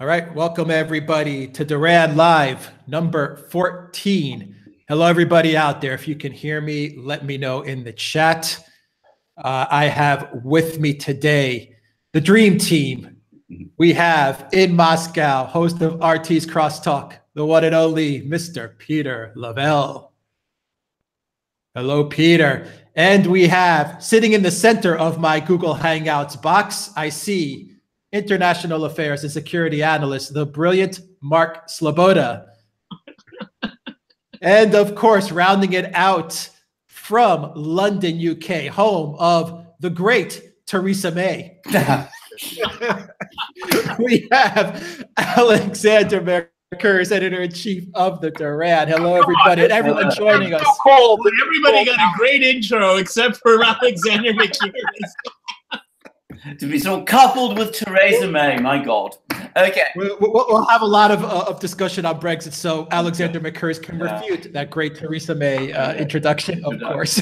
All right, welcome everybody to Duran Live, number 14. Hello, everybody out there. If you can hear me, let me know in the chat. I have with me today the dream team. We have in Moscow, host of RT's CrossTalk, the one and only Mr. Peter Lavelle. Hello, Peter. And we have, sitting in the center of my Google Hangouts box, I see International Affairs and Security Analyst, the brilliant Mark Sleboda. And of course, rounding it out from London, UK, home of the great Theresa May. We have Alexander Mercouris, editor-in-chief of the Duran. Hello, everybody, and everyone joining us. Everybody got a great intro except for Alexander Mercouris. To be so coupled with Theresa May, my God. Okay. We'll have a lot of discussion on Brexit, so Alexander Mercouris can refute that great Theresa May introduction, of course.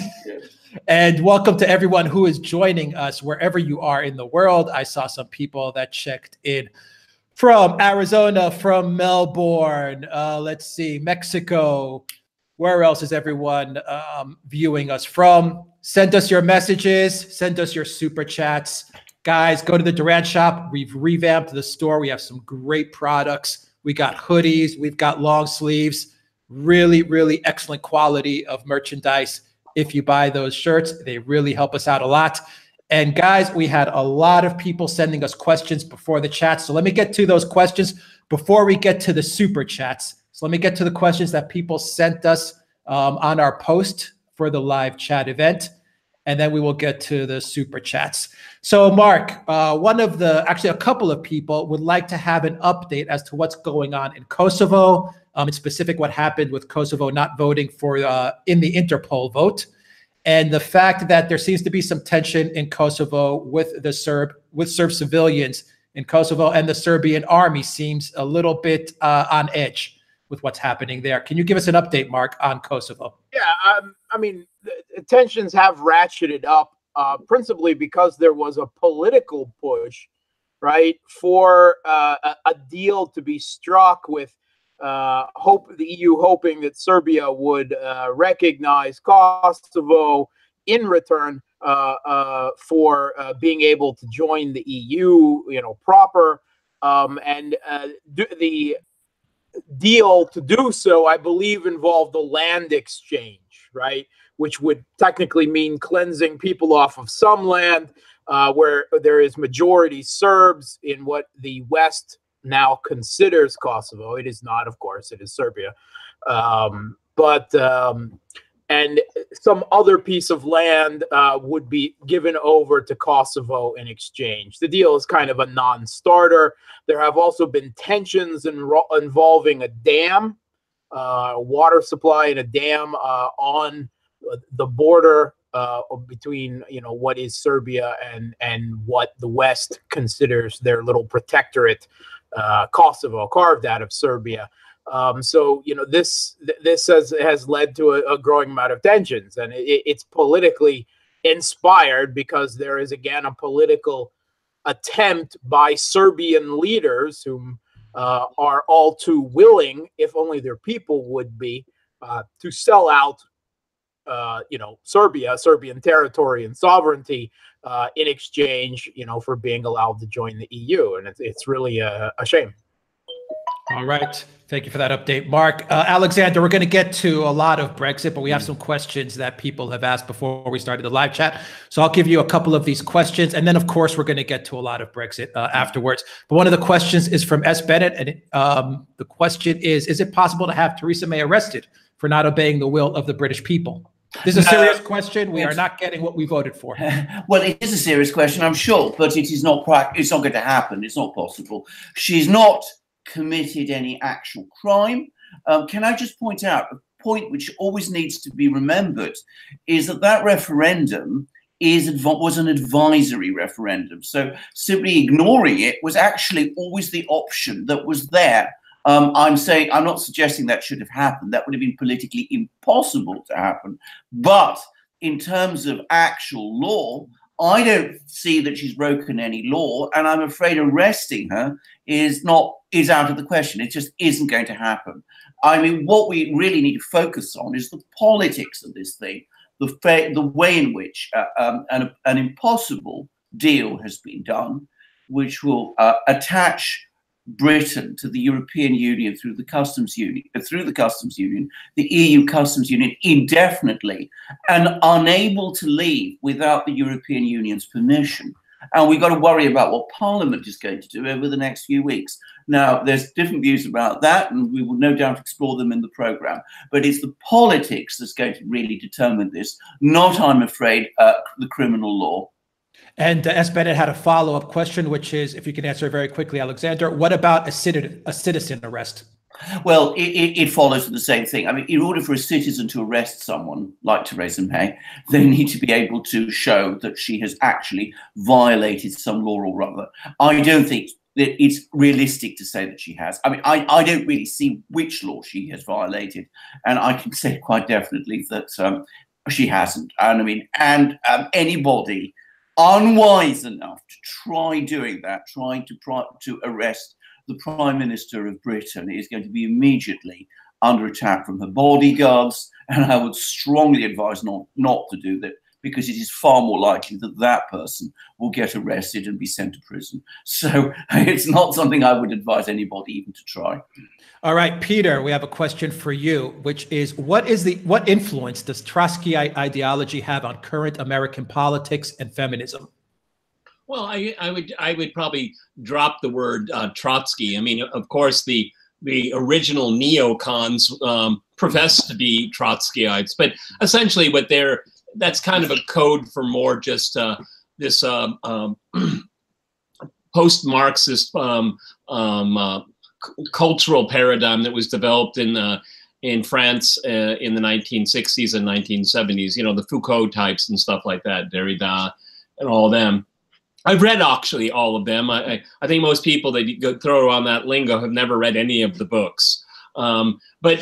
And welcome to everyone who is joining us wherever you are in the world. I saw some people that checked in from Arizona, from Melbourne, let's see, Mexico. Where else is everyone viewing us from? Send us your messages, send us your super chats. Guys, go to the Duran shop. We've revamped the store. We have some great products. We got hoodies. We've got long sleeves. Really, really excellent quality of merchandise. If you buy those shirts, they really help us out a lot. And guys, we had a lot of people sending us questions before the chat. So let me get to those questions before we get to the super chats. So let me get to the questions that people sent us on our post for the live chat event. And then we will get to the super chats. So Mark, actually a couple of people would like to have an update as to what's going on in Kosovo, in specific what happened with Kosovo not voting for in the Interpol vote, and the fact that there seems to be some tension in Kosovo with the Serb civilians in Kosovo, and the Serbian army seems a little bit on edge with what's happening there. Can you give us an update, Mark, on Kosovo? Yeah, I mean, the tensions have ratcheted up, principally because there was a political push, right, for a deal to be struck with the EU hoping that Serbia would recognize Kosovo in return for being able to join the EU, proper, and the deal to do so, I believe, involved a land exchange, right? Which would technically mean cleansing people off of some land where there is majority Serbs in what the West now considers Kosovo. It is not, of course, it is Serbia. And some other piece of land would be given over to Kosovo in exchange. The deal is kind of a non-starter. There have also been tensions involving a dam, water supply and a dam on the border between, what is Serbia and what the West considers their little protectorate, Kosovo, carved out of Serbia. So this has led to a growing amount of tensions, and it's politically inspired because there is again a political attempt by Serbian leaders whom are all too willing, if only their people would be, to sell out Serbian territory and sovereignty in exchange for being allowed to join the EU, and it's really a shame. All right. Thank you for that update, Mark. Alexander, we're going to get to a lot of Brexit, but we have some questions that people have asked before we started the live chat. So I'll give you a couple of these questions. And then, of course, we're going to get to a lot of Brexit afterwards. But one of the questions is from S. Bennett. And the question is it possible to have Theresa May arrested for not obeying the will of the British people? This is a serious question. We are not getting what we voted for. Well, it is a serious question, I'm sure, but it is not it's not going to happen. It's not possible. She's not committed any actual crime. Can I just point out a point which always needs to be remembered is that referendum was an advisory referendum. So simply ignoring it was actually always the option that was there. I'm not suggesting that should have happened. That would have been politically impossible to happen. But in terms of actual law, I don't see that she's broken any law, and I'm afraid arresting her is out of the question. It just isn't going to happen. I mean, what we really need to focus on is the politics of this thing, the way in which an impossible deal has been done, which will attach Britain to the European Union through the customs union, the EU customs union indefinitely, and unable to leave without the European Union's permission. And we've got to worry about what Parliament is going to do over the next few weeks. Now, there's different views about that, and we will no doubt explore them in the programme. But it's the politics that's going to really determine this, not, I'm afraid, the criminal law. And S. Bennett had a follow-up question, which is, if you can answer very quickly, Alexander, what about a citizen arrest? Well, it follows the same thing. I mean, in order for a citizen to arrest someone like Theresa May, they need to be able to show that she has actually violated some law or other. I don't think that it's realistic to say that she has. I mean, I don't really see which law she has violated, and I can say quite definitely that she hasn't. And I mean, anybody unwise enough to try doing that, trying to arrest the Prime Minister of Britain, is going to be immediately under attack from her bodyguards, and I would strongly advise not to do that, because it is far more likely that that person will get arrested and be sent to prison. So it's not something I would advise anybody even to try. All right, Peter, we have a question for you, which is, what influence does Trotskyite ideology have on current American politics and feminism? Well, I would probably drop the word Trotsky. I mean, of course, the original neocons profess to be Trotskyites, but essentially that's kind of a code for more just this post-Marxist cultural paradigm that was developed in France in the 1960s and 1970s. You know, the Foucault types and stuff like that, Derrida and all of them. I've read actually all of them. I think most people that go throw on that lingo have never read any of the books. But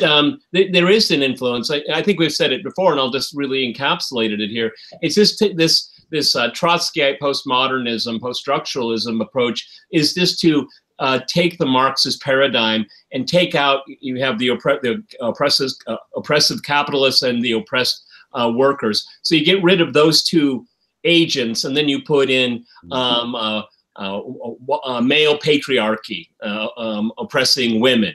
there is an influence. I think we've said it before, and I'll just really encapsulate it here. It's just this Trotskyite postmodernism, post-structuralism approach is just to take the Marxist paradigm and take out, you have the oppressive capitalists and the oppressed workers. So you get rid of those two agents, and then you put in male patriarchy oppressing women,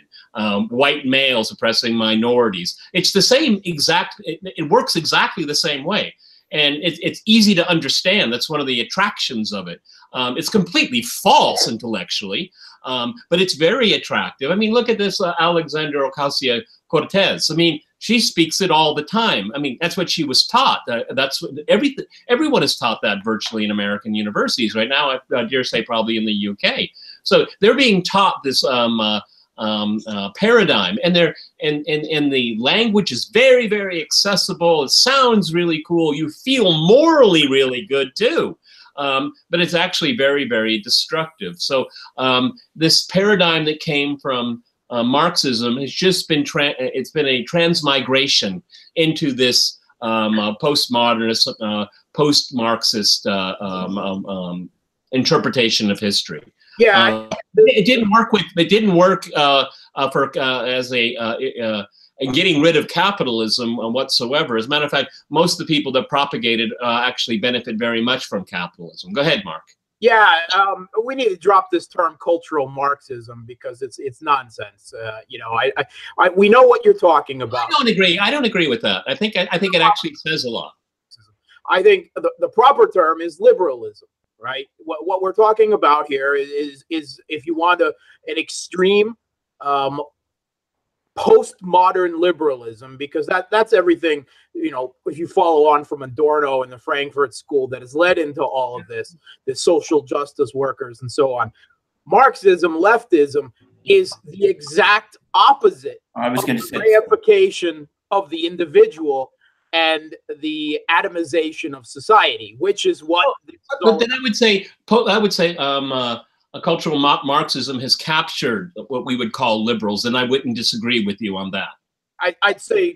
white males oppressing minorities. It's the same exact, it works exactly the same way. And it's easy to understand. That's one of the attractions of it. It's completely false intellectually, but it's very attractive. I mean, look at this Alexandra Ocasio-Cortez. I mean, she speaks it all the time. I mean, that's what she was taught. That's what everyone is taught that virtually in American universities right now. I dare say probably in the UK. So they're being taught this paradigm, and the language is very, very accessible. It sounds really cool. You feel morally really good too. But it's actually very, very destructive. So this paradigm that came from Marxism has just been it's been a transmigration into this postmodernist, post-Marxist interpretation of history. Yeah, it didn't work as getting rid of capitalism whatsoever. As a matter of fact, most of the people that propagated actually benefit very much from capitalism. Go ahead, Mark. Yeah, we need to drop this term cultural Marxism because it's nonsense. You know, we know what you're talking about. I don't agree with that. I think it actually says a lot. I think the proper term is liberalism, right? What we're talking about here is if you want an extreme postmodern liberalism, because that's everything, you know, if you follow on from Adorno and the Frankfurt School that has led into all of this, the social justice workers and so on. Marxism, leftism is the exact opposite. I was going to say reification of the individual and the atomization of society, which is what. But then I would say cultural Marxism has captured what we would call liberals, and I wouldn't disagree with you on that. I'd say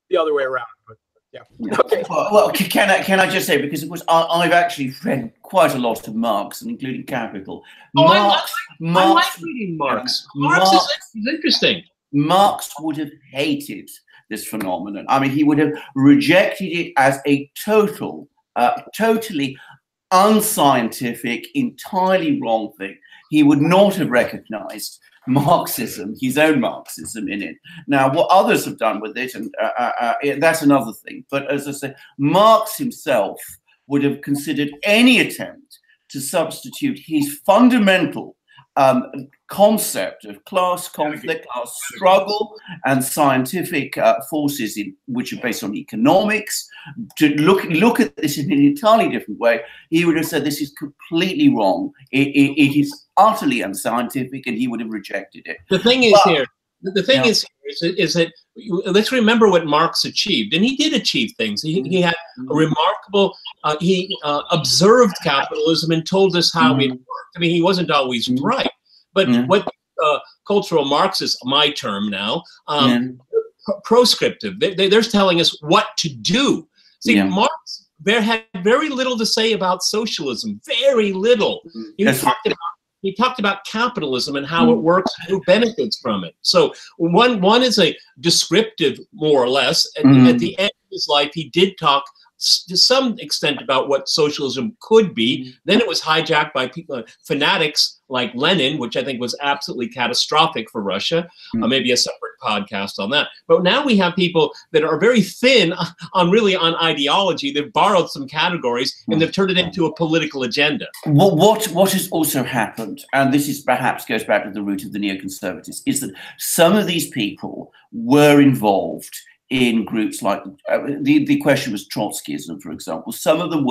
the other way around. But Yeah. Okay. Well, can I just say, because of course I've actually read quite a lot of Marx, and including Capital. I like reading Marx. Marx is interesting. Marx would have hated this phenomenon. I mean, he would have rejected it as a totally unscientific, entirely wrong thing. He would not have recognized Marxism, his own Marxism in it. Now, what others have done with it, and that's another thing. But as I say, Marx himself would have considered any attempt to substitute his fundamental concept of class conflict, class struggle, and scientific forces which are based on economics, to look at this in an entirely different way. He would have said this is completely wrong. It is utterly unscientific, and he would have rejected it. The thing is is that let's remember what Marx achieved, and he did achieve things. He had a remarkable. He observed capitalism and told us how it worked. I mean, he wasn't always right, but what cultural Marxists, my term now, proscriptive. They're telling us what to do. See, Marx had very little to say about socialism. Very little. He talked about capitalism and how it works and who benefits from it. So one is a descriptive, more or less. And at the end of his life, he did talk to some extent about what socialism could be. Then it was hijacked by people, fanatics like Lenin, which I think was absolutely catastrophic for Russia. Maybe a separate podcast on that. But now we have people that are very thin on ideology. They've borrowed some categories and they've turned it into a political agenda. What has also happened, and this is perhaps goes back to the root of the neoconservatives, is that some of these people were involved in groups like the question was Trotskyism, for example. Some of them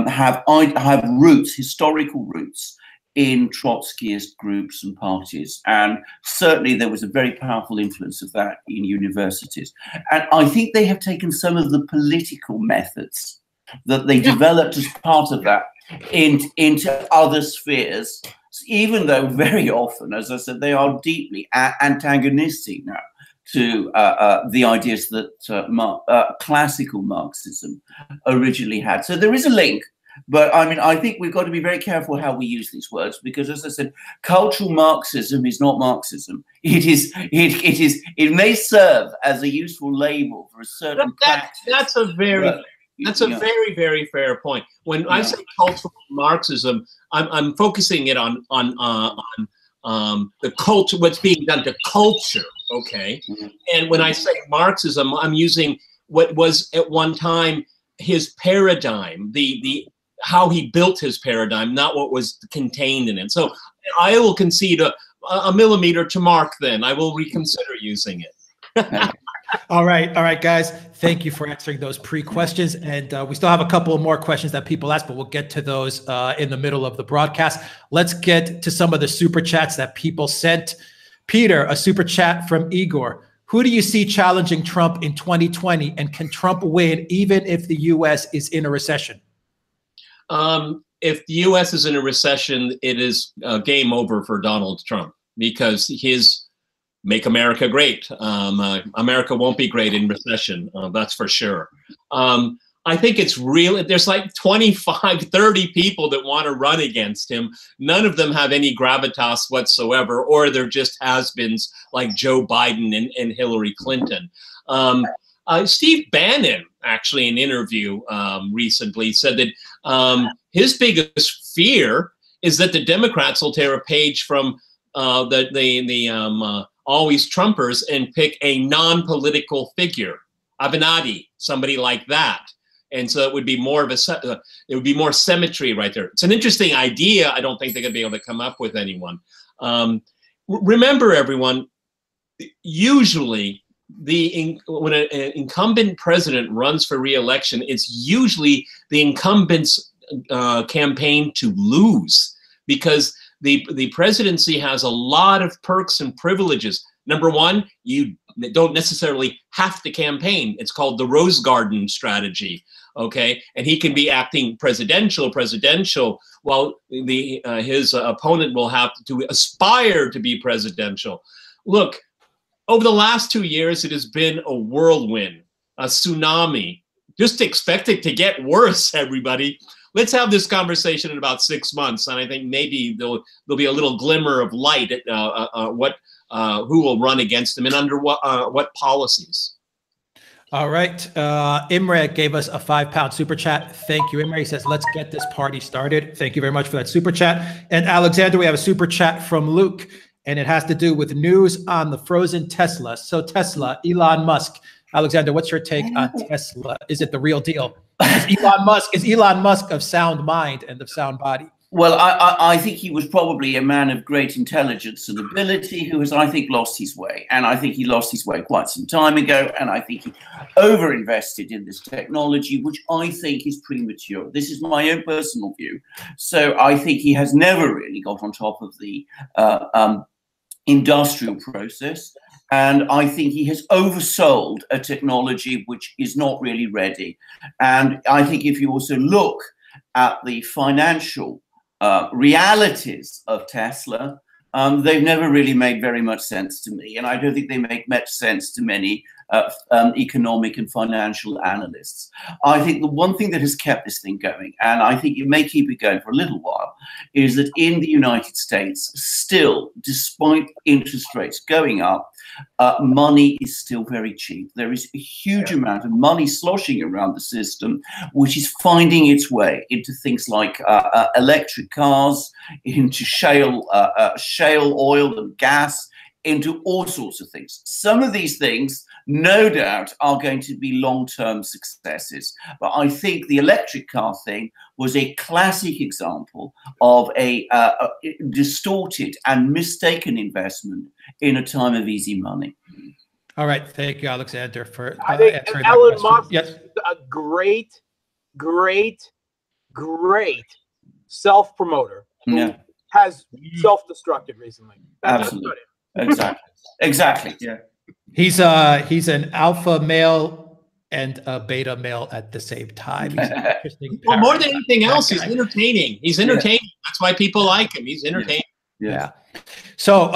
have roots, historical roots, in Trotskyist groups and parties, and certainly there was a very powerful influence of that in universities. And I think they have taken some of the political methods that they developed as part of that into other spheres, even though very often, as I said, they are deeply antagonistic now to the ideas that classical Marxism originally had. So there is a link, but I mean, I think we've got to be very careful how we use these words, because, as I said, cultural Marxism is not Marxism. It may serve as a useful label for a certain practice. That's a very very fair point. When I say cultural Marxism, I'm focusing it on the culture, what's being done to culture. Okay. And when I say Marxism, I'm using what was at one time his paradigm, the how he built his paradigm, not what was contained in it. So I will concede a millimeter to Mark. Then I will reconsider using it. All right, guys. Thank you for answering those pre-questions. And we still have a couple of more questions that people ask, but we'll get to those in the middle of the broadcast. Let's get to some of the super chats that people sent. Peter, a super chat from Igor. Who do you see challenging Trump in 2020? And can Trump win even if the U.S. is in a recession? If the U.S. is in a recession, it is game over for Donald Trump, because his Make America Great. America won't be great in recession. That's for sure. I think it's real. There's like 25, 30 people that want to run against him. None of them have any gravitas whatsoever, or they're just has-beens like Joe Biden and Hillary Clinton. Steve Bannon, actually, in an interview recently, said that his biggest fear is that the Democrats will tear a page from the always Trumpers and pick a non-political figure, Avenatti, somebody like that. And so it would be more of it would be more symmetry right there. It's an interesting idea. I don't think they're going to be able to come up with anyone. Remember, everyone, usually when an incumbent president runs for re-election, it's usually the incumbent's campaign to lose, because the presidency has a lot of perks and privileges. Number one, you don't necessarily have to campaign. It's called the Rose Garden strategy, okay? And he can be acting presidential, while his opponent will have to aspire to be presidential. Look, over the last 2 years, it has been a whirlwind a tsunami. Just expect it to get worse, everybody. Let's have this conversation in about 6 months, and I think maybe there'll be a little glimmer of light at who will run against him and under what policies. All right. Imre gave us a £5 super chat. Thank you, Imre. He says, let's get this party started. Thank you very much for that super chat. And Alexander, we have a super chat from Luke, and it has to do with news on the frozen Tesla. So Tesla, Elon Musk. Alexander, what's your take on Tesla? Is it the real deal? Is Elon Musk of sound mind and of sound body? Well, I think he was probably a man of great intelligence and ability who has, I think, lost his way. And I think he lost his way quite some time ago. And I think he overinvested in this technology, which I think is premature. This is my own personal view. So I think he has never really got on top of the industrial process. And I think he has oversold a technology which is not really ready. And I think if you also look at the financial realities of Tesla, they've never really made very much sense to me. And I don't think they make much sense to many economic and financial analysts. I think the one thing that has kept this thing going, and I think it may keep it going for a little while, is that in the United States, still, despite interest rates going up, money is still very cheap. There is a huge amount of money sloshing around the system, which is finding its way into things like electric cars, into shale oil and gas, into all sorts of things. Some of these things, no doubt, are going to be long-term successes. But I think the electric car thing was a classic example of a distorted and mistaken investment in a time of easy money. All right. Thank you, Alexander, for I think answering Elon that Musk question. is a great self-promoter who has self-destructed recently. Absolutely. Exactly. Yeah. He's an alpha male and a beta male at the same time. He's an interesting well, more than anything else, he's entertaining. He's entertaining. Yeah. That's why people like him. He's entertaining. Yeah. So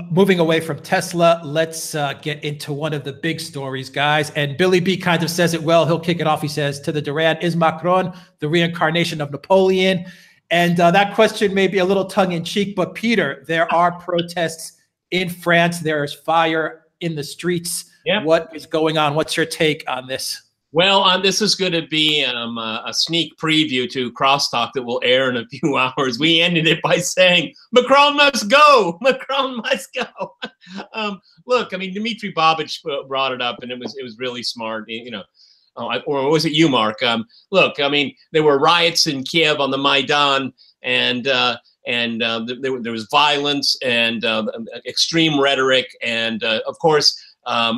moving away from Tesla, let's get into one of the big stories, guys. And Billy B kind of says it well. He'll kick it off. He says, to the Duran, is Macron the reincarnation of Napoleon? And that question may be a little tongue-in-cheek, but Peter, there are protests in France. There is fire in the streets. Yep. What is going on? What's your take on this? Well, this is going to be a sneak preview to CrossTalk that will air in a few hours. We ended it by saying, Macron must go. Macron must go. Look, I mean, Dmitry Babich brought it up, and it was really smart, you know. Or was it you, Mark? Look, I mean, there were riots in Kiev on the Maidan, and there was violence and extreme rhetoric, and of course,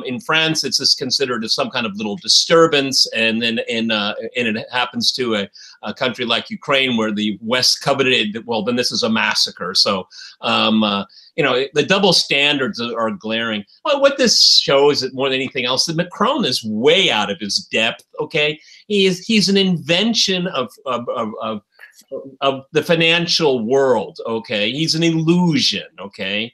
in France, it's just considered as some kind of little disturbance, and then it happens to a country like Ukraine, where the West coveted, well, then this is a massacre. So, you know, the double standards are glaring. Well, what this shows, more than anything else, that Macron is way out of his depth. Okay, he's an invention of the financial world. Okay, he's an illusion. Okay.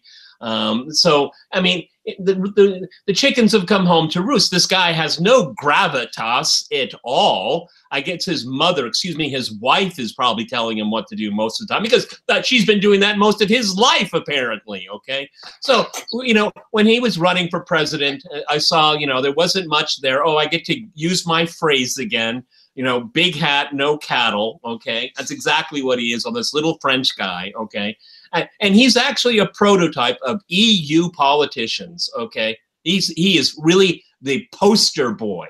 So, I mean, the chickens have come home to roost. This guy has no gravitas at all. I guess his mother, excuse me, his wife is probably telling him what to do most of the time, because she's been doing that most of his life, apparently. Okay. So, you know, when he was running for president, I saw, you know, there wasn't much there. Oh, I get to use my phrase again. You know, big hat, no cattle. Okay. That's exactly what he is, on this little French guy. Okay. And he's actually a prototype of EU politicians. Okay, he is really the poster boy,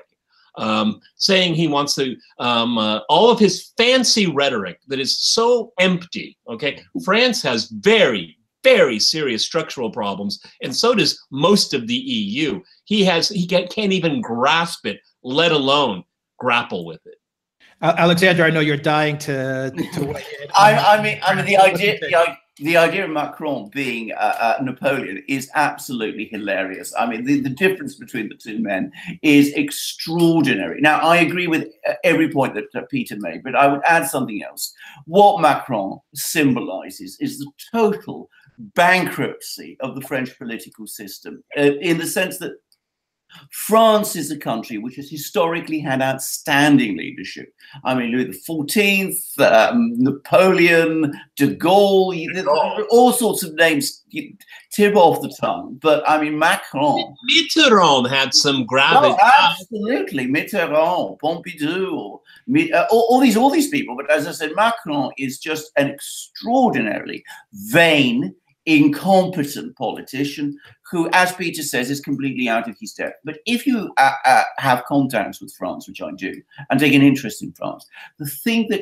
saying he wants to all of his fancy rhetoric that is so empty. Okay, France has very, very serious structural problems, and so does most of the EU. He can't even grasp it, let alone grapple with it. Alexander, I know you're dying to weigh in. I mean, the idea of Macron being Napoleon is absolutely hilarious. I mean, the difference between the two men is extraordinary. Now, I agree with every point that Peter made, but I would add something else. What Macron symbolizes is the total bankruptcy of the French political system, in the sense that France is a country which has historically had outstanding leadership. I mean, Louis XIV, Napoleon, de Gaulle, all sorts of names tip off the tongue. But I mean, Macron. Mitterrand had some gravity. No, absolutely. Mitterrand, Pompidou, all these people. But as I said, Macron is just an extraordinarily vain, incompetent politician who, as Peter says, is completely out of his depth. But if you have contacts with France, which I do, and take an interest in France, the thing that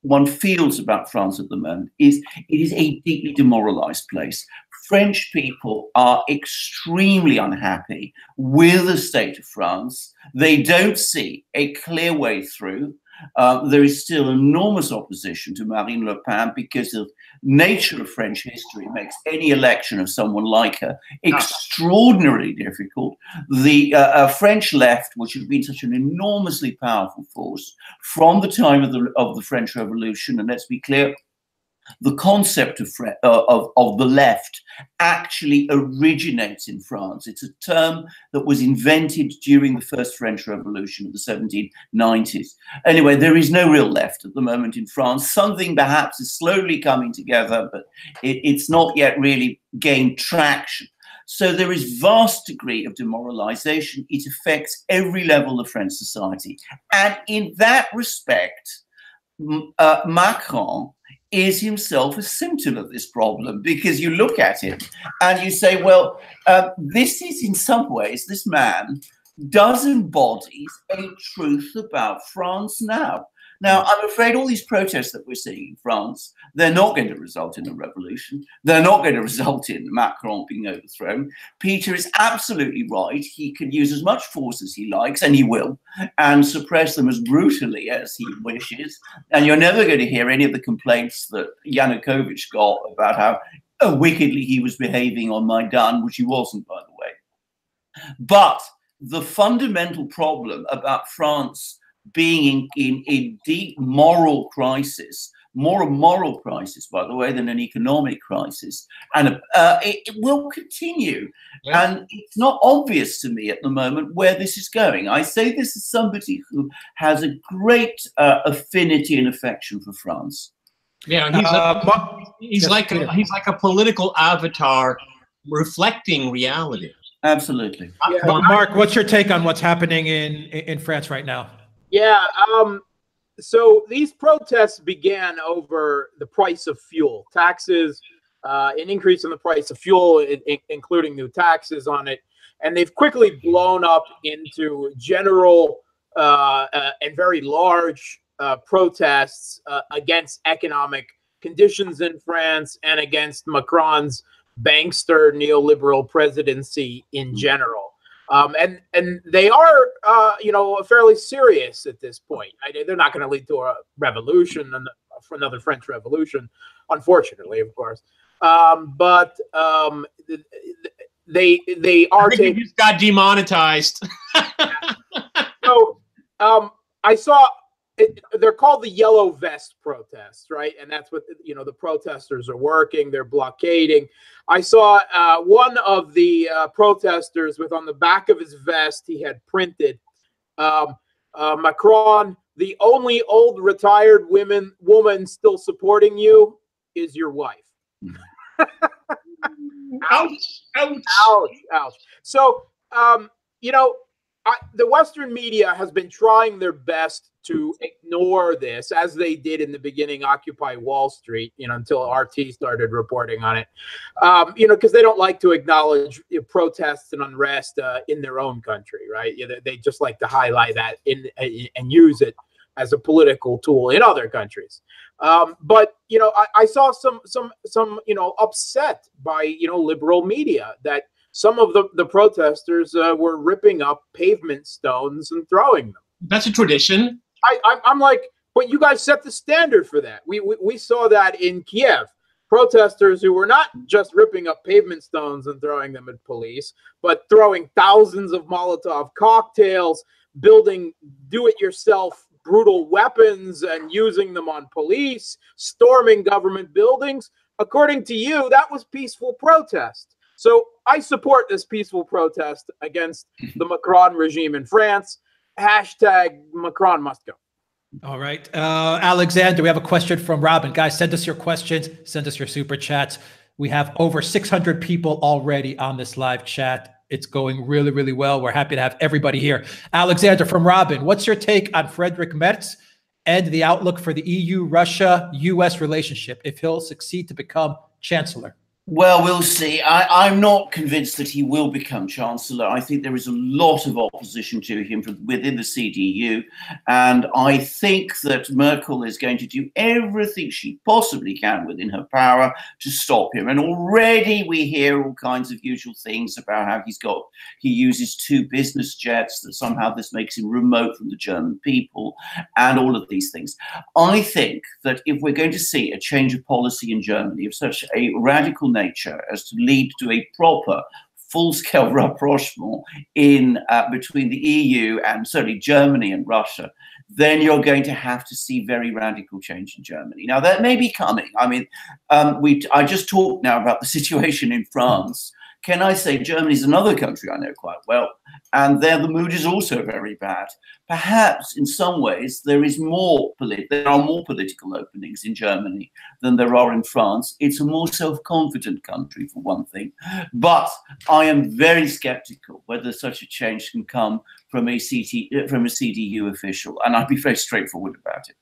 one feels about France at the moment is it is a deeply demoralized place. French people are extremely unhappy with the state of France. They don't see a clear way through. There is still enormous opposition to Marine Le Pen because the nature of French history makes any election of someone like her extraordinarily difficult. The French left, which has been such an enormously powerful force from the time of the French Revolution, and let's be clear, the concept of the left actually originates in France. It's a term that was invented during the first French Revolution of the 1790s. Anyway, there is no real left at the moment in France. Something perhaps is slowly coming together, but it's not yet really gained traction. So there is vast degree of demoralization. It affects every level of French society. And in that respect, Macron is himself a symptom of this problem, because you look at him and you say, well, this is in some ways, this man does embody a truth about France now. Now, I'm afraid all these protests that we're seeing in France, they're not going to result in a revolution. They're not going to result in Macron being overthrown. Peter is absolutely right. He can use as much force as he likes, and he will, and suppress them as brutally as he wishes. And you're never going to hear any of the complaints that Yanukovych got about how wickedly he was behaving on Maidan, which he wasn't, by the way. But the fundamental problem about France being in deep moral crisis, more a moral crisis, by the way, than an economic crisis, and it will continue. Yeah. And it's not obvious to me at the moment where this is going. I say this as somebody who has a great affinity and affection for France. Yeah, he's like a political avatar reflecting reality. Absolutely. Yeah. Mark, what's your take on what's happening in France right now? Yeah, so these protests began over the price of fuel, taxes, an increase in the price of fuel, including new taxes on it. And they've quickly blown up into general and very large protests against economic conditions in France and against Macron's bankster neoliberal presidency in general. And they are, fairly serious at this point. They're not going to lead to a revolution, for another French Revolution, unfortunately, of course. But they are. He just got demonetized. So I saw. They're called the yellow vest protests, right? And that's what, the protesters are working. They're blockading. I saw one of the protesters with on the back of his vest, he had printed, Macron, the only old retired woman still supporting you is your wife. Ouch, ouch. Ouch, ouch. So, the Western media has been trying their best to ignore this, as they did in the beginning, Occupy Wall Street, until RT started reporting on it, because they don't like to acknowledge protests and unrest in their own country, right? They just like to highlight that and use it as a political tool in other countries. But I saw some upset by liberal media that some of the protesters were ripping up pavement stones and throwing them. That's a tradition. I'm like, but you guys set the standard for that. We saw that in Kiev. Protesters who were not just ripping up pavement stones and throwing them at police, but throwing thousands of Molotov cocktails, building do-it-yourself brutal weapons and using them on police, storming government buildings. According to you, that was peaceful protest. So I support this peaceful protest against the Macron regime in France. Hashtag Macron must go. All right. Alexander, we have a question from Robin. Guys, send us your questions. Send us your super chats. We have over 600 people already on this live chat. It's going really, really well. We're happy to have everybody here. Alexander from Robin, what's your take on Friedrich Merz and the outlook for the EU-Russia-US relationship if he'll succeed to become chancellor? Well, we'll see. I'm not convinced that he will become chancellor. I think there is a lot of opposition to him within the CDU. And I think that Merkel is going to do everything she possibly can within her power to stop him. And already we hear all kinds of usual things about how he uses 2 business jets, that somehow this makes him remote from the German people, and all of these things. I think that if we're going to see a change of policy in Germany of such a radical nature as to lead to a proper full-scale rapprochement in between the EU and certainly Germany and Russia, then you're going to have to see very radical change in Germany. Now, that may be coming. I mean, I just talked now about the situation in France. Can I say Germany is another country I know quite well, and there the mood is also very bad. Perhaps in some ways there are more political openings in Germany than there are in France. It's a more self-confident country, for one thing. But I am very skeptical whether such a change can come from a CDU official, and I'd be very straightforward about it.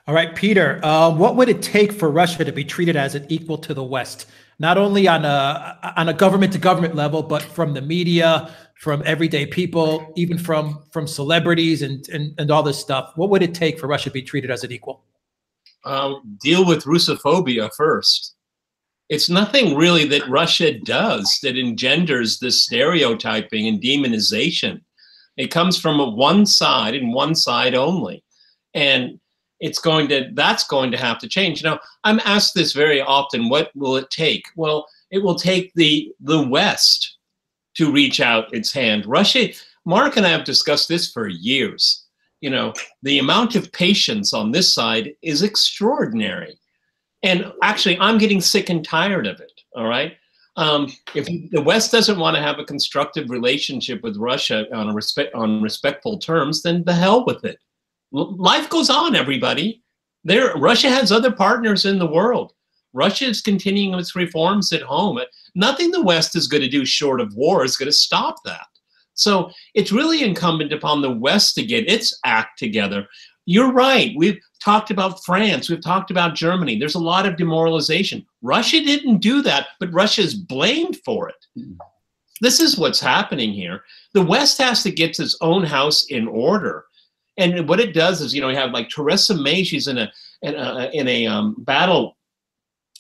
All right, Peter, what would it take for Russia to be treated as an equal to the West? Not only on a government-to-government level, but from the media, from everyday people, even from celebrities and all this stuff. What would it take for Russia to be treated as an equal? Deal with Russophobia first. It's nothing really that Russia does that engenders this stereotyping and demonization. It comes from one side and one side only. And that's going to have to change. Now, I'm asked this very often, what will it take? Well, it will take the West to reach out its hand. Russia, Mark and I have discussed this for years. You know, the amount of patience on this side is extraordinary. And actually, I'm getting sick and tired of it, all right? If the West doesn't want to have a constructive relationship with Russia on respectful terms, then the hell with it. Life goes on, everybody. Russia has other partners in the world. Russia is continuing its reforms at home. Nothing the West is going to do short of war is going to stop that. So it's really incumbent upon the West to get its act together. You're right. We've talked about France. We've talked about Germany. There's a lot of demoralization. Russia didn't do that, but Russia is blamed for it. This is what's happening here. The West has to get its own house in order. And what it does is, you know, you have like Theresa May. She's in a battle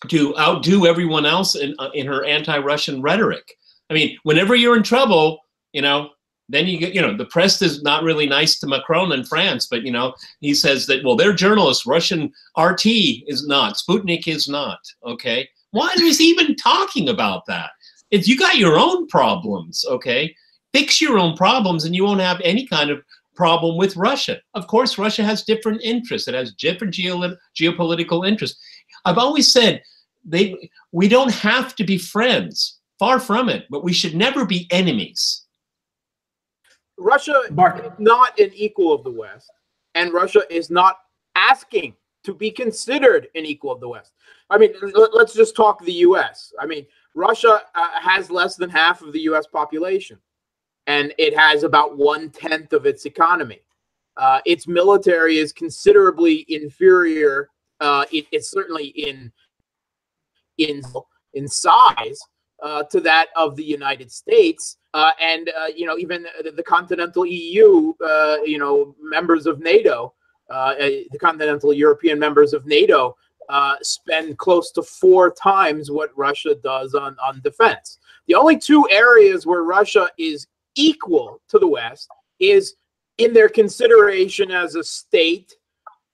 to outdo everyone else in her anti-Russian rhetoric. I mean, whenever you're in trouble, you know, then you get, you know, the press is not really nice to Macron in France, but, you know, he says that, well, they're journalists. Russian RT is not. Sputnik is not. Okay. Why is he even talking about that? If you got your own problems, okay, fix your own problems and you won't have any kind of problem with Russia. Of course, Russia has different interests. It has different geopolitical interests. I've always said we don't have to be friends. Far from it, but we should never be enemies. Russia is not an equal of the West, and Russia is not asking to be considered an equal of the West. I mean, let's just talk the U.S. I mean, Russia has less than half of the U.S. population, and it has about 1/10 of its economy. Its military is considerably inferior. It's certainly in size to that of the United States, and you know, even the continental EU, you know, members of NATO, the continental European members of NATO spend close to 4 times what Russia does on defense. The only 2 areas where Russia is equal to the West is in their consideration as a state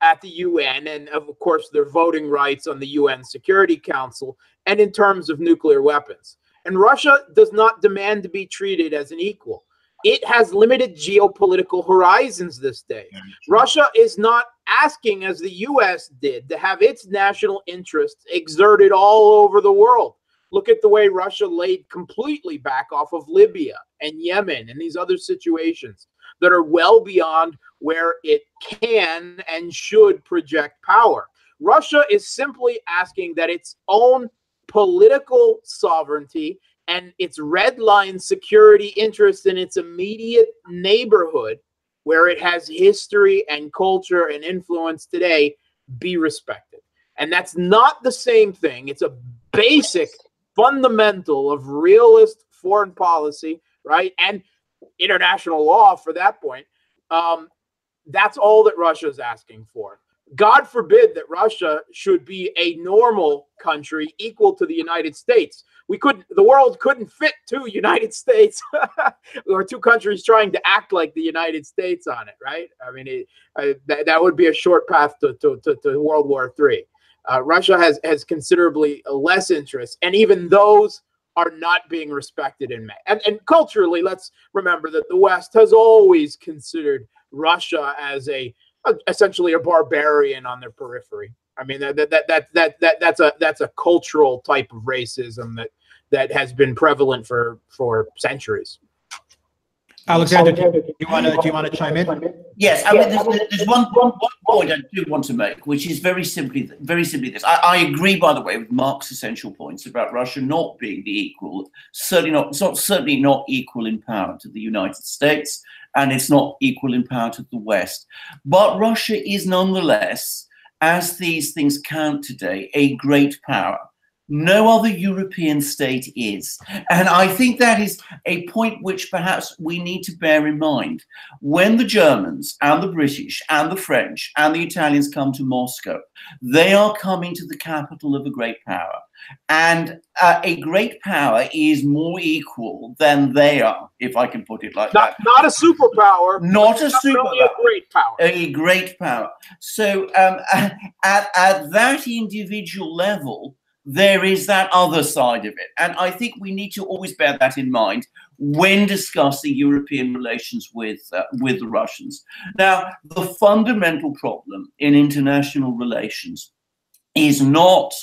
at the UN, and of course their voting rights on the UN Security Council, and in terms of nuclear weapons. And Russia does not demand to be treated as an equal. It has limited geopolitical horizons this day. Russia is not asking, as the US did, to have its national interests exerted all over the world. Look at the way Russia laid completely back off of Libya and Yemen and these other situations that are well beyond where it can and should project power. Russia is simply asking that its own political sovereignty and its red line security interests in its immediate neighborhood, where it has history and culture and influence today, be respected. And that's not the same thing. It's a basic fundamental of realist foreign policy, right? And international law for that point. That's all that Russia is asking for. God forbid that Russia should be a normal country equal to the United States. The world couldn't fit two United States or two countries trying to act like the United States on it, right? I mean, that would be a short path to World War III. Russia has considerably less interest, and even those are not being respected in May. And culturally, let's remember that the West has always considered Russia as essentially a barbarian on their periphery. I mean, that's a cultural type of racism that has been prevalent for centuries. Alexander, do you want to chime in? Yes, I mean, there's one point I do want to make, which is very simply this. I agree, by the way, with Mark's essential points about Russia not being the equal. Certainly not equal in power to the United States, and it's not equal in power to the West. But Russia is nonetheless, as these things count today, a great power. No other European state is. And I think that is a point which perhaps we need to bear in mind. When the Germans and the British and the French and the Italians come to Moscow, they are coming to the capital of a great power. And a great power is more equal than they are, if I can put it like that. Not a superpower. Not a superpower. Really a great power. A great power. So at that individual level, there is that other side of it. And I think we need to always bear that in mind when discussing European relations with the Russians. Now, the fundamental problem in international relations is not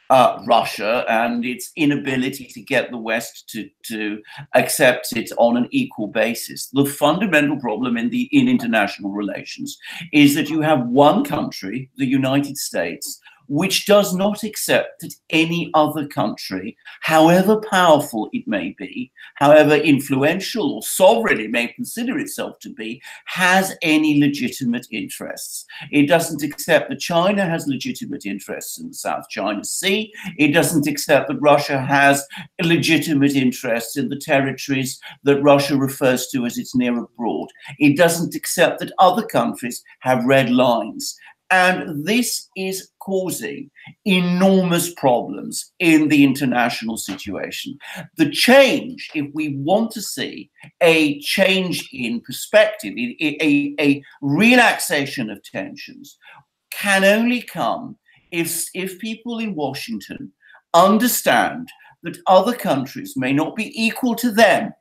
Russia and its inability to get the West to accept it on an equal basis. The fundamental problem in international relations is that you have one country, the United States, which does not accept that any other country, however powerful it may be, however influential or sovereign it may consider itself to be, has any legitimate interests. It doesn't accept that China has legitimate interests in the South China Sea. It doesn't accept that Russia has legitimate interests in the territories that Russia refers to as its near abroad. It doesn't accept that other countries have red lines. And this is causing enormous problems in the international situation. The change, if we want to see a change in perspective, a relaxation of tensions, can only come if people in Washington understand that other countries may not be equal to them,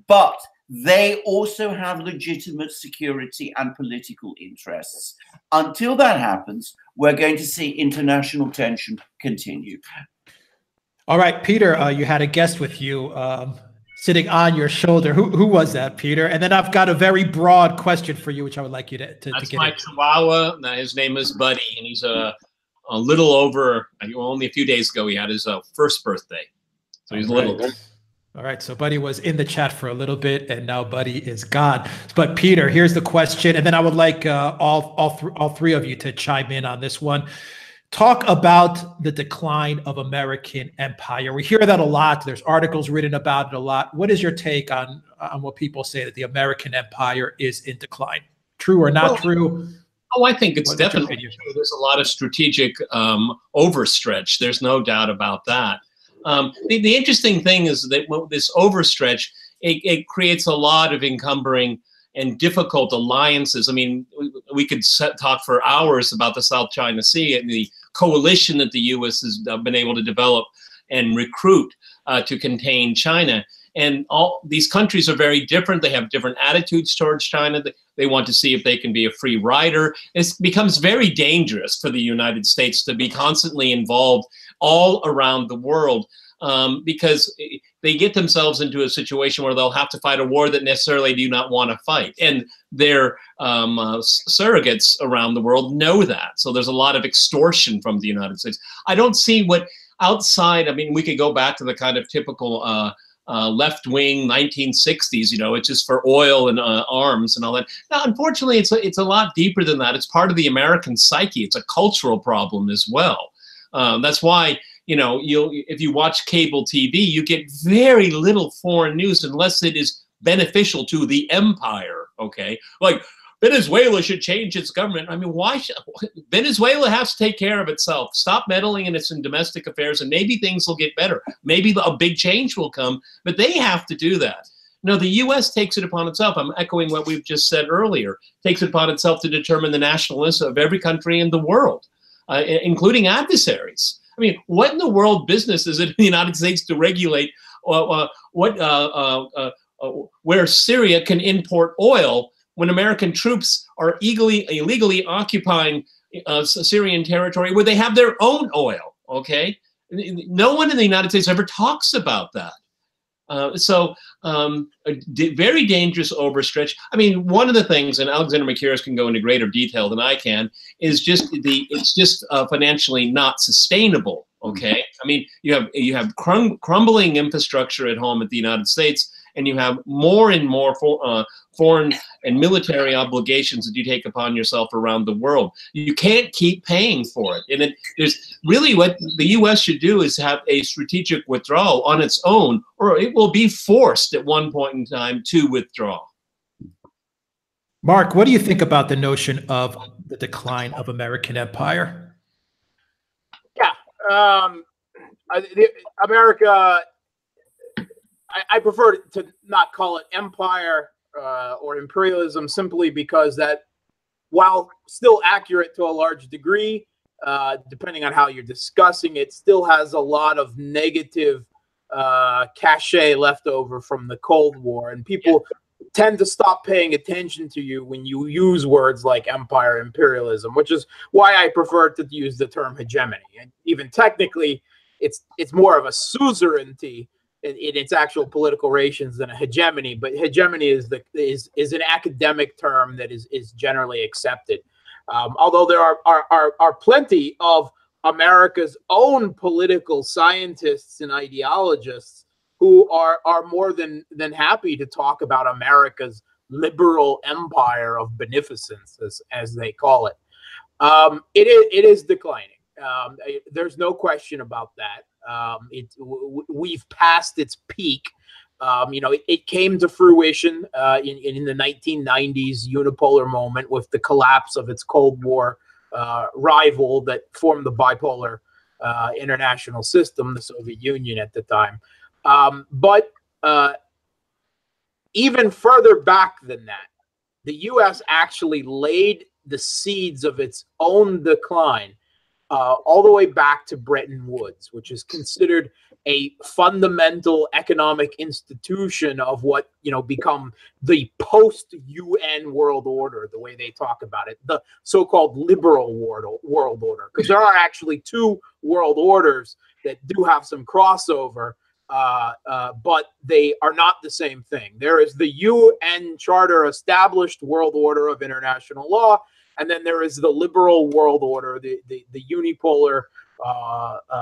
but they also have legitimate security and political interests. Until that happens, we're going to see international tension continue. All right, Peter, you had a guest with you sitting on your shoulder. Who was that, Peter? And then I've got a very broad question for you, which I would like you to get That's my Chihuahua. His name is Buddy, and he's a little over, only a few days ago, he had his first birthday. So he's a little... All right, so Buddy was in the chat for a little bit, and now Buddy is gone. But Peter, here's the question, and then I would like all three of you to chime in on this one. Talk about the decline of American empire. We hear that a lot. There's articles written about it a lot. What is your take on what people say that the American empire is in decline? True or not true? Oh, I think it's definitely true. There's a lot of strategic overstretch. There's no doubt about that. The interesting thing is that this overstretch, it creates a lot of encumbering and difficult alliances. I mean, we could talk for hours about the South China Sea and the coalition that the U.S. has been able to develop and recruit to contain China. And all these countries are very different. They have different attitudes towards China. They want to see if they can be a free rider. It becomes very dangerous for the United States to be constantly involved all around the world, because they get themselves into a situation where they'll have to fight a war that necessarily do not want to fight. And their surrogates around the world know that. So there's a lot of extortion from the United States. I don't see what outside, I mean, we could go back to the kind of typical left-wing 1960s, you know, it's just for oil and arms and all that. Now, unfortunately, it's a lot deeper than that. It's part of the American psyche. It's a cultural problem as well. That's why, you know, if you watch cable TV, you get very little foreign news unless it is beneficial to the empire, okay? Like, Venezuela should change its government. I mean, why should Venezuela has to take care of itself? Stop meddling in its domestic affairs, and maybe things will get better. Maybe a big change will come, but they have to do that. No, the U.S. takes it upon itself. I'm echoing what we've just said earlier. Takes it upon itself to determine the national interest of every country in the world, including adversaries. I mean, what in the world business is it in the United States to regulate where Syria can import oil when American troops are illegally occupying Syrian territory where they have their own oil, okay? No one in the United States ever talks about that. So a very dangerous overstretch. I mean, one of the things, and Alexander Mercouris can go into greater detail than I can, is just it's just financially not sustainable, okay? I mean, you have crumbling infrastructure at home at the United States, and you have more and more foreign and military obligations that you take upon yourself around the world. You can't keep paying for it. And there's really what the U.S. should do is have a strategic withdrawal on its own, or it will be forced at one point in time to withdraw. Mark, what do you think about the notion of the decline of American empire? Yeah, America, I prefer to not call it empire or imperialism, simply because that, while still accurate to a large degree, depending on how you're discussing it, still has a lot of negative cachet left over from the Cold War. And people tend to stop paying attention to you when you use words like empire, imperialism, which is why I prefer to use the term hegemony. And even technically, it's more of a suzerainty in its actual political relations than a hegemony, but hegemony is an academic term that is generally accepted. Although there are plenty of America's own political scientists and ideologists who are more than happy to talk about America's liberal empire of beneficence, as they call it. It is declining. There's no question about that. We've passed its peak. You know, it came to fruition in the 1990s unipolar moment with the collapse of its Cold War rival that formed the bipolar international system, the Soviet Union at the time. But even further back than that, the U.S. actually laid the seeds of its own decline all the way back to Bretton Woods, which is considered a fundamental economic institution of what, you know, become the post-UN world order, the way they talk about it, the so-called liberal world order, because there are actually two world orders that do have some crossover, but they are not the same thing. There is the UN Charter established world order of international law, and then there is the liberal world order, the unipolar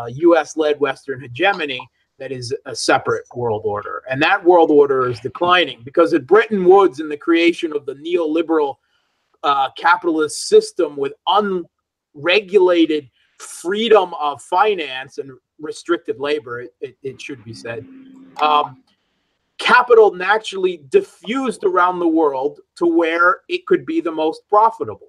U.S.-led Western hegemony that is a separate world order. And that world order is declining because at Bretton Woods, in the creation of the neoliberal capitalist system with unregulated freedom of finance and restricted labor, it should be said, capital naturally diffused around the world to where it could be the most profitable.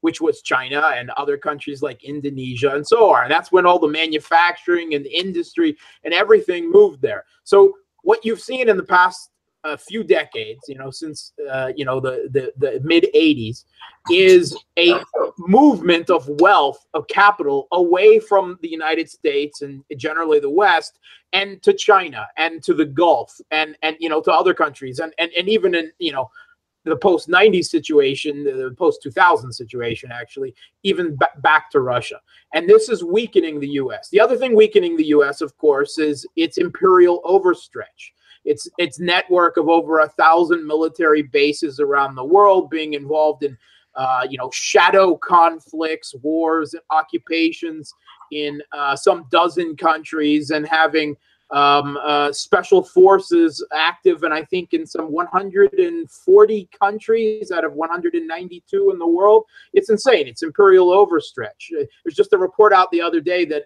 Which was China and other countries like Indonesia and so on. And that's when all the manufacturing and the industry and everything moved there. So what you've seen in the past a few decades, since the mid 80s, is a movement of wealth, of capital, away from the United States and generally the West, and to China and to the Gulf, and to other countries, and even in the post-90s situation, the post-2000 situation, actually, even back to Russia. And this is weakening the U.S. The other thing weakening the U.S., of course, is its imperial overstretch. Its network of over 1,000 military bases around the world, being involved in, shadow conflicts, wars, and occupations in some dozen countries, and having special forces active, and I think in some 140 countries out of 192 in the world. It's insane. It's imperial overstretch. There's just a report out the other day that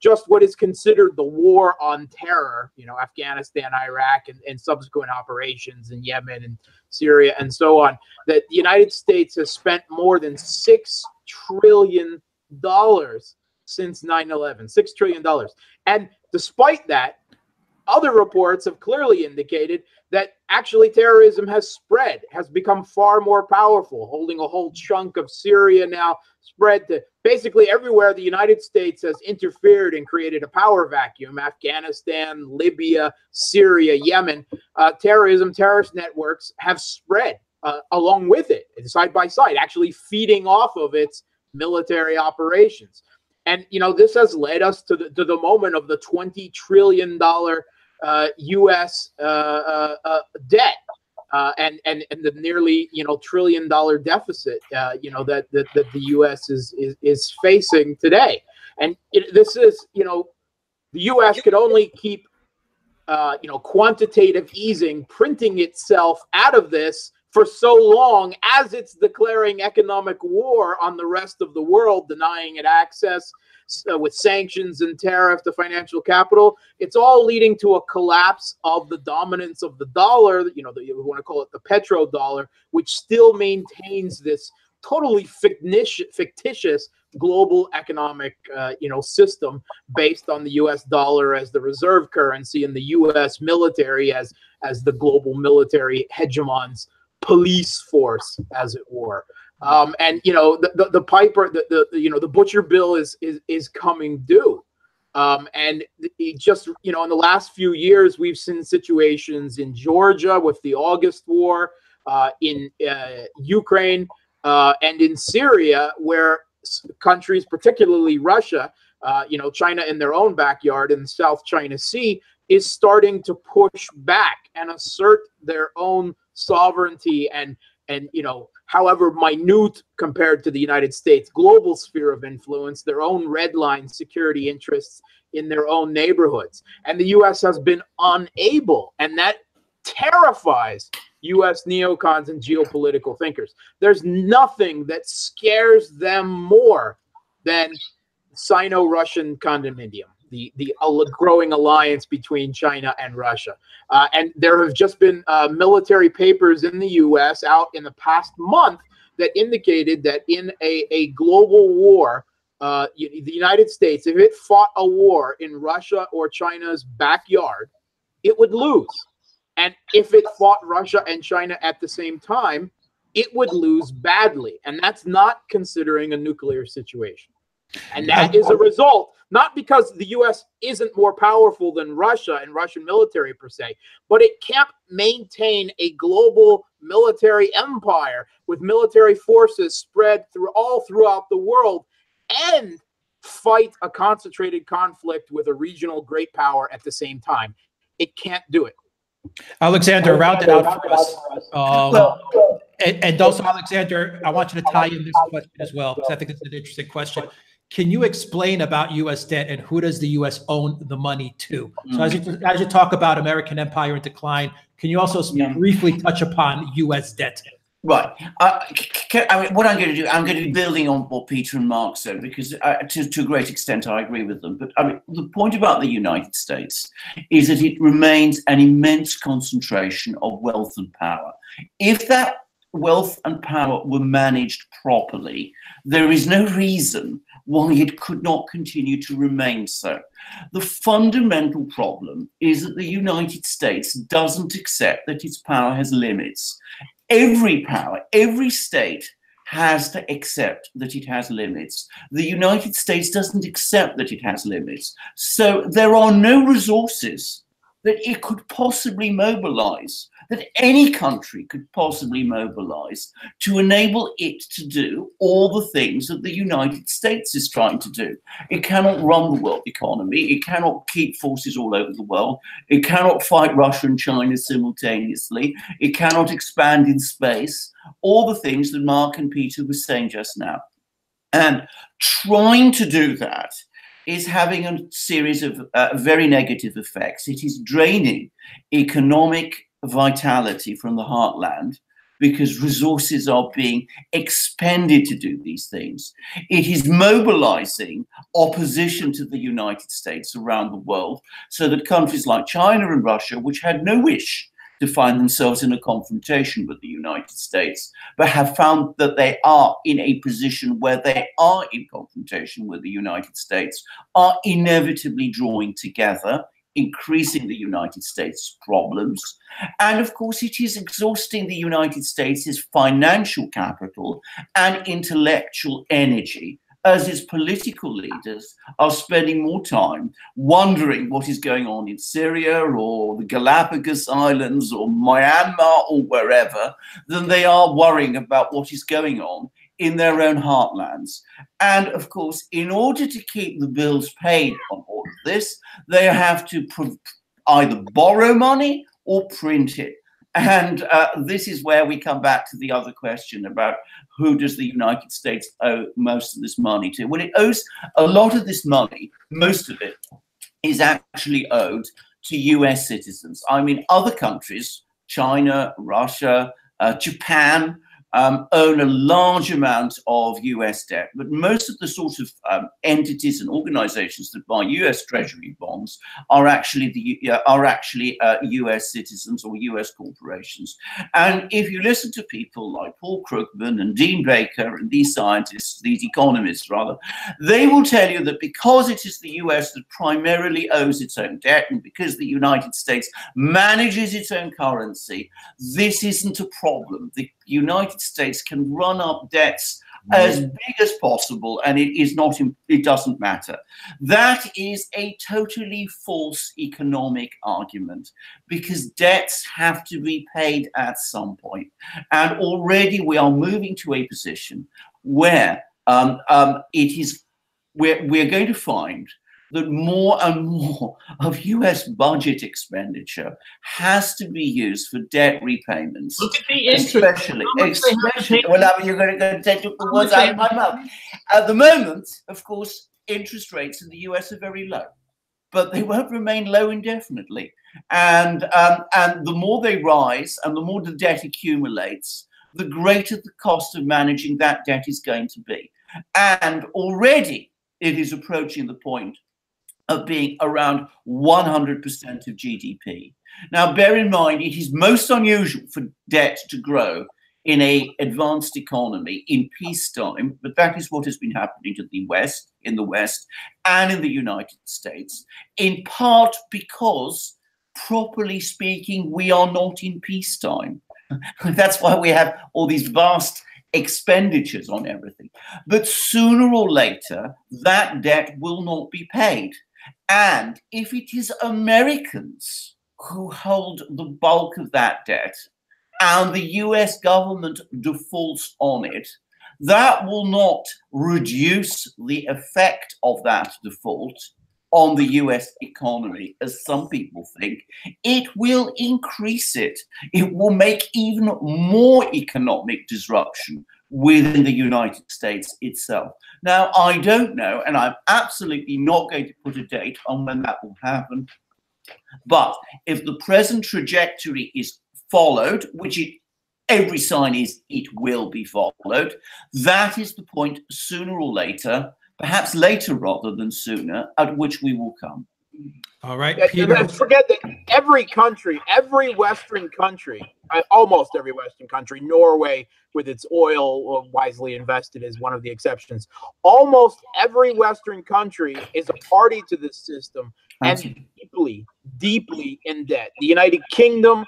just what is considered the war on terror, Afghanistan, Iraq, and subsequent operations in Yemen and Syria and so on, that the United States has spent more than $6 trillion since 9/11, $6 trillion. And despite that, other reports have clearly indicated that actually terrorism has spread, has become far more powerful, holding a whole chunk of Syria now, spread to basically everywhere the United States has interfered and created a power vacuum: Afghanistan, Libya, Syria, Yemen. Terrorist networks have spread along with it, side by side, actually feeding off of its military operations. And, this has led us to the moment of the $20 trillion U.S. Debt and the nearly, $1 trillion deficit, that the U.S. is facing today. And this is, the U.S. could only keep, quantitative easing, printing itself out of this for so long as it's declaring economic war on the rest of the world, denying it access with sanctions and tariff to financial capital. It's all leading to a collapse of the dominance of the dollar, you want to call it the petrodollar, which still maintains this totally fictitious global economic system based on the US dollar as the reserve currency and the US military as the global military hegemon's police force, as it were. And the piper, the butcher bill is coming due. And it just, in the last few years, we've seen situations in Georgia with the August war, in Ukraine, and in Syria, where countries, particularly Russia, China in their own backyard in the South China Sea, is starting to push back and assert their own sovereignty and however minute compared to the United States global sphere of influence, their own red line security interests in their own neighborhoods. And the U.S. has been unable, and that terrifies U.S. neocons and geopolitical thinkers. There's nothing that scares them more than Sino-Russian condominium, the growing alliance between China and Russia. And there have just been military papers in the U.S. out in the past month that indicated that in a global war, the United States, if it fought a war in Russia or China's backyard, it would lose. And if it fought Russia and China at the same time, it would lose badly. And that's not considering a nuclear situation. And that is a result, not because the U.S. isn't more powerful than Russia and Russian military per se, but it can't maintain a global military empire with military forces spread throughout the world and fight a concentrated conflict with a regional great power at the same time. It can't do it. Alexander, round it out for us. And also, Alexander, I want you to tie in this question as well, because I think it's an interesting question. Can you explain about U.S. debt and who does the U.S. own the money to? So as you talk about American empire in decline, can you also briefly touch upon U.S. debt? Right. What I'm going to do, I'm going to be building on what Peter and Mark said, because to a great extent I agree with them. But the point about the United States is that it remains an immense concentration of wealth and power. If that wealth and power were managed properly, there is no reason why it could not continue to remain so. The fundamental problem is that the United States doesn't accept that its power has limits. Every power, every state has to accept that it has limits. The United States doesn't accept that it has limits. So there are no resources that it could possibly mobilize, that any country could possibly mobilize to enable it to do all the things that the United States is trying to do. It cannot run the world economy. It cannot keep forces all over the world. It cannot fight Russia and China simultaneously. It cannot expand in space. All the things that Mark and Peter were saying just now. And trying to do that is having a series of very negative effects. It is draining economic vitality from the heartland because resources are being expended to do these things. It is mobilizing opposition to the United States around the world so that countries like China and Russia, which had no wish to find themselves in a confrontation with the United States, but have found that they are in a position where they are in confrontation with the United States, are inevitably drawing together, increasing the United States' problems. And of course, it is exhausting the United States' financial capital and intellectual energy, as its political leaders are spending more time wondering what is going on in Syria or the Galapagos Islands or Myanmar or wherever than they are worrying about what is going on in their own heartlands. And of course, in order to keep the bills paid on all of this, they have to either borrow money or print it. And this is where we come back to the other question about who does the United States owe most of this money to? Well, it owes a lot of this money, most of it is actually owed to US citizens. I mean, other countries, China, Russia, Japan, own a large amount of US debt, but most of the sort of entities and organizations that buy US Treasury bonds are actually US citizens or US corporations. And if you listen to people like Paul Krugman and Dean Baker and these scientists, these economists rather, they will tell you that because it is the US that primarily owes its own debt and because the United States manages its own currency, this isn't a problem. The United States can run up debts as big as possible, and it doesn't matter. That is a totally false economic argument because debts have to be paid at some point. And already we are moving to a position where we're going to find that more and more of US budget expenditure has to be used for debt repayments. Look at the interest. Especially, well, you're going to take the words out of my mouth. At the moment, of course, interest rates in the US are very low, but they won't remain low indefinitely. And the more they rise and the more the debt accumulates, the greater the cost of managing that debt is going to be. And already it is approaching the point of being around 100% of GDP. Now, bear in mind, it is most unusual for debt to grow in an advanced economy in peacetime, but that is what has been happening to the West, in the West, and in the United States, in part because, properly speaking, we are not in peacetime. That's why we have all these vast expenditures on everything. But sooner or later, that debt will not be paid. And if it is Americans who hold the bulk of that debt and the US government defaults on it, that will not reduce the effect of that default on the US economy, as some people think. It will increase it. It will make even more economic disruption within the United States itself. Now, I don't know, and I'm absolutely not going to put a date on when that will happen, but if the present trajectory is followed, which every sign is it will be followed, that is the point sooner or later, perhaps later rather than sooner, at which we will come. All right, Peter. And forget that every country, every Western country, almost every Western country, Norway with its oil wisely invested is one of the exceptions. Almost every Western country is a party to this system and deeply, deeply in debt. The United Kingdom,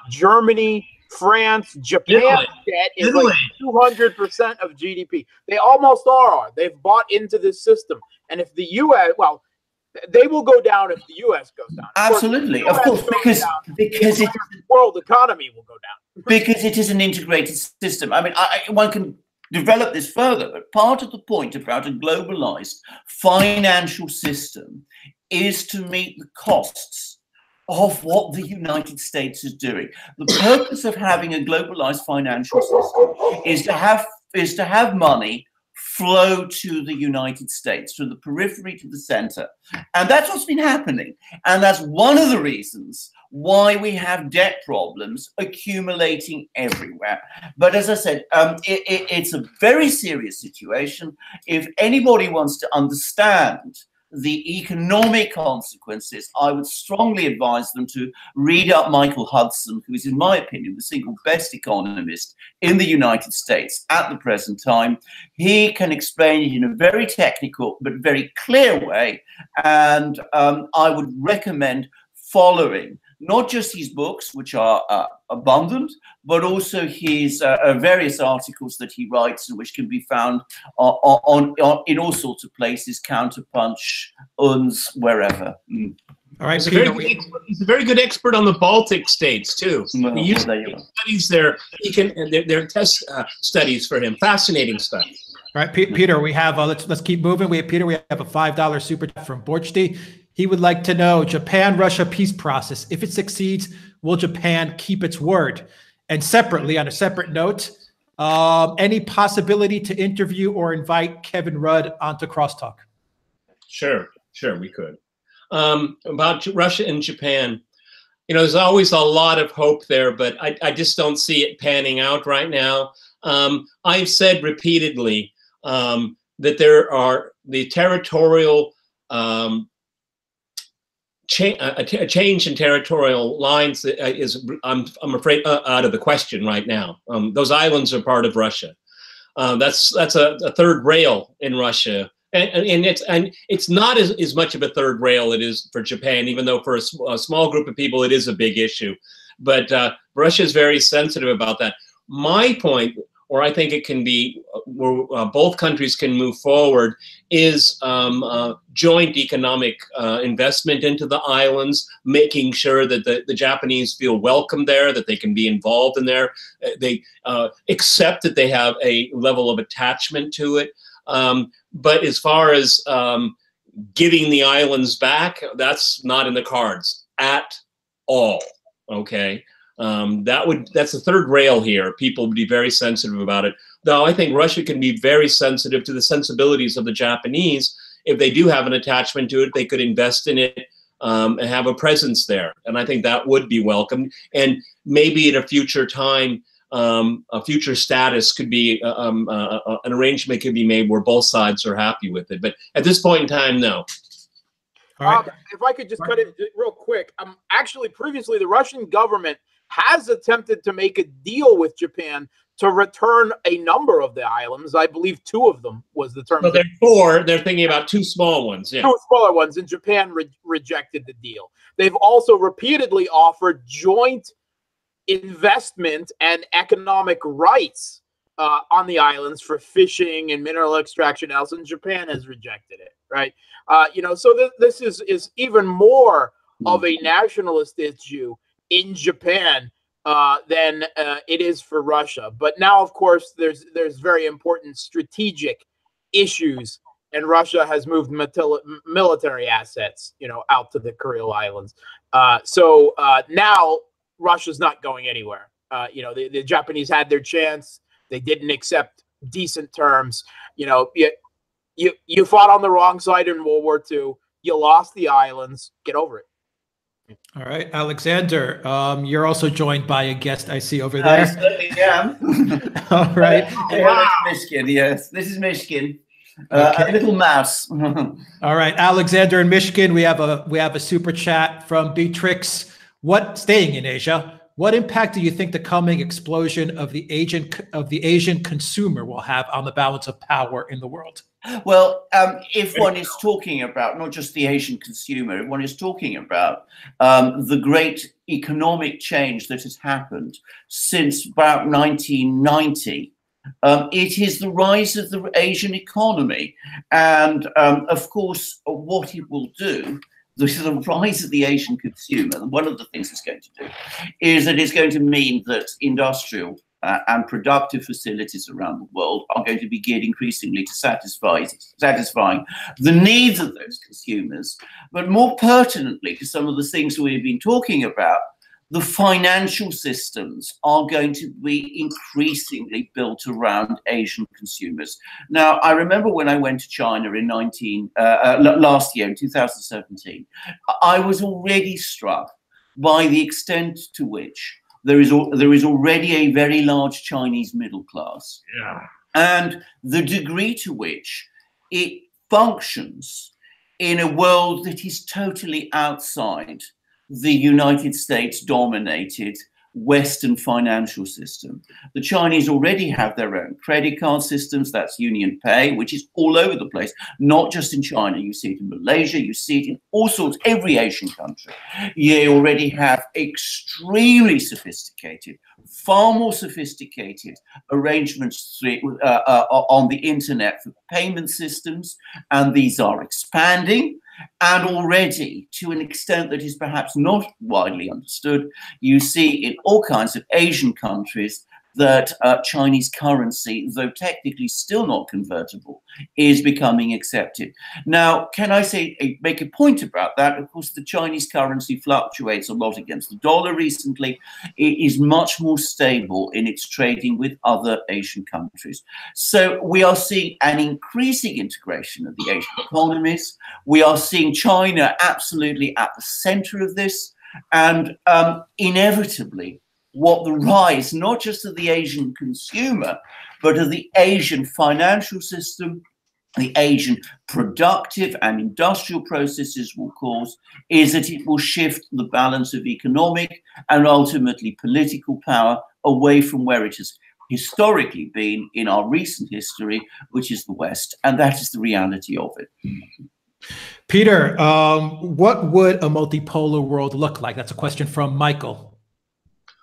Germany, France, Japan debt is like 200% of GDP. They almost are. They've bought into this system. And if the U.S., well, they will go down if the U.S. goes down. Absolutely, of course, because the world economy will go down. Because it is an integrated system. I mean, one can develop this further, but part of the point about a globalized financial system is to meet the costs of what the United States is doing. The purpose of having a globalized financial system is to have money flow to the United States, from the periphery to the center. And that's what's been happening. And that's one of the reasons why we have debt problems accumulating everywhere. But as I said, it's a very serious situation. If anybody wants to understand the economic consequences, I would strongly advise them to read up Michael Hudson, who is, in my opinion, the single best economist in the United States at the present time. He can explain it in a very technical but very clear way, and I would recommend following not just his books, which are abundant, but also his various articles that he writes, and which can be found in all sorts of places, Counterpunch, UNS, wherever. All right, he's a very good expert on the Baltic states too. Well, he studies their test studies for him. Fascinating stuff. All right, Peter, we have let's keep moving. We have a $5 super chat from Borchty. He would like to know, Japan-Russia peace process, if it succeeds, will Japan keep its word? And separately, on a separate note, any possibility to interview or invite Kevin Rudd onto CrossTalk? Sure, we could. About Russia and Japan, you know, there's always a lot of hope there, but I just don't see it panning out right now. I've said repeatedly that there are the territorial a change in territorial lines that is, I'm afraid, out of the question right now. Those islands are part of Russia. That's a third rail in Russia, and it's not as much of a third rail it is for Japan, even though for a small group of people it is a big issue. But Russia is very sensitive about that. My point, or I think it can be, where both countries can move forward, is joint economic investment into the islands, making sure that the Japanese feel welcome there, that they can be involved in there, they accept that they have a level of attachment to it. But as far as giving the islands back, that's not in the cards at all, okay? That's the third rail here. People would be very sensitive about it. Though I think Russia can be very sensitive to the sensibilities of the Japanese. If they do have an attachment to it, they could invest in it and have a presence there. And I think that would be welcome. And maybe at a future time, a future status could be, an arrangement could be made where both sides are happy with it. But at this point in time, no. All right. If I could just cut it real quick. Actually, previously, the Russian government has attempted to make a deal with Japan to return a number of the islands. I believe 2 of them was the term. So there are 4. They're thinking about 2 small ones. Yeah. 2 smaller ones, and Japan rejected the deal. They've also repeatedly offered joint investment and economic rights on the islands for fishing and mineral extraction else, and Japan has rejected it, right? You know, so this is even more of a nationalist issue in Japan than it is for Russia. But now, of course, there's very important strategic issues, and Russia has moved military assets, you know, out to the Kuril Islands. So now Russia's not going anywhere. You know, the Japanese had their chance. They didn't accept decent terms. You know, you fought on the wrong side in World War II. You lost the islands. Get over it. All right, Alexander, you're also joined by a guest I see over there. I certainly am. All right. Wow. Mishkin, yes. This is Mishkin. Okay. A little mouse. All right, Alexander in Michigan, we have a super chat from Beatrix. Staying in Asia, what impact do you think the coming explosion of the Asian consumer will have on the balance of power in the world? Well, if one is talking about not just the Asian consumer, if one is talking about the great economic change that has happened since about 1990, it is the rise of the Asian economy. And of course, what it will do, the rise of the Asian consumer, one of the things it's going to do is that it's going to mean that industrial and productive facilities around the world are going to be geared increasingly to satisfying the needs of those consumers, but more pertinently to some of the things we've been talking about, the financial systems are going to be increasingly built around Asian consumers. Now, I remember when I went to China in last year, in 2017, I was already struck by the extent to which there is already a very large Chinese middle class. Yeah. And the degree to which it functions in a world that is totally outside the United States-dominated Western financial system. The Chinese already have their own credit card systems. That's Union Pay, which is all over the place, not just in China. You see it in Malaysia, you see it in all sorts, every Asian country. You already have extremely sophisticated, far more sophisticated arrangements on the internet for payment systems, and these are expanding. And already, to an extent that is perhaps not widely understood, you see in all kinds of Asian countries that Chinese currency, though technically still not convertible, is becoming accepted. Now, can I make a point about that? Of course, the Chinese currency fluctuates a lot against the dollar recently. It is much more stable in its trading with other Asian countries. So we are seeing an increasing integration of the Asian economies. We are seeing China absolutely at the center of this, and inevitably, what the rise, not just of the Asian consumer, but of the Asian financial system, the Asian productive and industrial processes will cause, is that it will shift the balance of economic and ultimately political power away from where it has historically been in our recent history, which is the West. And that is the reality of it. Peter, what would a multipolar world look like? That's a question from Michael.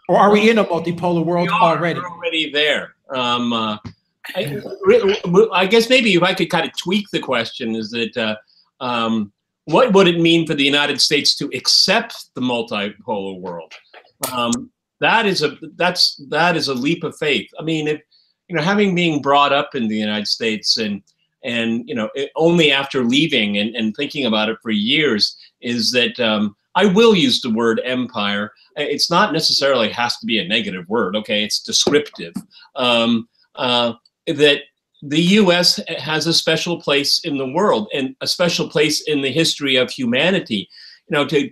Or are we in a multipolar world already? We're already there. I guess maybe if I could kind of tweak the question, is that what would it mean for the United States to accept the multipolar world? That is a leap of faith. I mean, if, having been brought up in the United States and only after leaving and thinking about it for years, is that I will use the word empire. It's not necessarily has to be a negative word. Okay, it's descriptive. That the U.S. has a special place in the world and a special place in the history of humanity. To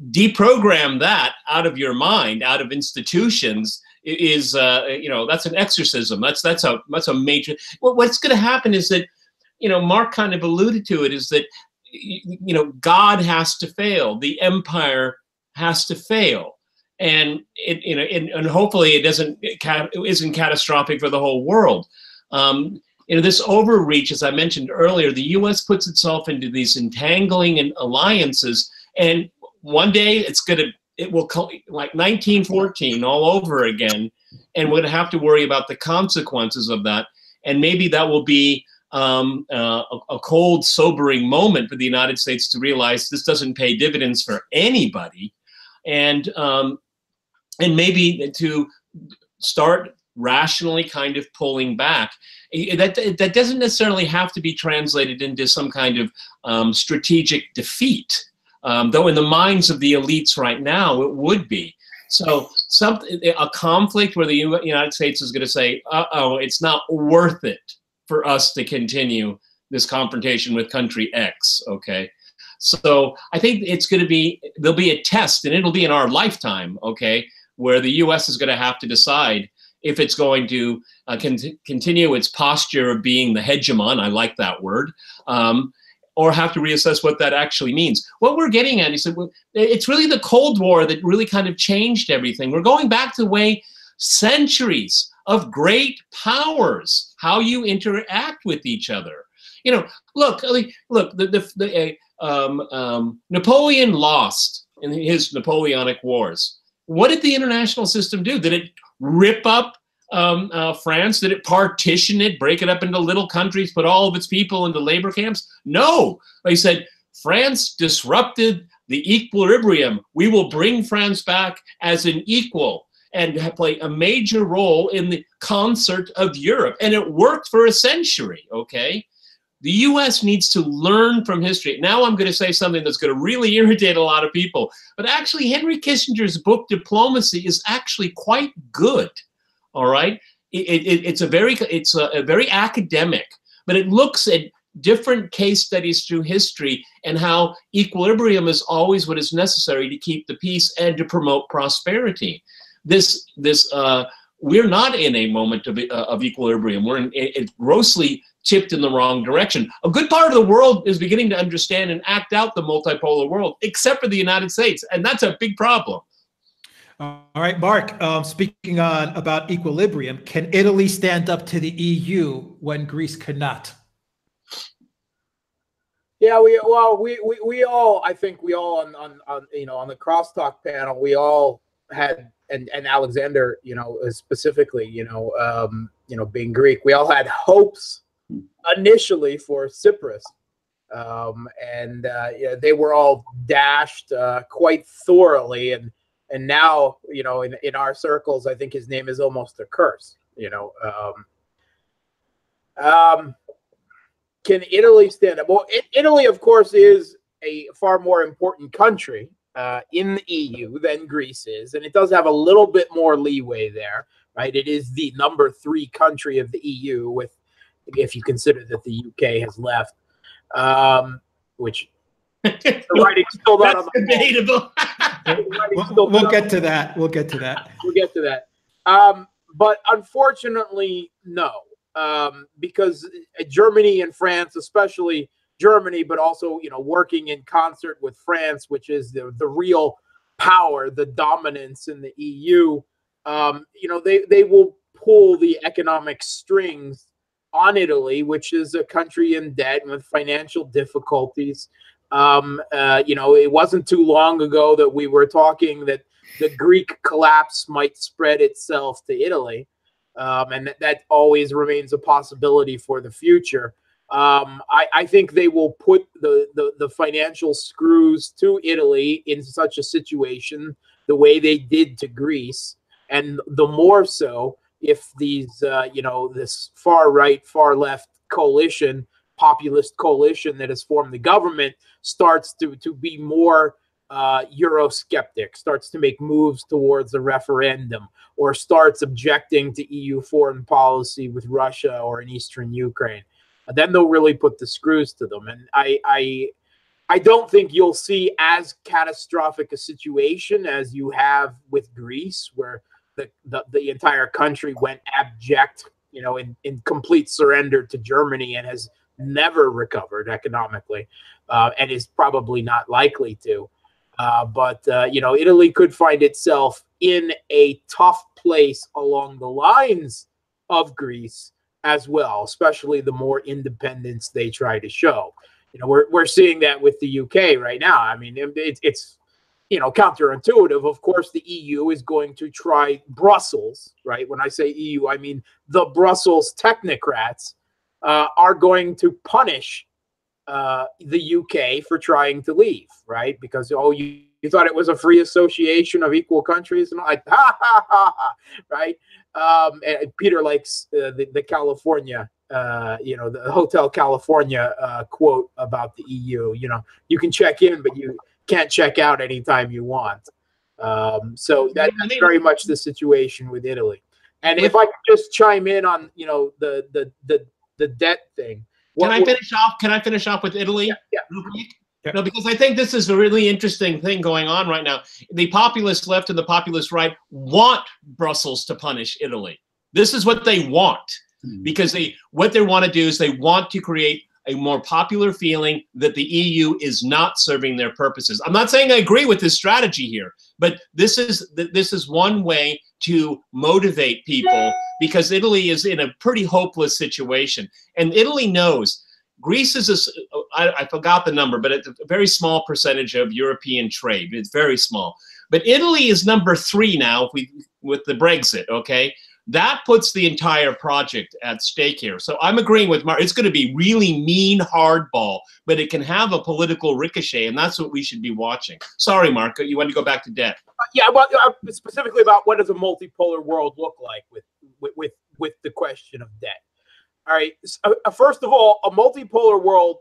deprogram that out of your mind, out of institutions, is that's an exorcism. That's a major. What's going to happen is that Mark kind of alluded to it, is that God has to fail, the empire has to fail, and and hopefully it isn't catastrophic for the whole world. This overreach, as I mentioned earlier, the U.S. puts itself into these entangling and alliances, and one day it will like 1914 all over again, and we're going to have to worry about the consequences of that, and maybe that will be a cold, sobering moment for the United States to realize this doesn't pay dividends for anybody, and maybe to start rationally kind of pulling back. That doesn't necessarily have to be translated into some kind of strategic defeat, though in the minds of the elites right now it would be. So a conflict where the United States is going to say, uh-oh, it's not worth it for us to continue this confrontation with country X, okay? So I think there'll be a test, and it'll be in our lifetime, okay, where the U.S. is going to have to decide, if it's going to continue its posture of being the hegemon, I like that word, or have to reassess what that actually means. What we're getting at is that it's really the Cold War that really kind of changed everything. We're going back to the way centuries of great powers, how you interact with each other. You know, look, Napoleon lost in his Napoleonic Wars. What did the international system do? Did it rip up France? Did it partition it, break it up into little countries, put all of its people into labor camps? No. They said, France disrupted the equilibrium. We will bring France back as an equal and play a major role in the concert of Europe. And it worked for a century, okay? The US needs to learn from history. Now I'm going to say something that's going to really irritate a lot of people, but actually Henry Kissinger's book, Diplomacy, is actually quite good, all right? It's a very academic, but it looks at different case studies through history and how equilibrium is always what is necessary to keep the peace and to promote prosperity. We're not in a moment of equilibrium. We're grossly tipped in the wrong direction. A good part of the world is beginning to understand and act out the multipolar world, except for the United States, and that's a big problem. All right, Mark, speaking about equilibrium, can Italy stand up to the EU when Greece cannot? Yeah, we all, I think we all on the CrossTalk panel, we all had, and Alexander, specifically, being Greek, we all had hopes initially for Cyprus, and they were all dashed quite thoroughly, and now in our circles, I think his name is almost a curse. Can Italy stand up? Well, Italy, of course, is a far more important country in the EU than Greece is, and it does have a little bit more leeway there, right? It is the number 3 country of the EU, if you consider that the UK has left, which the writing's still not on the debatable. We'll get to that. We'll get to that. But unfortunately, no, because Germany and France, especially Germany, but also working in concert with France, which is the real power, the dominance in the EU, they will pull the economic strings on Italy, which is a country in debt and with financial difficulties. It wasn't too long ago that we were talking that the Greek collapse might spread itself to Italy, and that always remains a possibility for the future. I think they will put the financial screws to Italy in such a situation the way they did to Greece, and the more so if these, this far right, far left coalition, populist coalition that has formed the government starts to be more Eurosceptic, starts to make moves towards a referendum, or starts objecting to EU foreign policy with Russia or in eastern Ukraine. Then they'll really put the screws to them. And I don't think you'll see as catastrophic a situation as you have with Greece, where the entire country went abject, in complete surrender to Germany and has never recovered economically, and is probably not likely to. But Italy could find itself in a tough place along the lines of Greece as well, especially the more independence they try to show. We're seeing that with the UK right now. I mean, it's counterintuitive. Of course, the EU is going to try Brussels, right? When I say EU, I mean the Brussels technocrats are going to punish the UK for trying to leave, right? Because, you thought it was a free association of equal countries, and like, right? And Peter likes the California, the Hotel California quote about the EU. You can check in, but you can't check out anytime you want. So that's very much the situation with Italy. And if I could just chime in on the debt thing. Can I finish off with Italy? Yeah. No, because I think this is a really interesting thing going on right now. The populist left and the populist right want Brussels to punish Italy. This is what they want, because what they want to do is they want to create a more popular feeling that the EU is not serving their purposes. I'm not saying I agree with this strategy here, but this is one way to motivate people, because Italy is in a pretty hopeless situation. And Italy knows Greece is, I forgot the number, but it's a very small percentage of European trade. It's very small. But Italy is number 3 now with the Brexit, okay? That puts the entire project at stake here. So I'm agreeing with Mark. It's going to be really mean hardball, but it can have a political ricochet, and that's what we should be watching. Sorry, Mark, you want to go back to debt? Yeah, well, specifically about what does a multipolar world look like with the question of debt. All right. First of all, a multipolar world,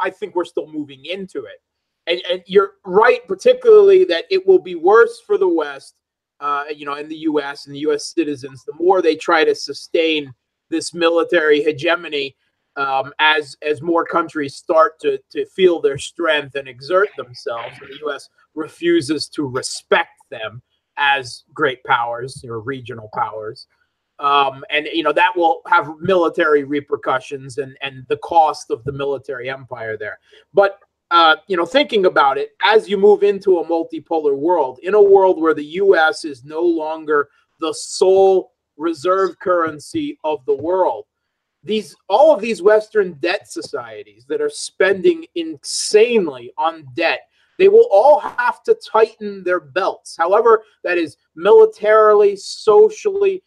I think we're still moving into it, and you're right, particularly that it will be worse for the West. In the U.S. and the U.S. citizens, the more they try to sustain this military hegemony, as more countries start to feel their strength and exert themselves, and the U.S. refuses to respect them as great powers or regional powers, and that will have military repercussions and the cost of the military empire there. But thinking about it, as you move into a multipolar world, in a world where the U.S. is no longer the sole reserve currency of the world, all of these Western debt societies that are spending insanely on debt, they will all have to tighten their belts. However, that is militarily, socially,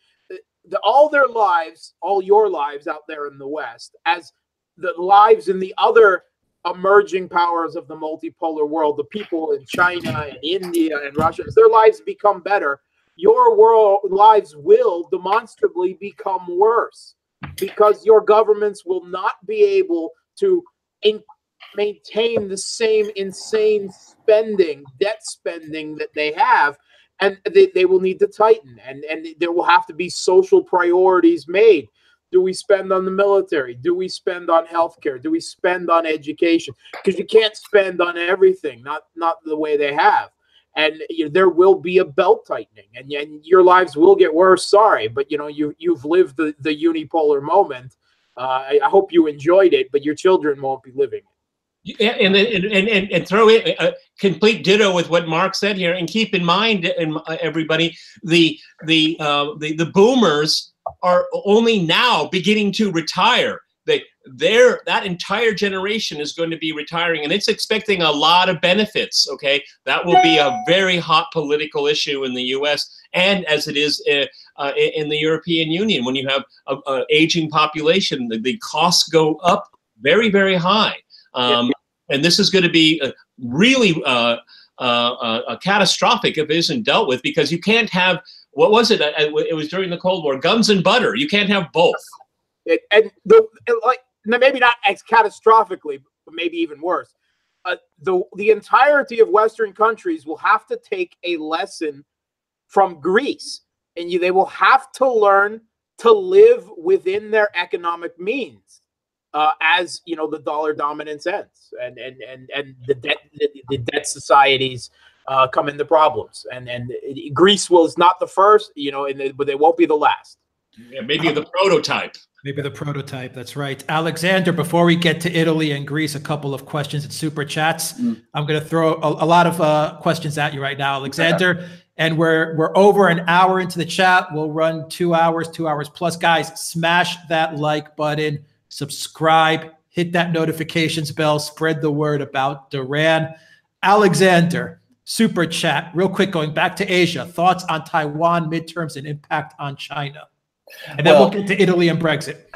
all their lives, all your lives out there in the West, as the lives in the other emerging powers of the multipolar world, the people in China and India and Russia, as their lives become better, your lives will demonstrably become worse, because your governments will not be able to maintain the same insane debt spending that they have, and they will need to tighten, and there will have to be social priorities made. Do we spend on the military? Do we spend on healthcare? Do we spend on education? Because you can't spend on everything, not the way they have. And there will be a belt tightening, and your lives will get worse. Sorry, but you've lived the unipolar moment. I hope you enjoyed it, but your children won't be living it. Yeah, and throw in a complete ditto with what Mark said here, and keep in mind, everybody, the boomers are only now beginning to retire. That entire generation is going to be retiring, and it's expecting a lot of benefits. Okay, that will be a very hot political issue in the U.S. and as it is in the European Union. When you have an aging population, the costs go up very, very high, and this is going to be really catastrophic if it isn't dealt with, because you can't have. What was it? It was during the Cold War. Guns and butter. You can't have both. Maybe not as catastrophically, but maybe even worse. The entirety of Western countries will have to take a lesson from Greece, and they will have to learn to live within their economic means, as the dollar dominance ends, and the debt societies come into problems, and Greece was not the first, but they won't be the last. Yeah, maybe the prototype. Maybe the prototype. That's right. Alexander, before we get to Italy and Greece, a couple of questions in super chats. I'm going to throw a lot of questions at you right now, Alexander. And we're over an hour into the chat. We'll run 2 hours plus. Guys, smash that like button, subscribe, hit that notifications bell, spread the word about Duran. Alexander, super chat, real quick, going back to Asia. Thoughts on Taiwan midterms and impact on China? And then we'll get to Italy and Brexit.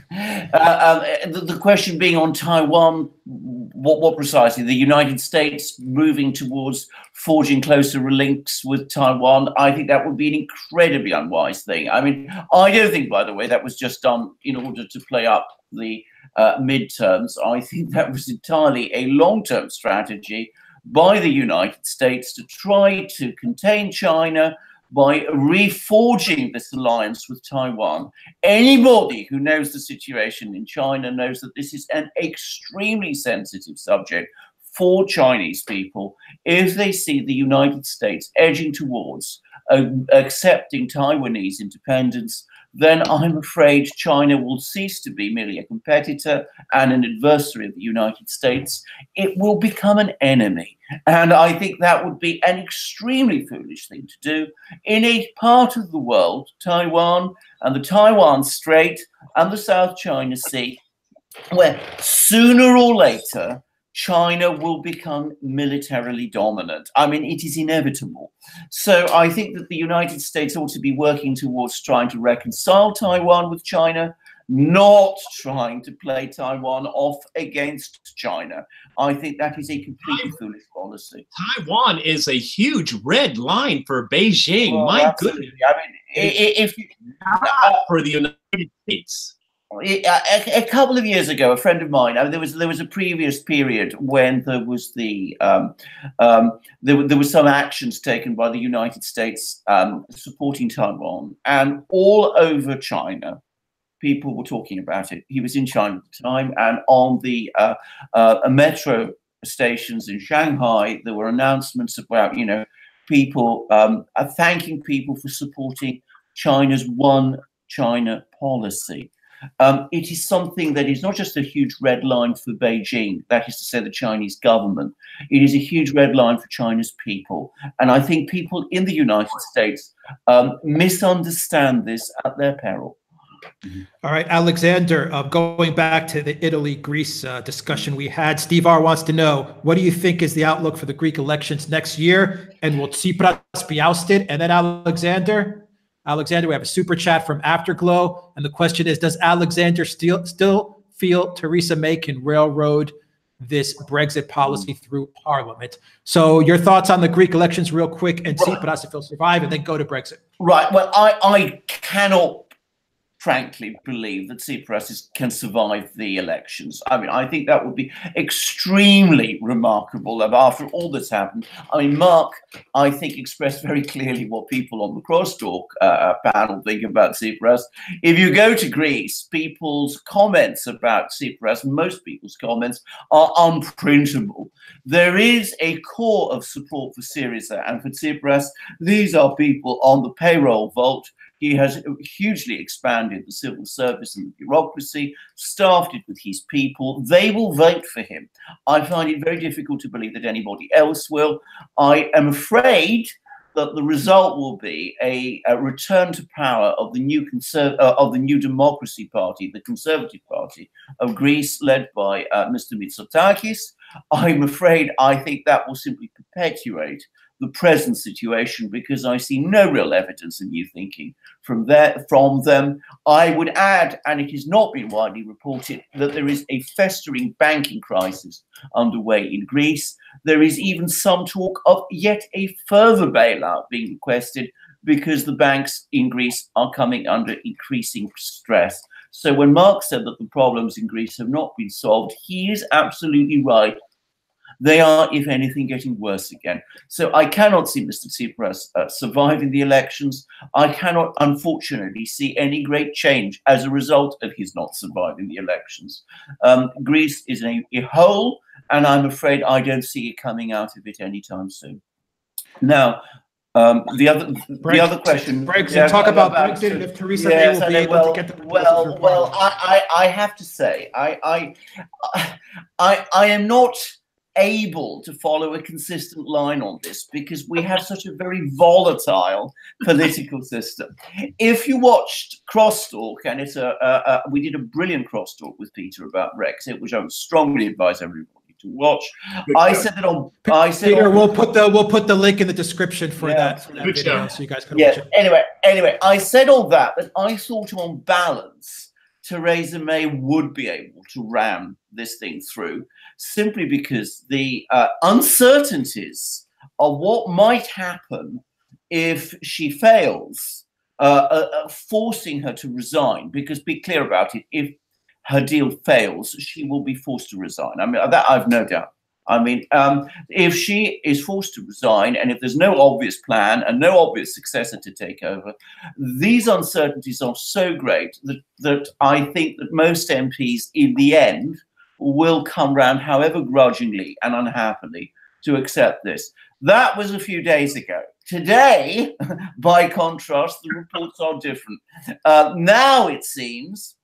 The question being on Taiwan, what precisely? The United States moving towards forging closer links with Taiwan? I think that would be an incredibly unwise thing. I mean, I don't think, by the way, that was just done in order to play up the midterms. I think that was entirely a long-term strategy by the United States to try to contain China by reforging this alliance with Taiwan. Anybody who knows the situation in China knows that this is an extremely sensitive subject for Chinese people if they see the United States edging towards accepting Taiwanese independence. Then I'm afraid China will cease to be merely a competitor and an adversary of the United States. It will become an enemy. And I think that would be an extremely foolish thing to do in a part of the world, Taiwan and the Taiwan Strait and the South China Sea, where sooner or later China will become militarily dominant. I mean, it is inevitable. So I think that the United States ought to be working towards trying to reconcile Taiwan with China, not trying to play Taiwan off against China. I think that is a completely foolish policy. Taiwan is a huge red line for Beijing. Well, my absolutely. goodness. I mean, if you, for the United States. A couple of years ago, a friend of mine, there was a previous period when there was there was some actions taken by the United States supporting Taiwan, and all over China, people were talking about it. He was in China at the time, and on the metro stations in Shanghai, there were announcements about, you know, people thanking people for supporting China's One China policy. It is something that is not just a huge red line for Beijing, that is to say the Chinese government. It is a huge red line for China's people. And I think people in the United States misunderstand this at their peril. All right, Alexander, going back to the Italy-Greece discussion we had, Steve R. wants to know, what do you think is the outlook for the Greek elections next year? And will Tsipras be ousted? And then Alexander, we have a super chat from Afterglow. And the question is, does Alexander still feel Theresa May can railroad this Brexit policy through Parliament? So your thoughts on the Greek elections real quick, and Tsipras if he'll survive, and then go to Brexit. Right. Well, I cannot frankly believe that Tsipras can survive the elections. I mean, I think that would be extremely remarkable after all that's happened. I mean, Mark, I think, expressed very clearly what people on the CrossTalk panel think about Tsipras. If you go to Greece, people's comments about Tsipras, most people's comments, are unprintable. There is a core of support for Syriza and for Tsipras. These are people on the payroll vault. He has hugely expanded the civil service and the bureaucracy, staffed it with his people. They will vote for him. I find it very difficult to believe that anybody else will. I am afraid that the result will be a return to power of the new Democracy Party, the Conservative Party of Greece, led by Mr. Mitsotakis. I'm afraid I think that will simply perpetuate the present situation, because I see no real evidence of new thinking from them. I would add, and it has not been widely reported, that there is a festering banking crisis underway in Greece. There is even some talk of yet a further bailout being requested, because the banks in Greece are coming under increasing stress. So when Mark said that the problems in Greece have not been solved, he is absolutely right. They are, if anything, getting worse again. So I cannot see Mr. Tsipras surviving the elections. I cannot, unfortunately, see any great change as a result of his not surviving the elections. Greece is in a hole, and I'm afraid I don't see it coming out of it anytime soon. Now, the other question. Brexit. Yeah, talk about Brexit, and if Theresa May will be able to get the well, I have to say, I am not able to follow a consistent line on this, because we have such a very volatile political system. If you watched CrossTalk, and it's we did a brilliant CrossTalk with Peter about Brexit, which I would strongly advise everybody to watch. Peter, we'll put the link in the description for that video, so you guys can watch it. Anyway, I said all that, but I thought on balance, Theresa May would be able to ram this thing through, simply because the uncertainties of what might happen if she fails, forcing her to resign, because be clear about it, if her deal fails, she will be forced to resign. I mean, that I've no doubt. I mean, if she is forced to resign, and if there's no obvious plan and no obvious successor to take over, these uncertainties are so great that I think that most MPs in the end will come round, however grudgingly and unhappily, to accept this. That was a few days ago. Today, by contrast, the reports are different. Now it seems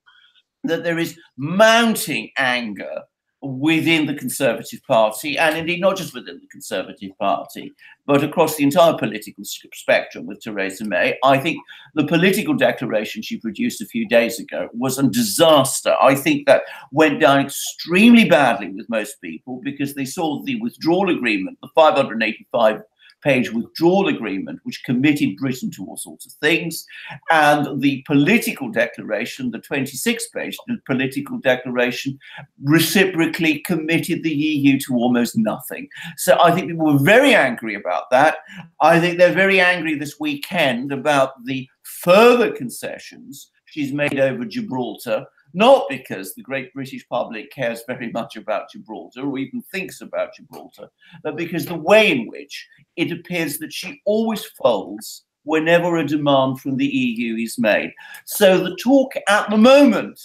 that there is mounting anger within the Conservative Party, and indeed not just within the Conservative Party, but across the entire political spectrum with Theresa May. I think the political declaration she produced a few days ago was a disaster. I think that went down extremely badly with most people because they saw the withdrawal agreement, the 585-page withdrawal agreement, which committed Britain to all sorts of things, and the political declaration, the 26-page political declaration, reciprocally committed the EU to almost nothing. So I think people were very angry about that. I think they're very angry this weekend about the further concessions she's made over Gibraltar, not because the great British public cares very much about Gibraltar or even thinks about Gibraltar, but because the way in which it appears that she always folds whenever a demand from the EU is made. So the talk at the moment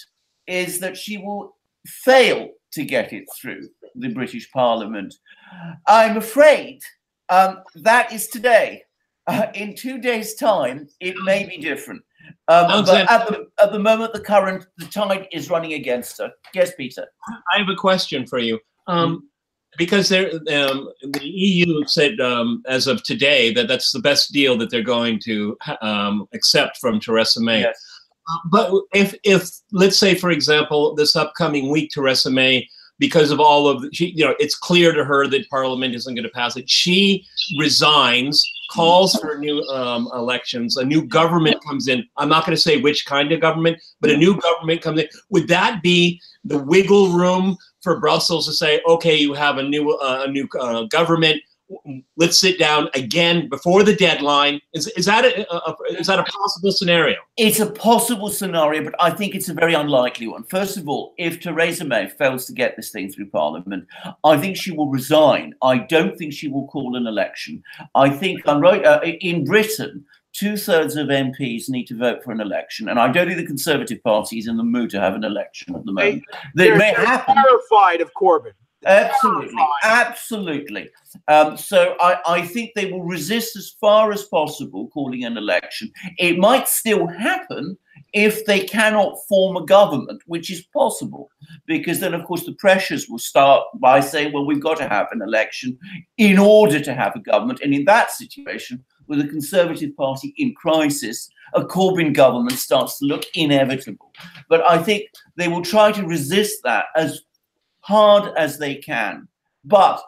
is that she will fail to get it through the British Parliament. I'm afraid that is today. In 2 days' time, it may be different. But at the moment, the tide is running against her. Yes, Peter. I have a question for you. Because the EU said as of today that that's the best deal that they're going to accept from Theresa May. Yes. But if let's say, for example, this upcoming week, Theresa May, because of all of it's clear to her that Parliament isn't going to pass it, she resigns, calls for new elections, a new government comes in. I'm not going to say which kind of government, but a new government comes in. Would that be the wiggle room for Brussels to say, okay, you have a new government, let's sit down again before the deadline? Is that a possible scenario? It's a possible scenario, but I think it's a very unlikely one. First of all, if Theresa May fails to get this thing through Parliament, I think she will resign. I don't think she will call an election. I think I'm right. In Britain, 2/3 of MPs need to vote for an election, and I don't think the Conservative Party is in the mood to have an election at the moment. They may happen. Terrified of Corbyn. Absolutely, absolutely. So I think they will resist as far as possible calling an election. It might still happen if they cannot form a government, which is possible, because then, of course, the pressures will start by saying, well, we've got to have an election in order to have a government. And in that situation, with the Conservative Party in crisis, a Corbyn government starts to look inevitable. But I think they will try to resist that as hard as they can. But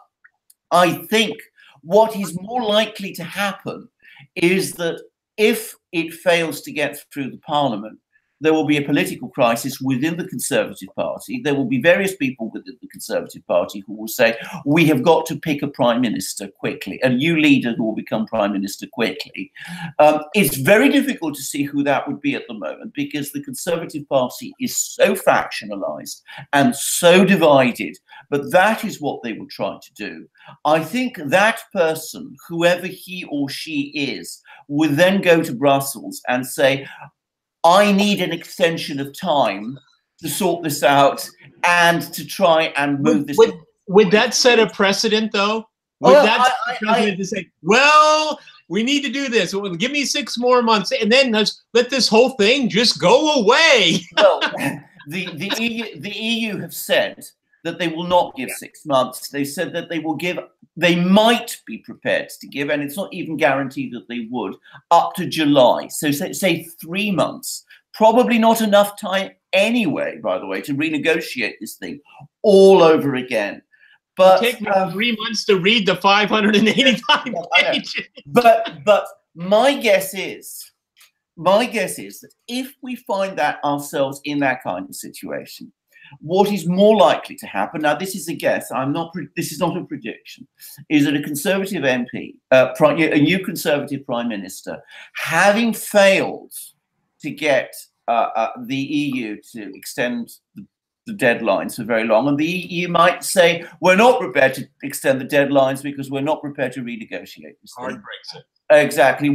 I think what is more likely to happen is that if it fails to get through the Parliament, there will be a political crisis within the Conservative Party. There will be various people within the Conservative Party who will say, we have got to pick a prime minister quickly, a new leader who will become prime minister quickly. It's very difficult to see who that would be at the moment because the Conservative Party is so factionalized and so divided, but that is what they will try to do. I think that person, whoever he or she is, will then go to Brussels and say, I need an extension of time to sort this out and to try and move this. Would that set a precedent, though? Would that set a precedent to say, well, we need to do this. Well, give me 6 more months, and then let this whole thing just go away. Well, the EU have said that they will not give 6 months. They said that they will give. They might be prepared to give, and it's not even guaranteed that they would, up to July. So say 3 months. Probably not enough time anyway, by the way, to renegotiate this thing all over again. But take me 3 months to read the 585 pages. But my guess is that if we find that ourselves in that kind of situation, what is more likely to happen, now this is a guess, this is not a prediction, is that a Conservative MP, a new Conservative Prime Minister, having failed to get the EU to extend the deadlines for very long. And the EU might say, we're not prepared to extend the deadlines because we're not prepared to renegotiate this thing. Hard Brexit. Exactly.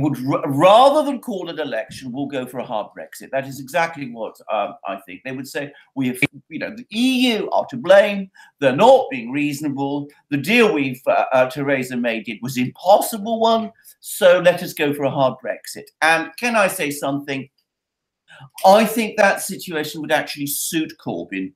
Rather than call it election, we'll go for a hard Brexit. That is exactly what I think. They would say, we have, the EU are to blame. They're not being reasonable. The deal Theresa May did was an impossible one. So let us go for a hard Brexit. And can I say something? I think that situation would actually suit Corbyn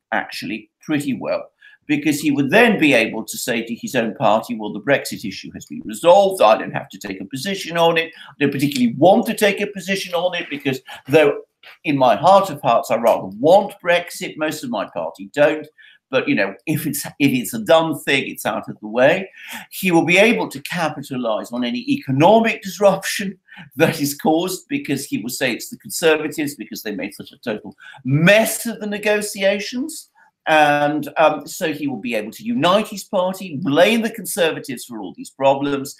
pretty well, because he would then be able to say to his own party, well, the Brexit issue has been resolved. I don't have to take a position on it. I don't particularly want to take a position on it, because though in my heart of hearts, I rather want Brexit, most of my party don't. But, if it's a dumb thing, it's out of the way. He will be able to capitalize on any economic disruption that is caused, because he will say it's the Conservatives because they made such a total mess of the negotiations. And so he will be able to unite his party, blame the Conservatives for all these problems.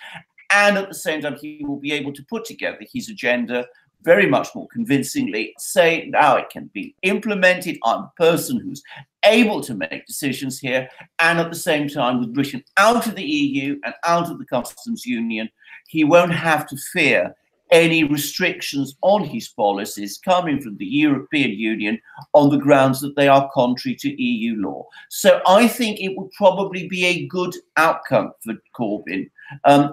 And at the same time, he will be able to put together his agenda very much more convincingly, say, now it can be implemented. I'm a person who's able to make decisions here. And at the same time, with Britain out of the EU and out of the customs union, he won't have to fear any restrictions on his policies coming from the European Union on the grounds that they are contrary to EU law. So I think it would probably be a good outcome for Corbyn,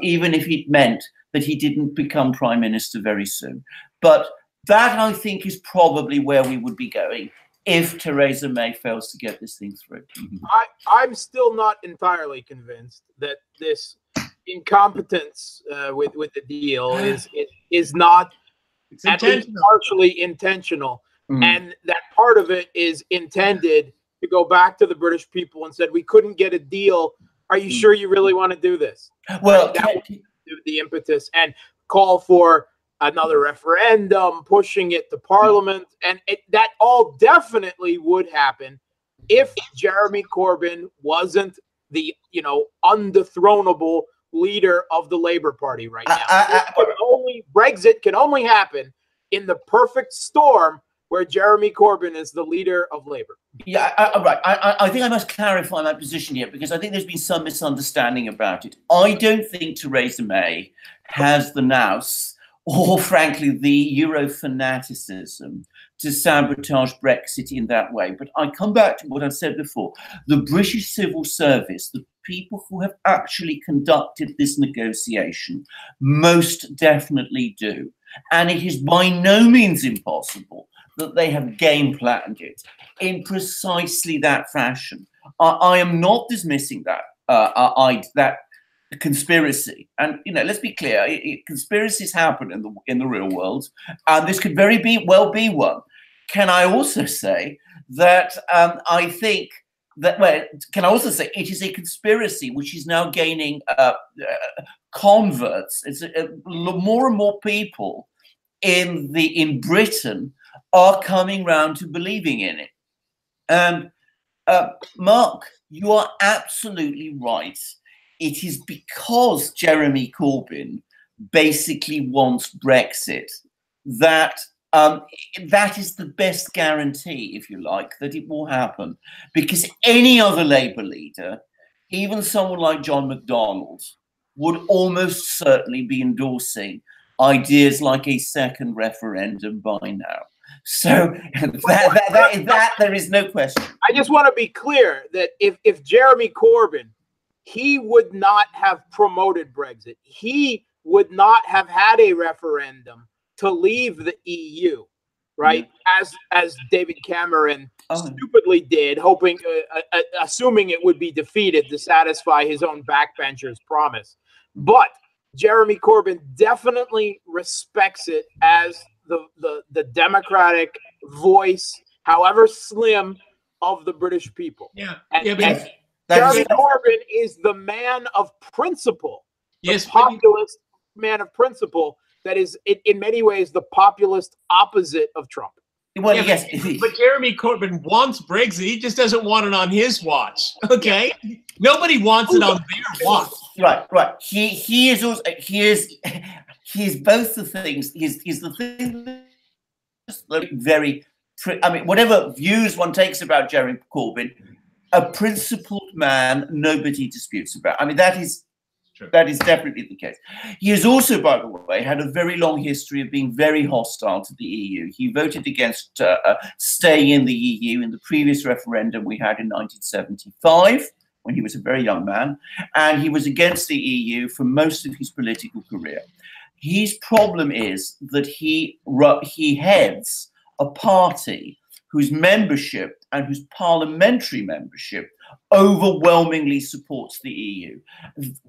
even if it meant that he didn't become Prime Minister very soon. But that, I think, is probably where we would be going if Theresa May fails to get this thing through. I'm still not entirely convinced that this incompetence with the deal is not at least partially intentional, and that part of it is intended to go back to the British people and said, we couldn't get a deal. Are you sure you really want to do this? Well, that would be the impetus, and call for another referendum, pushing it to Parliament, and that all definitely would happen if Jeremy Corbyn wasn't the undethronable leader of the Labour Party right now. Brexit can only happen in the perfect storm where Jeremy Corbyn is the leader of Labour. Yeah, right. I think I must clarify my position here, because I think there's been some misunderstanding about it. I don't think Theresa May has the nous, or frankly the Euro fanaticism, to sabotage Brexit in that way. But I come back to what I've said before. The British civil service, the people who have actually conducted this negotiation, most definitely do. And it is by no means impossible that they have game planned it in precisely that fashion. I am not dismissing that that conspiracy. And let's be clear: conspiracies happen in the real world, and this could well be one. Can I also say that I think that? Well, can I also say it is a conspiracy which is now gaining converts? It's more and more people in Britain are coming round to believing in it. And Mark, you are absolutely right. It is because Jeremy Corbyn basically wants Brexit that that is the best guarantee, if you like, that it will happen. Because any other Labour leader, even someone like John McDonnell, would almost certainly be endorsing ideas like a second referendum by now. So that there is no question. I just want to be clear that if Jeremy Corbyn, he would not have promoted Brexit. He would not have had a referendum to leave the EU, right? As David Cameron stupidly did, hoping, assuming it would be defeated to satisfy his own backbenchers' promise. But Jeremy Corbyn definitely respects it as the democratic voice, however slim, of the British people. Jeremy Corbyn is the man of principle, the populist man of principle that is, in many ways, the populist opposite of Trump. Well, yes, but Jeremy Corbyn wants Brexit. He just doesn't want it on his watch. Okay, nobody wants it on their watch. Right. He is also he's both the things. He's the thing that's very I mean, whatever views one takes about Jeremy Corbyn, a principled man, nobody disputes about. I mean, that is definitely the case. He has also, by the way, had a very long history of being very hostile to the EU. He voted against staying in the EU in the previous referendum we had in 1975, when he was a very young man, and he was against the EU for most of his political career. His problem is that he heads a party whose membership and whose parliamentary membership overwhelmingly supports the EU.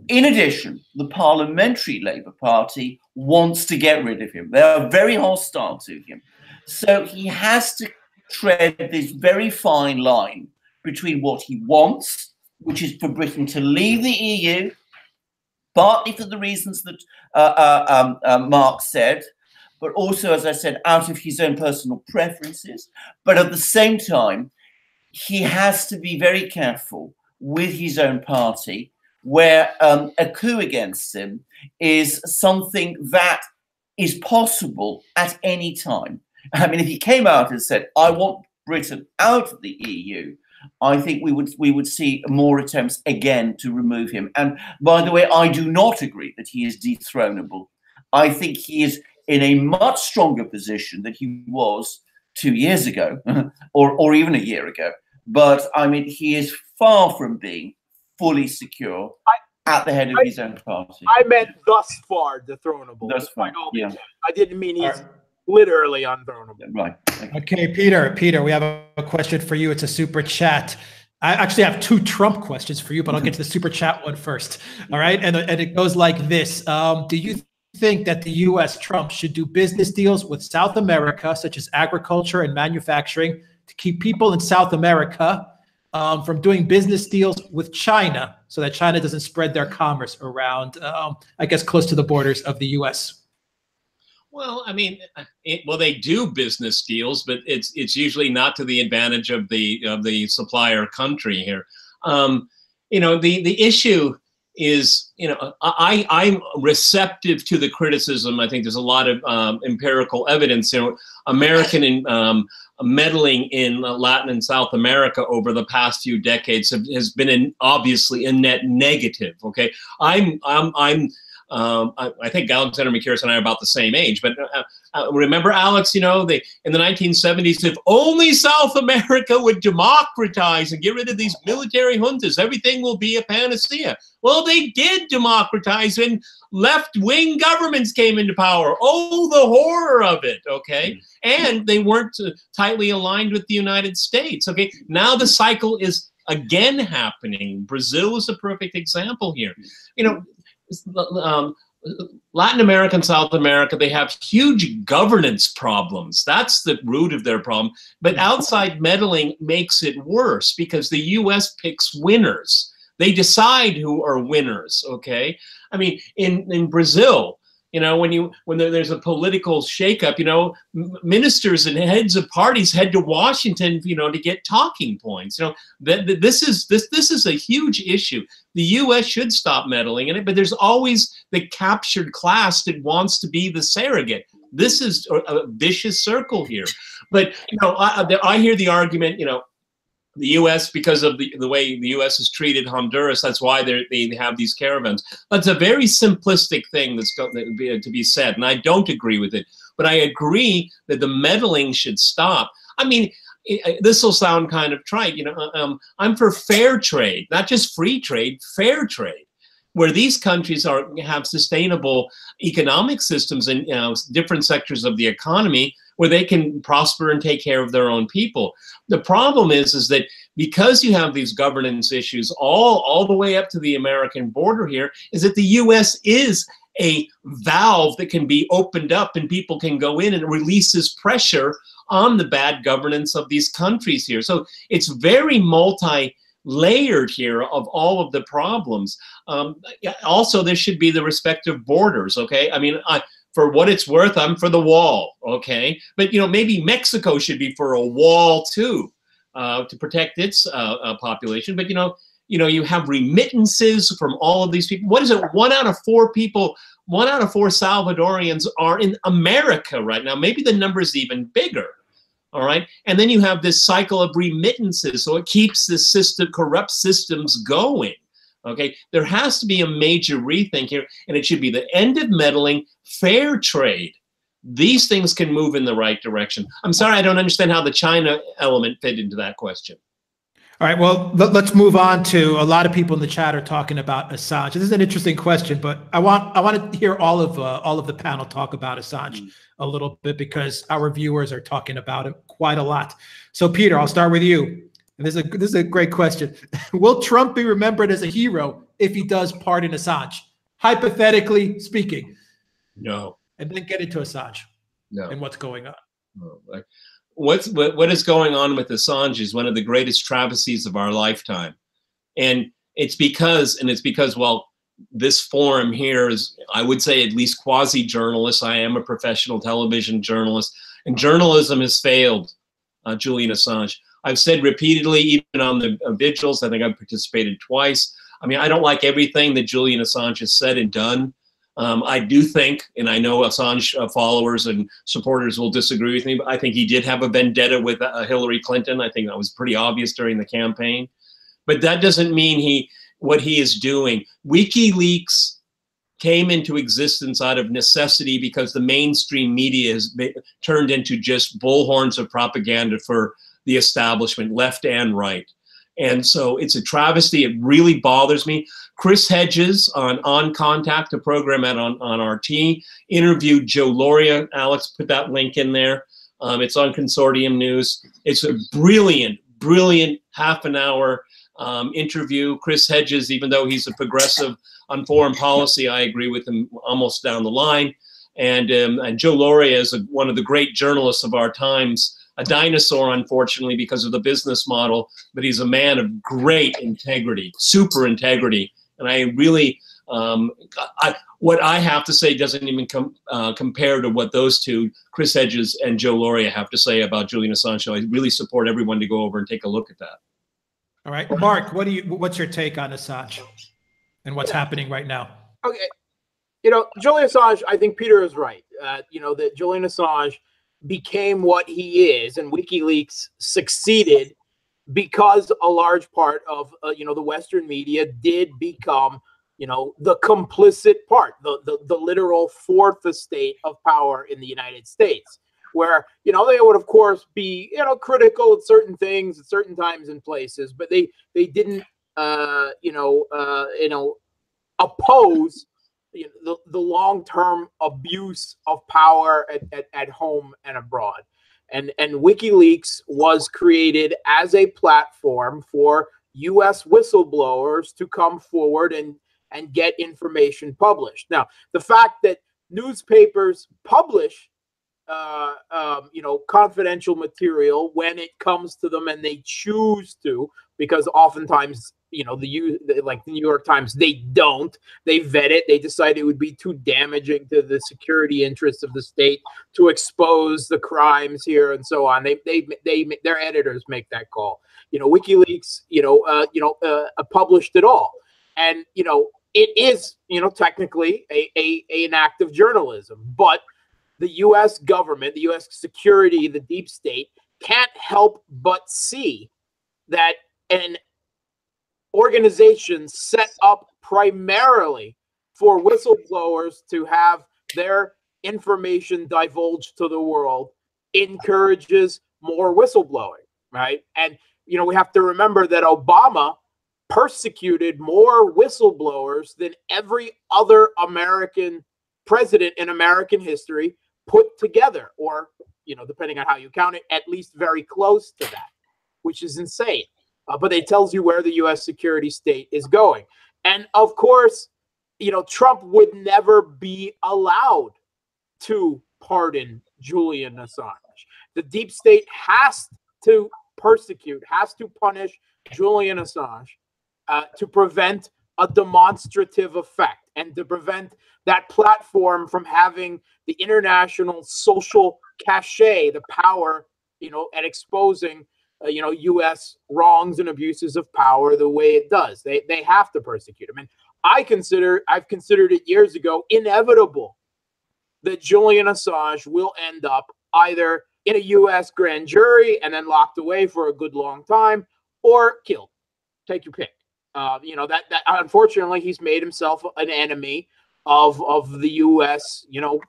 In addition, the Parliamentary Labour Party wants to get rid of him. They are very hostile to him. So he has to tread this very fine line between what he wants, which is for Britain to leave the EU, partly for the reasons that Mark said, but also, as I said, out of his own personal preferences. But at the same time, he has to be very careful with his own party, where a coup against him is something that is possible at any time. I mean, if he came out and said, I want Britain out of the EU, I think we would see more attempts again to remove him. And by the way, I do not agree that he is dethronable. I think he is in a much stronger position than he was 2 years ago, or even a year ago. But I mean, he is far from being fully secure at the head of his own party. I meant thus far dethronable. Thus far, yeah. I didn't mean he's literally unthronable. Right. Okay, Peter, we have a question for you. It's a super chat. I actually have 2 Trump questions for you, but I'll get to the super chat one first. All right, and it goes like this: do you think that the U.S. Trump should do business deals with South America, such as agriculture and manufacturing, to keep people in South America from doing business deals with China, so that China doesn't spread their commerce around, I guess, close to the borders of the U.S.? Well, I mean, they do business deals, but it's usually not to the advantage of the supplier country here. You know, the issue is, you know, I'm receptive to the criticism. I think there's a lot of empirical evidence. You know, American meddling in Latin and South America over the past few decades has been obviously a net negative. Okay, I think Alexander Mercouris and I are about the same age, but remember, Alex, you know, in the 1970s, if only South America would democratize and get rid of these military juntas, everything will be a panacea. Well, they did democratize when left-wing governments came into power. Oh, the horror of it, okay? And they weren't tightly aligned with the United States, okay? Now the cycle is again happening. Brazil is a perfect example here. You know, Latin America and South America, they have huge governance problems. That's the root of their problem. But outside meddling makes it worse because the U.S. picks winners. They decide who are winners, okay? I mean, in Brazil, you know, when there's a political shakeup, you know, ministers and heads of parties head to Washington, you know, to get talking points. You know, this is a huge issue. The U.S. should stop meddling in it, but there's always the captured class that wants to be the surrogate. This is a vicious circle here. But you know, I hear the argument, you know, the U.S., because of the way the U.S. has treated Honduras, that's why they have these caravans. That's a very simplistic thing that's to be said, and I don't agree with it. But I agree that the meddling should stop. I mean, this will sound kind of trite, you know. I'm for fair trade, not just free trade, fair trade, where these countries have sustainable economic systems in, you know, different sectors of the economy, where they can prosper and take care of their own people. The problem is that because you have these governance issues all the way up to the American border here, is that the U.S. is a valve that can be opened up and people can go in, and it releases pressure on the bad governance of these countries here. So it's very multi-layered here of all of the problems. Also, there should be the respective borders, okay? I mean, for what it's worth, I'm for the wall, okay? But, you know, maybe Mexico should be for a wall too, to protect its population. But, you know, you have remittances from all of these people. What is it? 1 out of 4 people, 1 out of 4 Salvadorians are in America right now. Maybe the number is even bigger. All right. And then you have this cycle of remittances. So it keeps the system, corrupt systems going. Okay. There has to be a major rethink here, and it should be the end of meddling, fair trade. These things can move in the right direction. I'm sorry, I don't understand how the China element fit into that question. All right, well, let's move on to, a lot of people in the chat are talking about Assange. This is an interesting question, but I want to hear all of the panel talk about Assange a little bit, because our viewers are talking about it quite a lot. So, Peter, I'll start with you. And this is a great question. Will Trump be remembered as a hero if he does pardon Assange? Hypothetically speaking. No. And then get into Assange. No. And what's going on. No. What is going on with Assange is one of the greatest travesties of our lifetime. And it's because, well, this forum here is, I would say, at least quasi-journalist. I am a professional television journalist, and journalism has failed Julian Assange. I've said repeatedly, even on the vigils, I think I've participated twice. I mean, I don't like everything that Julian Assange has said and done. I do think, and I know Assange followers and supporters will disagree with me, but I think he did have a vendetta with Hillary Clinton. I think that was pretty obvious during the campaign. But that doesn't mean what he is doing. WikiLeaks came into existence out of necessity because the mainstream media has turned into just bullhorns of propaganda for the establishment, left and right. And so it's a travesty. It really bothers me. Chris Hedges on Contact, a program on RT, interviewed Joe Lauria. Alex put that link in there. It's on Consortium News. It's a brilliant half an hour interview. Chris Hedges, even though he's a progressive on foreign policy, I agree with him almost down the line. And Joe Lauria is one of the great journalists of our times. A dinosaur, unfortunately, because of the business model, but he's a man of great integrity, super integrity. And I really, what I have to say doesn't even compare to what those two, Chris Hedges and Joe Lauria, have to say about Julian Assange. So I really support everyone to go over and take a look at that. All right, Mark, what's your take on Assange and what's happening right now? Okay, Julian Assange, I think Peter is right. That Julian Assange became what he is, and WikiLeaks succeeded because a large part of the Western media did become the complicit part, the literal fourth estate of power in the United States, where they would of course be critical at certain things at certain times and places, but they didn't oppose the long-term abuse of power at home and abroad. And WikiLeaks was created as a platform for U.S. whistleblowers to come forward and get information published. Now, the fact that newspapers publish confidential material when it comes to them, and they choose to, because oftentimes like the New York Times, they vet it. They decide it would be too damaging to the security interests of the state to expose the crimes here and so on. Their editors make that call. WikiLeaks, published it all, and it is technically an act of journalism, but the U.S. government, the U.S. security, the deep state can't help but see that an organization set up primarily for whistleblowers to have their information divulged to the world encourages more whistleblowing, right? And we have to remember that Obama persecuted more whistleblowers than every other American president in American history put together, or depending on how you count it, at least very close to that, which is insane. But it tells you where the U.S. security state is going. And of course, Trump would never be allowed to pardon Julian Assange. The deep state has to persecute, has to punish Julian Assange to prevent a demonstrative effect and to prevent that platform from having the international social cachet, the power, at exposing U.S. wrongs and abuses of power the way it does. They have to persecute him. And I've considered it years ago inevitable that Julian Assange will end up either in a U.S. grand jury and then locked away for a good long time, or killed. Take your pick. You know, that unfortunately he's made himself an enemy of the U.S. you know,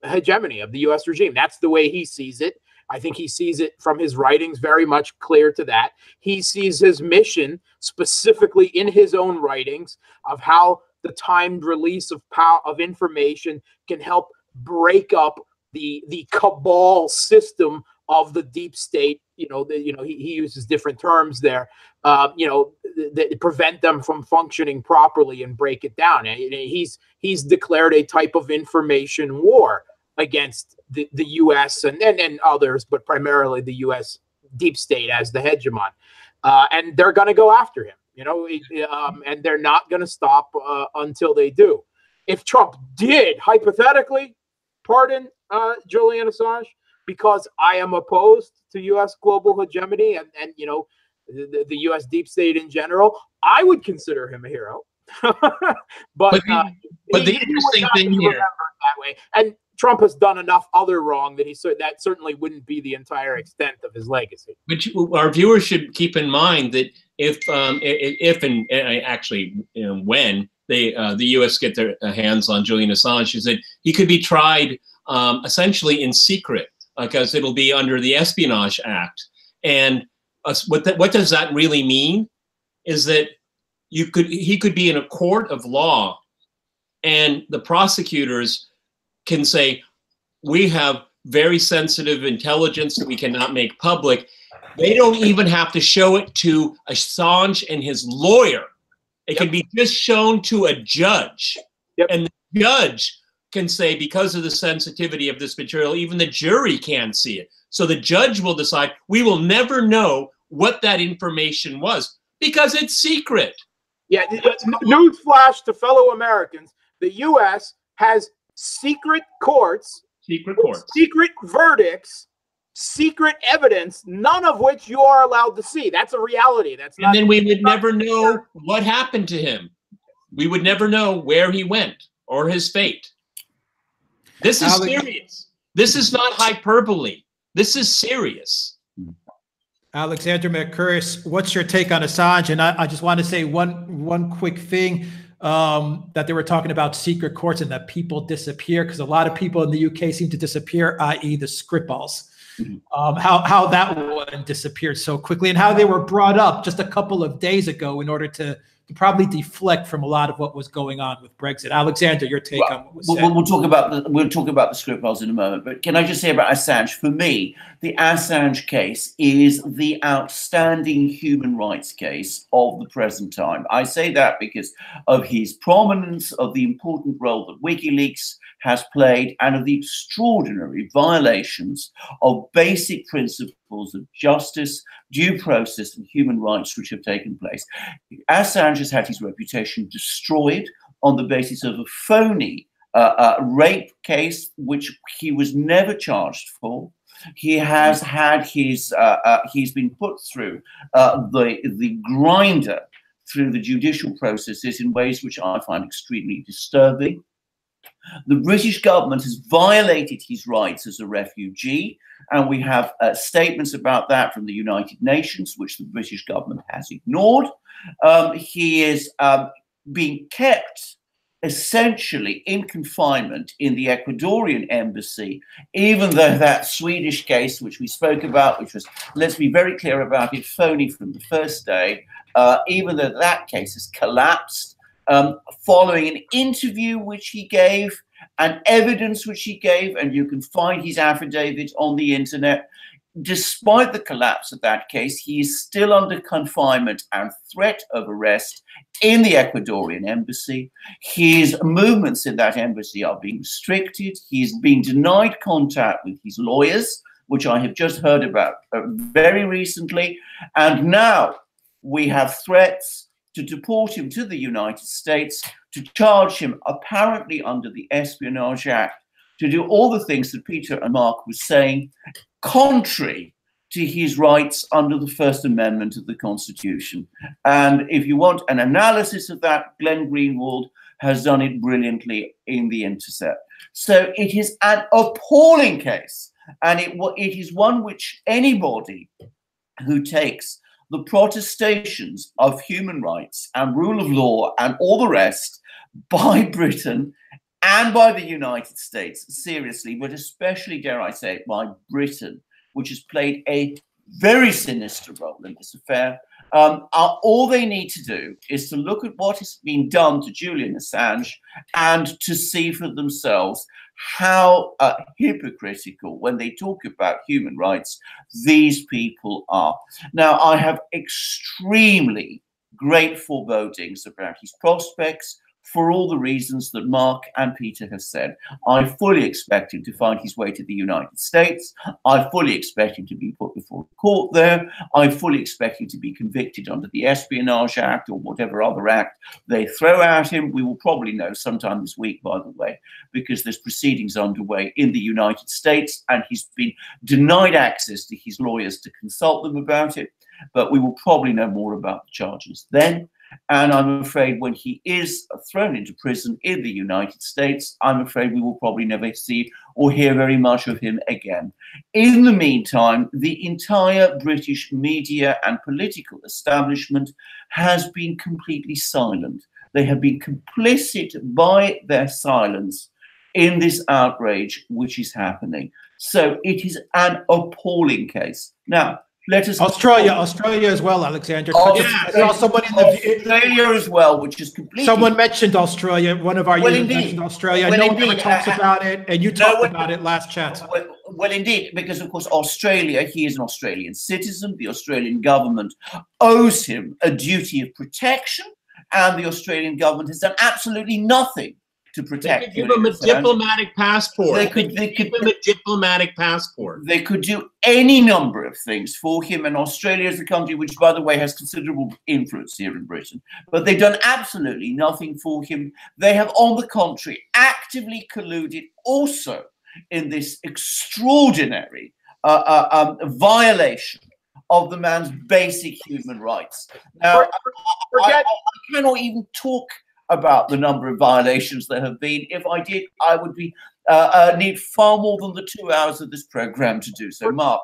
hegemony, of the U.S. regime. That's the way he sees it. I think he sees it from his writings very much clear to that. He sees his mission specifically in his own writings of how the timed release of power of information can help break up the cabal system of the deep state. You know, he uses different terms there. You know, that prevent them from functioning properly and break it down. And he's declared a type of information war against the U.S. and others, but primarily the U.S. deep state as the hegemon. And they're going to go after him, you know, and they're not going to stop until they do. If Trump did hypothetically pardon Julian Assange, because I am opposed to U.S. global hegemony and you know, the U.S. deep state in general, I would consider him a hero. but the interesting thing here, that way. And Trump has done enough other wrong that that certainly wouldn't be the entire extent of his legacy. But our viewers should keep in mind that if and actually, you know, when the U.S. get their hands on Julian Assange, is that he could be tried essentially in secret, because it'll be under the Espionage Act. And what does that really mean? Is that he could be in a court of law, and the prosecutors can say, we have very sensitive intelligence that we cannot make public. They don't even have to show it to Assange and his lawyer. It can be just shown to a judge. And the judge can say, because of the sensitivity of this material, even the jury can't see it. So the judge will decide, we will never know what that information was because it's secret. Yeah, newsflash to fellow Americans, the U.S. has secret courts, secret verdicts, secret evidence, none of which you are allowed to see. That's a reality. That's not. And then we would never know what happened to him. We would never know where he went or his fate. This is serious. This is not hyperbole. This is serious. Alexander Mercouris, what's your take on Assange? And I just want to say one quick thing, that they were talking about secret courts and that people disappear, because a lot of people in the UK seem to disappear, i.e. the Skripals. How that one disappeared so quickly, and how they were brought up just a couple of days ago in order to probably deflect from a lot of what was going on with Brexit. Alexander, your take on what was said. We'll talk about the Skripals in a moment, but can I just say about Assange? For me, the Assange case is the outstanding human rights case of the present time. I say that because of his prominence, of the important role that WikiLeaks has played, and of the extraordinary violations of basic principles of justice, due process, and human rights which have taken place. Assange has had his reputation destroyed on the basis of a phony rape case, which he was never charged for. He has had his, he's been put through the grinder through the judicial processes in ways which I find extremely disturbing. The British government has violated his rights as a refugee, and we have statements about that from the United Nations, which the British government has ignored. He is being kept essentially in confinement in the Ecuadorian embassy, even though that Swedish case, which we spoke about, which was, let's be very clear about it, phony from the first day, even though that case has collapsed, following an interview which he gave and evidence which he gave, and you can find his affidavit on the internet. Despite the collapse of that case, he is still under confinement and threat of arrest in the Ecuadorian embassy. His movements in that embassy are being restricted. He's been denied contact with his lawyers, which I have just heard about very recently. And now we have threats to deport him to the United States, to charge him apparently under the Espionage Act, to do all the things that Peter and Mark were saying, contrary to his rights under the First Amendment of the Constitution. And if you want an analysis of that, Glenn Greenwald has done it brilliantly in The Intercept. So it is an appalling case. And it is one which anybody who takes the protestations of human rights and rule of law and all the rest by Britain and by the United States seriously, but especially, dare I say it, by Britain, which has played a very sinister role in this affair. All they need to do is to look at what has been done to Julian Assange and to see for themselves how hypocritical, when they talk about human rights, these people are. Now, I have extremely great forebodings about his prospects for all the reasons that Mark and Peter have said. I fully expect him to find his way to the United States. I fully expect him to be put before court there. I fully expect him to be convicted under the Espionage Act or whatever other act they throw at him. We will probably know sometime this week, by the way, because there's proceedings underway in the United States and he's been denied access to his lawyers to consult them about it. But we will probably know more about the charges then. And I'm afraid when he is thrown into prison in the United States, I'm afraid we will probably never see or hear very much of him again. In the meantime, the entire British media and political establishment has been completely silent. They have been complicit by their silence in this outrage which is happening. So it is an appalling case. Now, let us Australia as well, Alexander. I saw someone in Australia as well, which is completely. Someone mentioned Australia. One of our users mentioned Australia. No one ever talks about it, and you talked about it last chat. Well, indeed, because of course Australia, he is an Australian citizen. The Australian government owes him a duty of protection, and the Australian government has done absolutely nothing to protect. They could give him a diplomatic passport. They could give him a diplomatic passport. They could do any number of things for him. And Australia is a country which, by the way, has considerable influence here in Britain. But they've done absolutely nothing for him. They have, on the contrary, actively colluded also in this extraordinary violation of the man's basic human rights. Now, I cannot even talk about the number of violations there have been. If I did, I would be need far more than the 2 hours of this program to do so. Mark,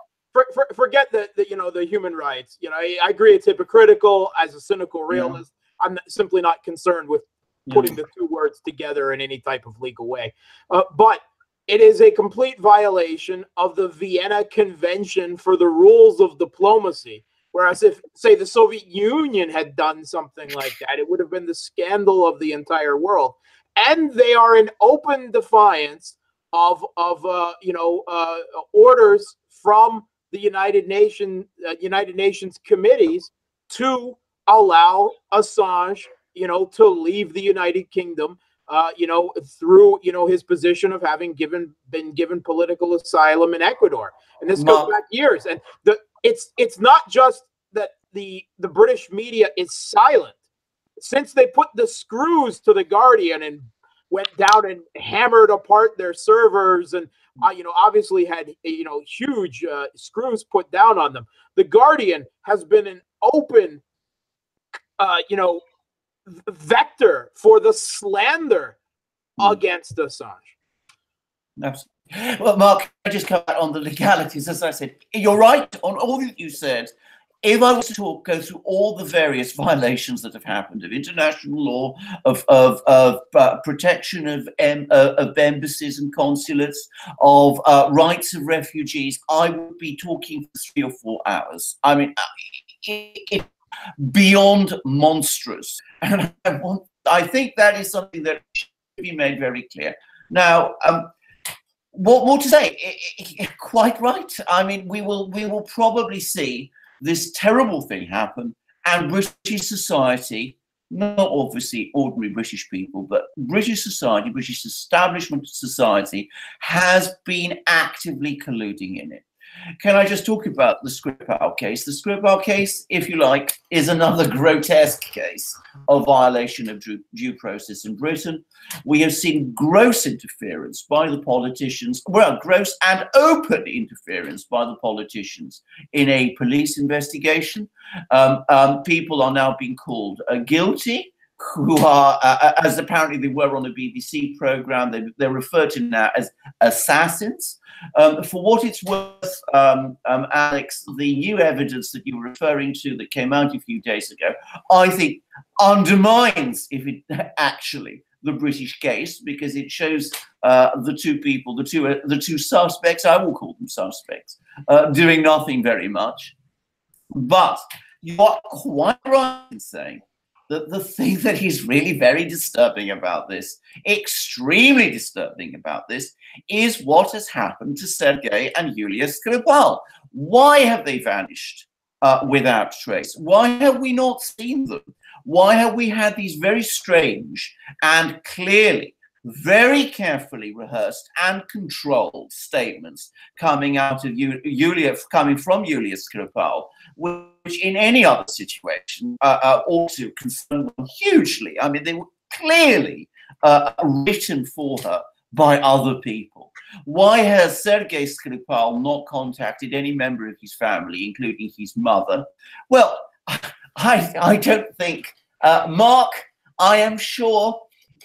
forget the human rights. I agree it's hypocritical. As a cynical realist, I'm simply not concerned with putting the two words together in any type of legal way. But it is a complete violation of the Vienna Convention for the Rules of Diplomacy. Whereas if, say, the Soviet Union had done something like that, it would have been the scandal of the entire world. And they are in open defiance of orders from the United Nations committees to allow Assange, to leave the United Kingdom, through his position of having been given political asylum in Ecuador. And this goes back years. And it's not just that the British media is silent. Since they put the screws to the Guardian and went down and hammered apart their servers and obviously had huge screws put down on them, the Guardian has been an open vector for the slander against Assange. Absolutely. Well, Mark, I just come out on the legalities. As I said, you're right on all that you said. If I was to go through all the various violations that have happened of international law, of protection of embassies and consulates, of rights of refugees, I would be talking for 3 or 4 hours. I mean, it's beyond monstrous. And I think that is something that should be made very clear. Now, what more to say? Quite right. I mean, we will probably see this terrible thing happen, and British society, not obviously ordinary British people, but British society, British establishment society, has been actively colluding in it. Can I just talk about the Skripal case? The Skripal case, if you like, is another grotesque case of violation of due process in Britain. We have seen gross interference by the politicians, well, gross and open interference by the politicians in a police investigation. People are now being called guilty who are, as apparently they were on a BBC program, they're referred to now as assassins. For what it's worth, Alex, the new evidence that you were referring to that came out a few days ago, I think undermines, if it actually, the British case, because it shows the two people, the two suspects, I will call them suspects, doing nothing very much. But you are quite right in saying that the thing that is really very disturbing about this, extremely disturbing about this, is what has happened to Sergei and Yulia Skripal. Why have they vanished without trace? Why have we not seen them? Why have we had these very strange and clearly, very carefully rehearsed and controlled statements coming out of coming from Yulia Skripal, which in any other situation ought to concern them hugely? I mean, they were clearly written for her by other people. Why has Sergei Skripal not contacted any member of his family, including his mother? Well, I don't think, Mark, I am sure,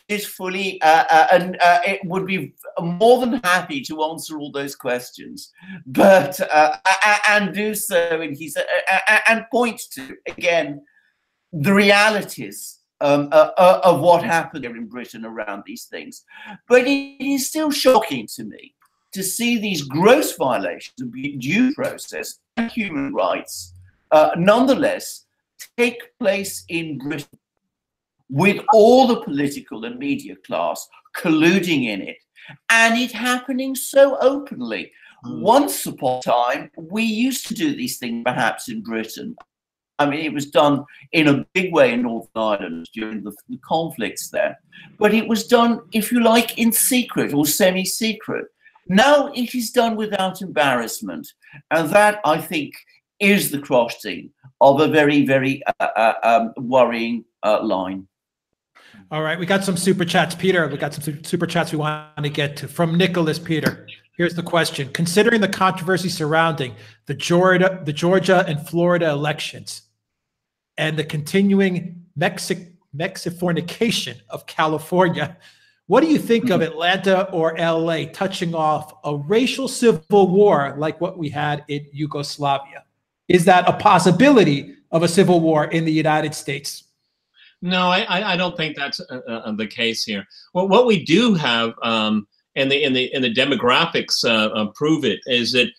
is fully and it would be more than happy to answer all those questions, but and do so in his and point to again the realities of what happened here in Britain around these things. But it is still shocking to me to see these gross violations of due process and human rights nonetheless take place in Britain, with all the political and media class colluding in it, and it happening so openly. Once upon a time, we used to do these things perhaps in Britain. I mean, it was done in a big way in Northern Ireland during the conflicts there, but it was done, if you like, in secret or semi-secret. Now it is done without embarrassment, and that, I think, is the crossing of a very, very worrying line. All right, we got some super chats, Peter. We got some super chats we want to get to. From Nicholas, Peter. Here's the question: considering the controversy surrounding the Georgia and Florida elections and the continuing Mexifornication of California, what do you think of Atlanta or LA touching off a racial civil war like what we had in Yugoslavia? Is that a possibility of a civil war in the United States? No, I don't think that's the case here. Well, what we do have, and the demographics prove it, is that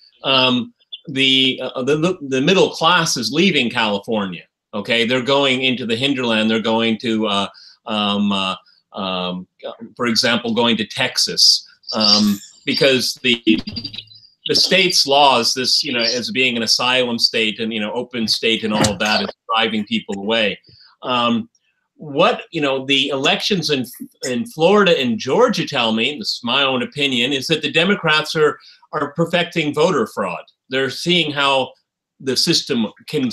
the middle class is leaving California. Okay, they're going into the hinterland. They're going to, for example, going to Texas, because the state's laws, this as being an asylum state and open state and all of that, is driving people away. What the elections in Florida and Georgia tell me, this is my own opinion, is that the Democrats are perfecting voter fraud. They're seeing how the system can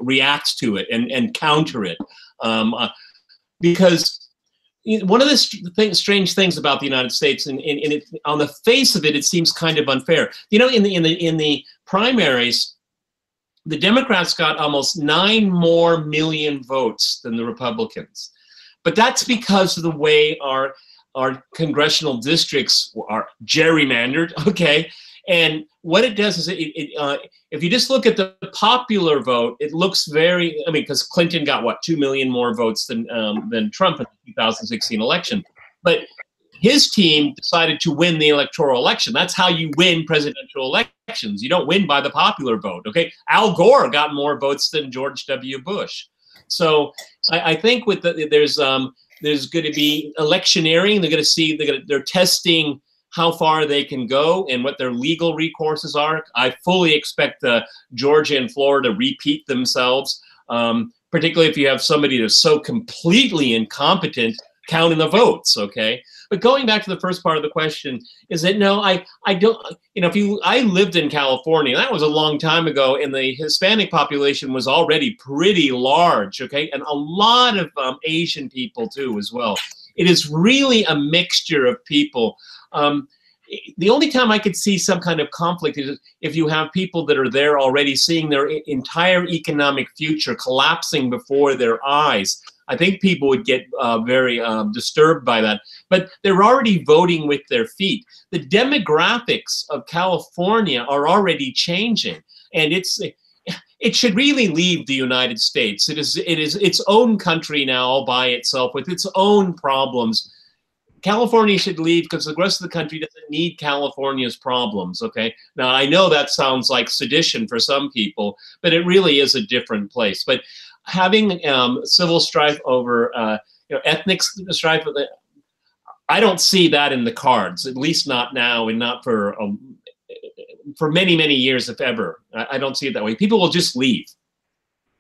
react to it and counter it, because one of the strange things about the United States, and it, on the face of it, it seems kind of unfair. In the primaries, the Democrats got almost 9 more million votes than the Republicans. But that's because of the way our congressional districts are gerrymandered, okay? And what it does is, if you just look at the popular vote, it looks very, because Clinton got, what, 2 million more votes than Trump in the 2016 election. But his team decided to win the electoral election. That's how you win presidential elections. You don't win by the popular vote, okay? Al Gore got more votes than George W. Bush. So I think with there's going to be electioneering. They're going to see, they're testing how far they can go and what their legal recourses are. I fully expect Georgia and Florida to repeat themselves, particularly if you have somebody that's so completely incompetent counting the votes, okay? But going back to the first part of the question, is that no, I don't, I lived in California, that was a long time ago, and the Hispanic population was already pretty large, okay? And a lot of Asian people too as well. It is really a mixture of people. The only time I could see some kind of conflict is if you have people that are there already seeing their entire economic future collapsing before their eyes. I think people would get very disturbed by that. But they're already voting with their feet. The demographics of California are already changing, and it should really leave the United States. It is its own country now all by itself with its own problems. California should leave because the rest of the country doesn't need California's problems, okay? Now, I know that sounds like sedition for some people, but it really is a different place. But having civil strife over ethnic strife, I don't see that in the cards, at least not now and not for many, many years, if ever. I don't see it that way. People will just leave.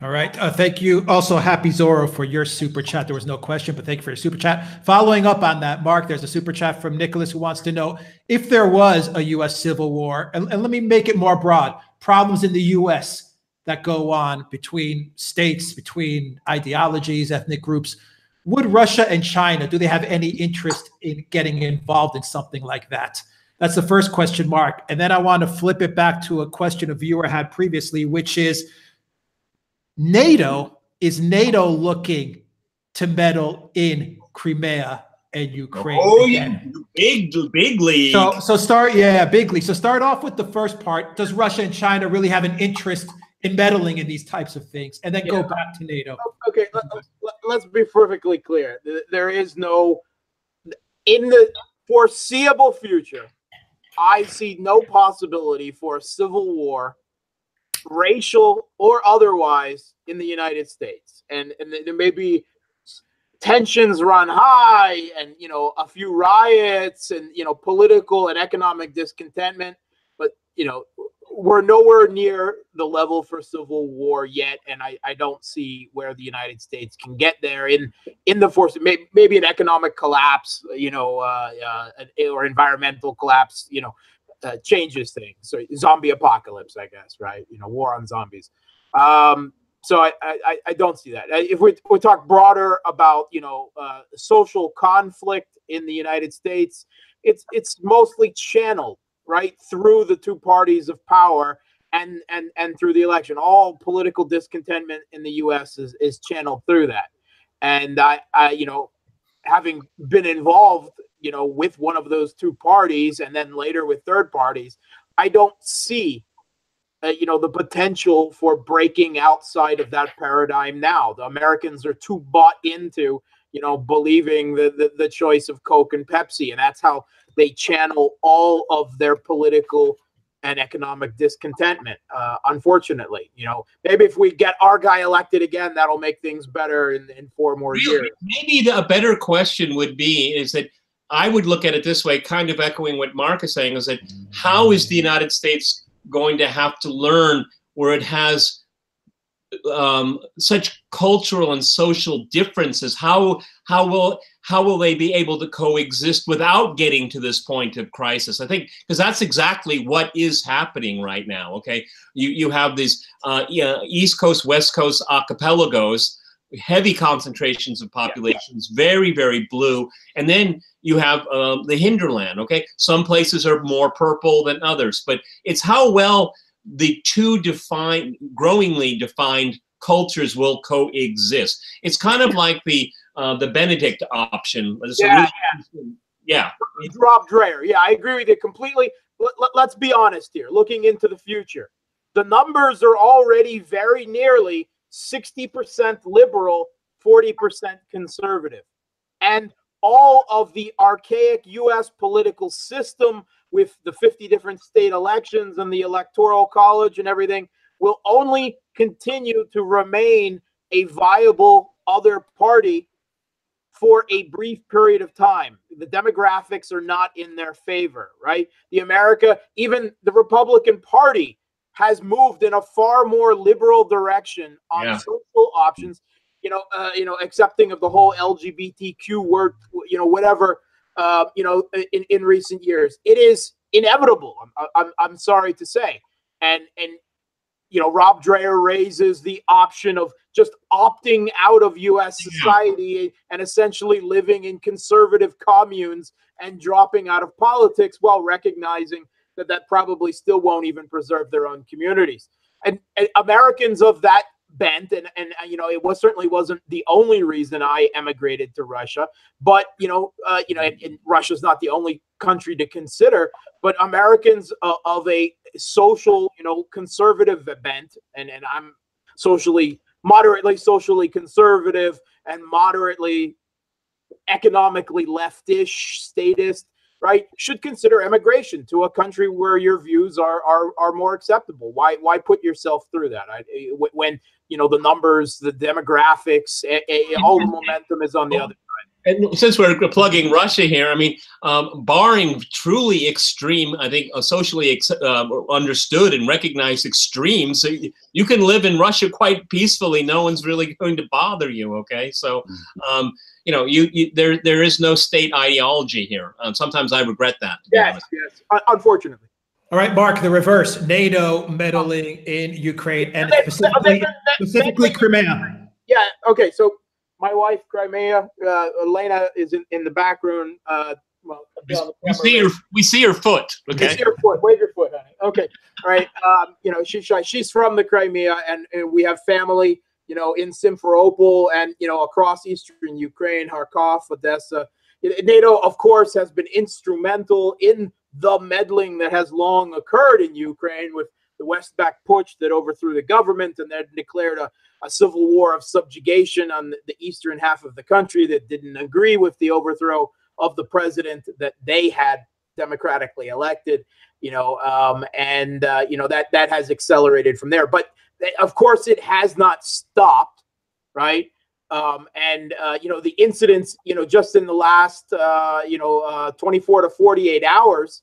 All right. Thank you. Also, Happy Zorro for your super chat. There was no question, but thank you for your super chat. Following up on that, Mark, there's a super chat from Nicholas who wants to know if there was a U.S. civil war, and let me make it more broad, problems in the U.S. that go on between states, between ideologies, ethnic groups. Would Russia and China, do they have any interest in getting involved in something like that? That's the first question, Mark. And then I want to flip it back to a question a viewer had previously, which is, is NATO looking to meddle in Crimea and Ukraine? Oh, yeah, big league. So start, yeah, big league. So start off with the first part. Does Russia and China really have an interest in meddling in these types of things? And then go back to NATO. Okay, let's be perfectly clear. There is no, in the foreseeable future, I see no possibility for a civil war, racial or otherwise, in the United States. And there may be tensions run high and, a few riots and, political and economic discontentment. But, we're nowhere near the level for civil war yet. And I don't see where the United States can get there in the force. Maybe an economic collapse, or environmental collapse, changes things. So zombie apocalypse, I guess, right? War on zombies. So I don't see that. If we talk broader about, social conflict in the United States, it's mostly channeled right through the two parties of power and through the election. All political discontentment in the U.S. is channeled through that. And I having been involved, with one of those two parties and then later with third parties, I don't see, the potential for breaking outside of that paradigm now. The Americans are too bought into, believing the choice of Coke and Pepsi, and that's how they channel all of their political and economic discontentment. Unfortunately, maybe if we get our guy elected again, that'll make things better in 4 more years. Maybe a better question would be is that I would look at it this way, kind of echoing what Mark is saying, is that how is the United States going to have to learn where it has such cultural and social differences? How will they be able to coexist without getting to this point of crisis? I think because that's exactly what is happening right now. Okay, you have these East Coast, West Coast archipelagos, heavy concentrations of populations, very, very blue, and then you have the hinterland. Okay, some places are more purple than others, but it's how well the two growingly defined cultures will coexist. It's kind of like the Benedict option. Yeah. Rob Dreher. Yeah, I agree with you completely. Let's be honest here. Looking into the future, the numbers are already very nearly 60% liberal, 40% conservative. And all of the archaic U.S. political system with the 50 different state elections and the electoral college and everything will only continue to remain a viable other party for a brief period of time. The demographics are not in their favor, right? Even the Republican Party has moved in a far more liberal direction on social options, accepting of the whole LGBTQ word, whatever, in recent years. It is inevitable. I'm sorry to say. And Rob Dreher raises the option of just opting out of U.S. society and essentially living in conservative communes and dropping out of politics while recognizing that probably still won't even preserve their own communities. And Americans of that bent, and it certainly wasn't the only reason I emigrated to Russia. But and Russia's not the only country to consider. But Americans of a social, conservative bent, and I'm moderately socially conservative and moderately economically leftish, statist, right, should consider emigration to a country where your views are more acceptable. Why put yourself through that? When the numbers, the demographics, all the momentum is on the other side. And since we're plugging Russia here, I mean, barring truly extreme, I think socially understood and recognized extremes, you can live in Russia quite peacefully. No one's really going to bother you. Okay, so there is no state ideology here. Sometimes I regret that. Yes, unfortunately. All right, Mark, the reverse: NATO meddling in Ukraine and specifically Crimea. Yeah. Okay. So my wife, Crimea, Elena, is in the background. We see her foot. Okay. We see her foot. Wave your foot, honey. Okay. All right. She's from the Crimea, and we have family, in Simferopol and across eastern Ukraine, Kharkov, Odessa. NATO, of course, has been instrumental in the meddling that has long occurred in Ukraine with the West-backed putsch that overthrew the government and then declared a civil war of subjugation on the eastern half of the country that didn't agree with the overthrow of the president that they had democratically elected, that has accelerated from there. But of course, it has not stopped, right? The incidents, just in the last, 24 to 48 hours,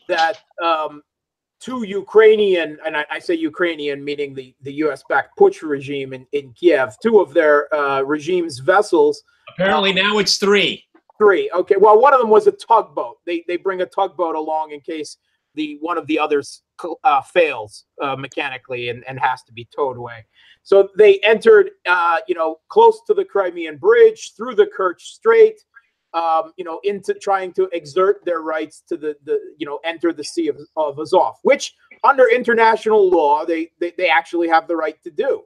that two Ukrainian, and I say Ukrainian, meaning the US-backed putsch regime in Kiev, two of their regime's vessels. Apparently now it's three. Okay. Well, one of them was a tugboat. They bring a tugboat along in case one of the others fails mechanically and has to be towed away. So they entered, close to the Crimean Bridge, through the Kerch Strait, into trying to exert their rights to enter the Sea of Azov, which under international law they actually have the right to do.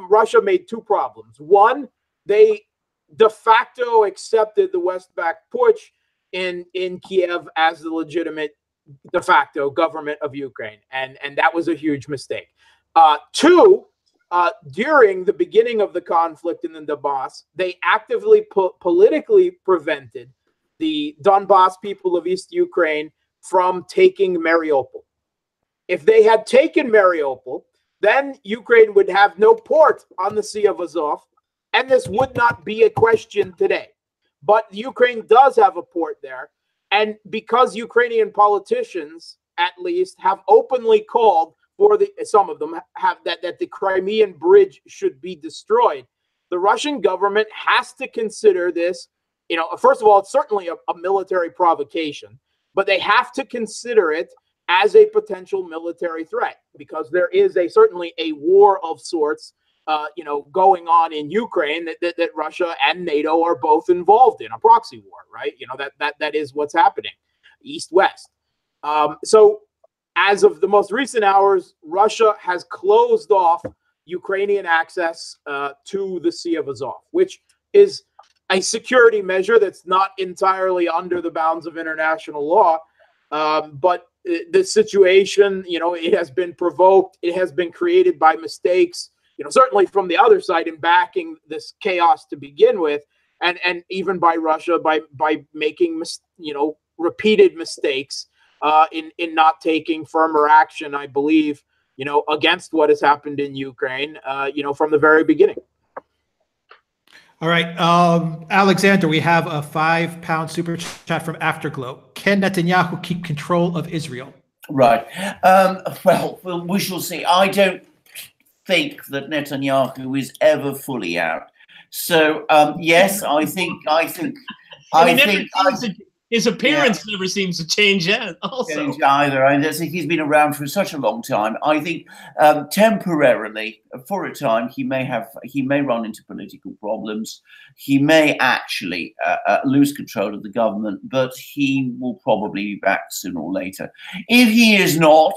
Russia made two problems. One, they de facto accepted the West-backed putsch in Kiev as the legitimate de facto government of Ukraine, and that was a huge mistake. Two, during the beginning of the conflict in the Donbass, they actively politically prevented the Donbass people of East Ukraine from taking Mariupol. If they had taken Mariupol, then Ukraine would have no port on the Sea of Azov, and this would not be a question today. But Ukraine does have a port there, and because Ukrainian politicians, at least, have openly called for some of them have that the Crimean Bridge should be destroyed, the Russian government has to consider this. First of all, it's certainly a military provocation, but they have to consider it as a potential military threat because there is certainly a war of sorts, going on in Ukraine that Russia and NATO are both involved in, a proxy war, right? That is what's happening, east-west. So as of the most recent hours, Russia has closed off Ukrainian access to the Sea of Azov, which is a security measure that's not entirely under the bounds of international law. But the situation, it has been provoked. It has been created by mistakes, certainly from the other side in backing this chaos to begin with, and even by Russia by making, repeated mistakes in not taking firmer action, I believe, against what has happened in Ukraine, from the very beginning. All right, Alexander, we have a £5 super chat from Afterglow. Can Netanyahu keep control of Israel? Right. Well, we shall see. I don't think that Netanyahu is ever fully out. So yes, I think His appearance never seems to change yet. Also, either. I think he's been around for such a long time. I think temporarily, for a time, he may run into political problems. He may actually lose control of the government, but he will probably be back sooner or later. If he is not,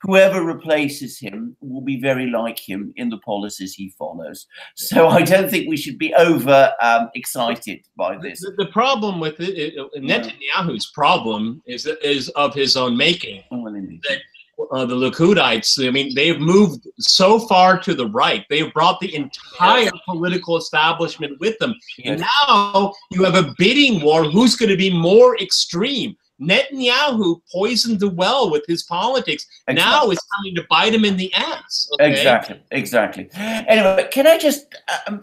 whoever replaces him will be very like him in the policies he follows. So I don't think we should be over excited by this. The problem with it, Netanyahu's problem is of his own making. The Likudites, I mean, they've moved so far to the right. They've brought the entire political establishment with them. And now you have a bidding war. Who's going to be more extreme? Netanyahu poisoned the well with his politics. Now it's coming to bite him in the ass. Okay? Exactly. Anyway, can I just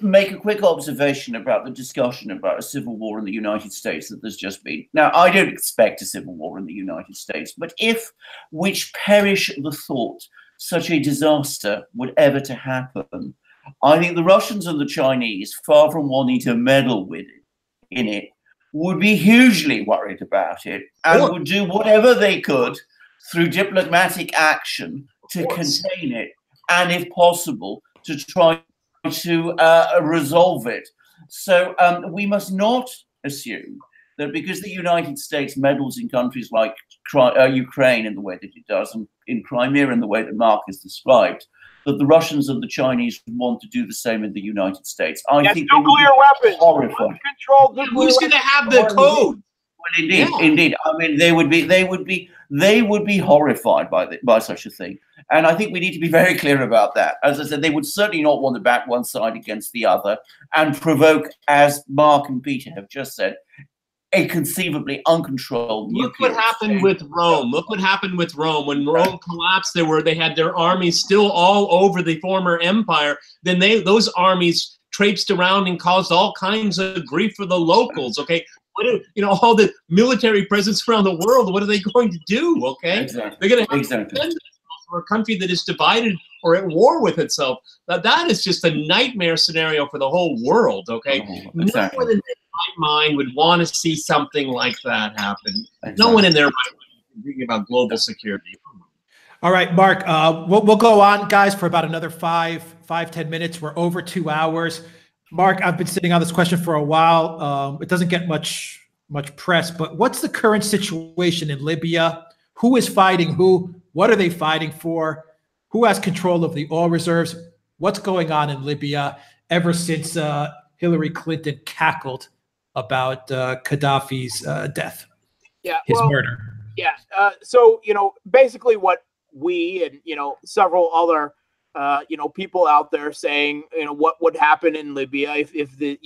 make a quick observation about the discussion about a civil war in the United States that there's just been? Now, I don't expect a civil war in the United States, but if, which perish the thought, such a disaster would ever to happen, I think the Russians and the Chinese, far from wanting to meddle with it, in it, would be hugely worried about it and would do whatever they could through diplomatic action to contain it, and if possible, to try to resolve it. So we must not assume that because the United States meddles in countries like Ukraine in the way that it does, and in Crimea in the way that Mark has described, that the Russians and the Chinese want to do the same in the United States. I think nuclear weapons, uncontrolled nuclear who's going to have the code? Well, indeed. I mean, they would be horrified by such a thing. And I think we need to be very clear about that. As I said, they would certainly not want to back one side against the other and provoke, as Mark and Peter have just said, a conceivably uncontrolled nuclear Look what happened with Rome. Look what happened with Rome. When Rome collapsed, they had their armies still all over the former empire. Then those armies traipsed around and caused all kinds of grief for the locals. Okay, all the military presence around the world. What are they going to do? Okay, they're going to have to defend themselves for a country that is divided or at war with itself. That is just a nightmare scenario for the whole world. Okay, no one in their right mind would want to see something like that happen. No one in their right mind is thinking about global security. All right, Mark, we'll go on, guys, for about another 5-10 minutes. We're over 2 hours. Mark, I've been sitting on this question for a while. It doesn't get much press, but what's the current situation in Libya? Who is fighting who? What are they fighting for? Who has control of the oil reserves? What's going on in Libya ever since Hillary Clinton cackled about Gaddafi's death? His murder. So, basically what we and, several other, people out there saying, what would happen in Libya if the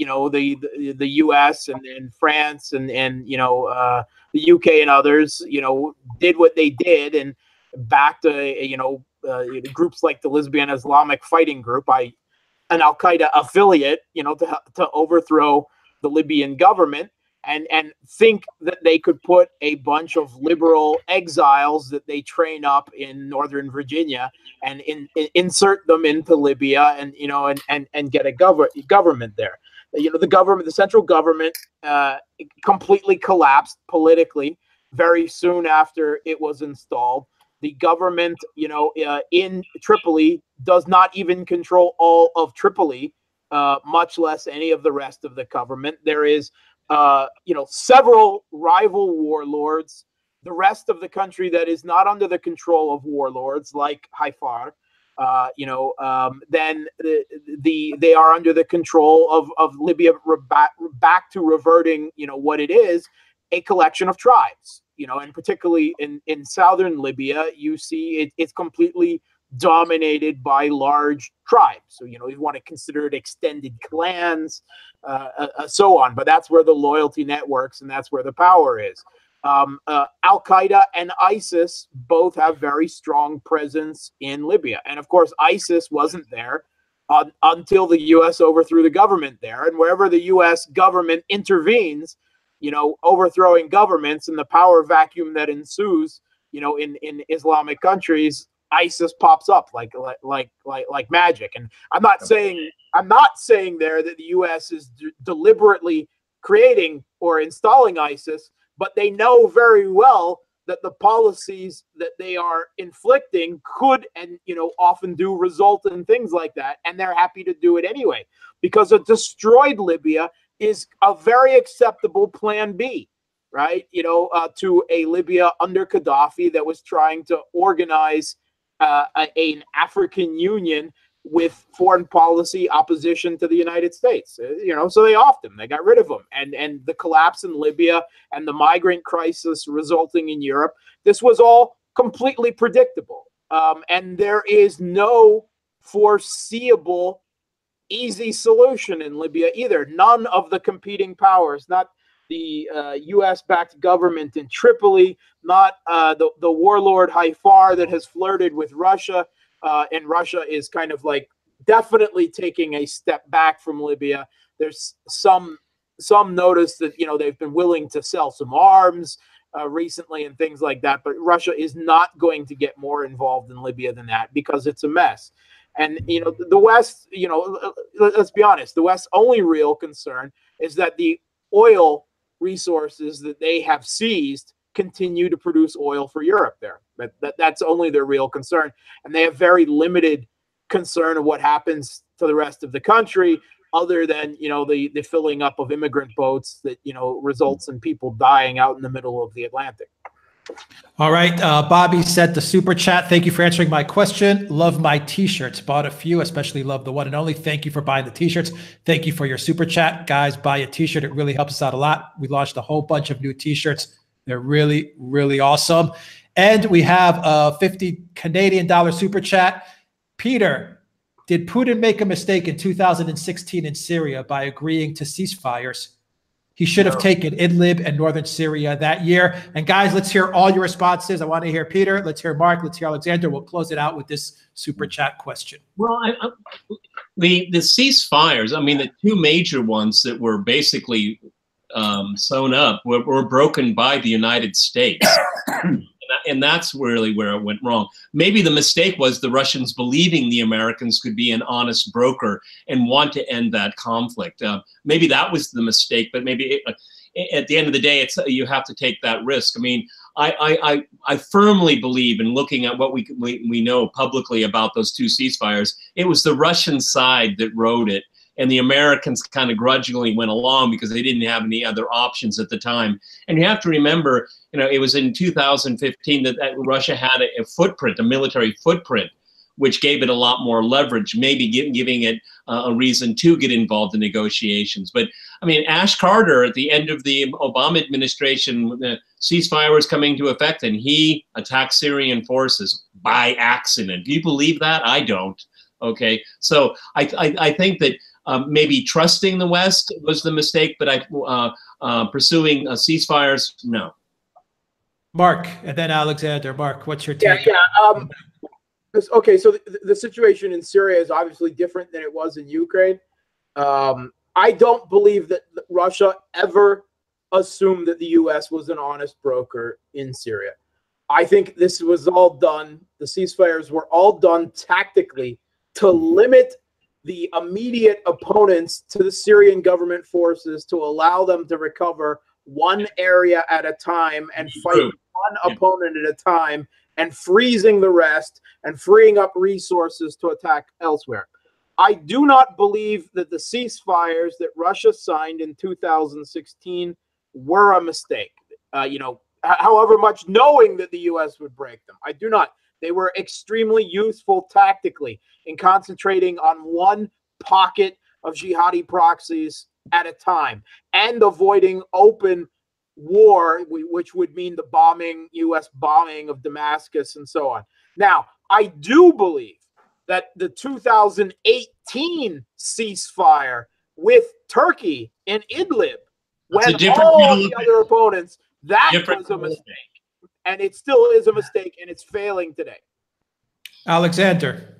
U.S. and France and the U.K. and others, did what they did and backed, groups like the Libyan Islamic Fighting Group, an Al-Qaeda affiliate, to overthrow the Libyan government. And think that they could put a bunch of liberal exiles that they train up in Northern Virginia and insert them into Libya and get a government there. The central government completely collapsed politically very soon after it was installed. The government, in Tripoli does not even control all of Tripoli, much less any of the rest of the government. There is several rival warlords. The rest of the country that is not under the control of warlords like Haifar, then they are under the control of Libya, back to reverting, what it is, a collection of tribes. And particularly in southern Libya, you see it's completely dominated by large tribes. So, you want to consider it extended clans, so on. But that's where the loyalty networks and that's where the power is. Al-Qaeda and ISIS both have very strong presence in Libya. And of course, ISIS wasn't there until the U.S. overthrew the government there. And wherever the U.S. government intervenes, overthrowing governments and the power vacuum that ensues, in Islamic countries, ISIS pops up like magic. And I'm not saying there that the U.S. is deliberately creating or installing ISIS, but they know very well that the policies that they are inflicting could and often do result in things like that, and they're happy to do it anyway, because a destroyed Libya is a very acceptable plan B, right? To a Libya under Gaddafi that was trying to organize an African Union with foreign policy opposition to the United States. So they offed him. They got rid of him. And the collapse in Libya and the migrant crisis resulting in Europe, this was all completely predictable. And there is no foreseeable easy solution in Libya either. None of the competing powers, not the U.S.-backed government in Tripoli, not the warlord Haifar that has flirted with Russia, and Russia is kind of like definitely taking a step back from Libya. There's some notice that they've been willing to sell some arms recently and things like that, but Russia is not going to get more involved in Libya than that because it's a mess. And the West, let's be honest, the West's only real concern is that the oil resources that they have seized continue to produce oil for Europe there. That's only their real concern. And they have very limited concern of what happens to the rest of the country, other than, the filling up of immigrant boats that, results in people dying out in the middle of the Atlantic. All right. Bobby said the super chat. Thank you for answering my question. Love my t-shirts. Bought a few, especially love the one and only. Thank you for buying the t-shirts. Thank you for your super chat. Guys, buy a t-shirt. It really helps us out a lot. We launched a whole bunch of new t-shirts. They're really, really awesome. And we have a 50 Canadian dollar super chat. Peter, did Putin make a mistake in 2016 in Syria by agreeing to ceasefires? He should have taken Idlib and northern Syria that year. And guys, let's hear all your responses. I want to hear Peter. Let's hear Mark. Let's hear Alexander. We'll close it out with this super chat question. Well, the ceasefires, I mean, the two major ones that were basically sewn up were broken by the United States. And that's really where it went wrong. Maybe the mistake was the Russians believing the Americans could be an honest broker and want to end that conflict. Maybe that was the mistake, but maybe at the end of the day, you have to take that risk. I mean, I firmly believe in looking at what we know publicly about those two ceasefires. It was the Russian side that wrote it, and the Americans kind of grudgingly went along because they didn't have any other options at the time. And you have to remember, it was in 2015 that Russia had a footprint, a military footprint, which gave it a lot more leverage, maybe giving it a reason to get involved in negotiations. But I mean, Ash Carter, at the end of the Obama administration, the ceasefire was coming to effect, and he attacked Syrian forces by accident. Do you believe that? I don't. Okay, so I think that maybe trusting the West was the mistake, but pursuing ceasefires, no. Mark, and then Alexander. Mark, what's your take? Okay, so the situation in Syria is obviously different than it was in Ukraine. I don't believe that Russia ever assumed that the U.S. was an honest broker in Syria. I think this was all done, the ceasefires were all done tactically to limit the immediate opponents to the Syrian government forces, to allow them to recover one area at a time and fight one opponent at a time, and freezing the rest and freeing up resources to attack elsewhere. I do not believe that the ceasefires that Russia signed in 2016 were a mistake. However much knowing that the U.S. would break them, I do not. They were extremely useful tactically in concentrating on one pocket of jihadi proxies at a time and avoiding open war, which would mean the U.S. bombing of Damascus and so on. Now, I do believe that the 2018 ceasefire with Turkey in Idlib, when all the other opponents, that was a mistake. And it still is a mistake, and it's failing today. Alexander.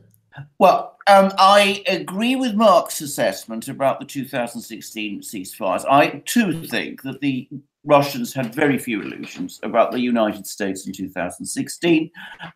Well, I agree with Mark's assessment about the 2016 ceasefires. I too think that the Russians had very few illusions about the United States in 2016.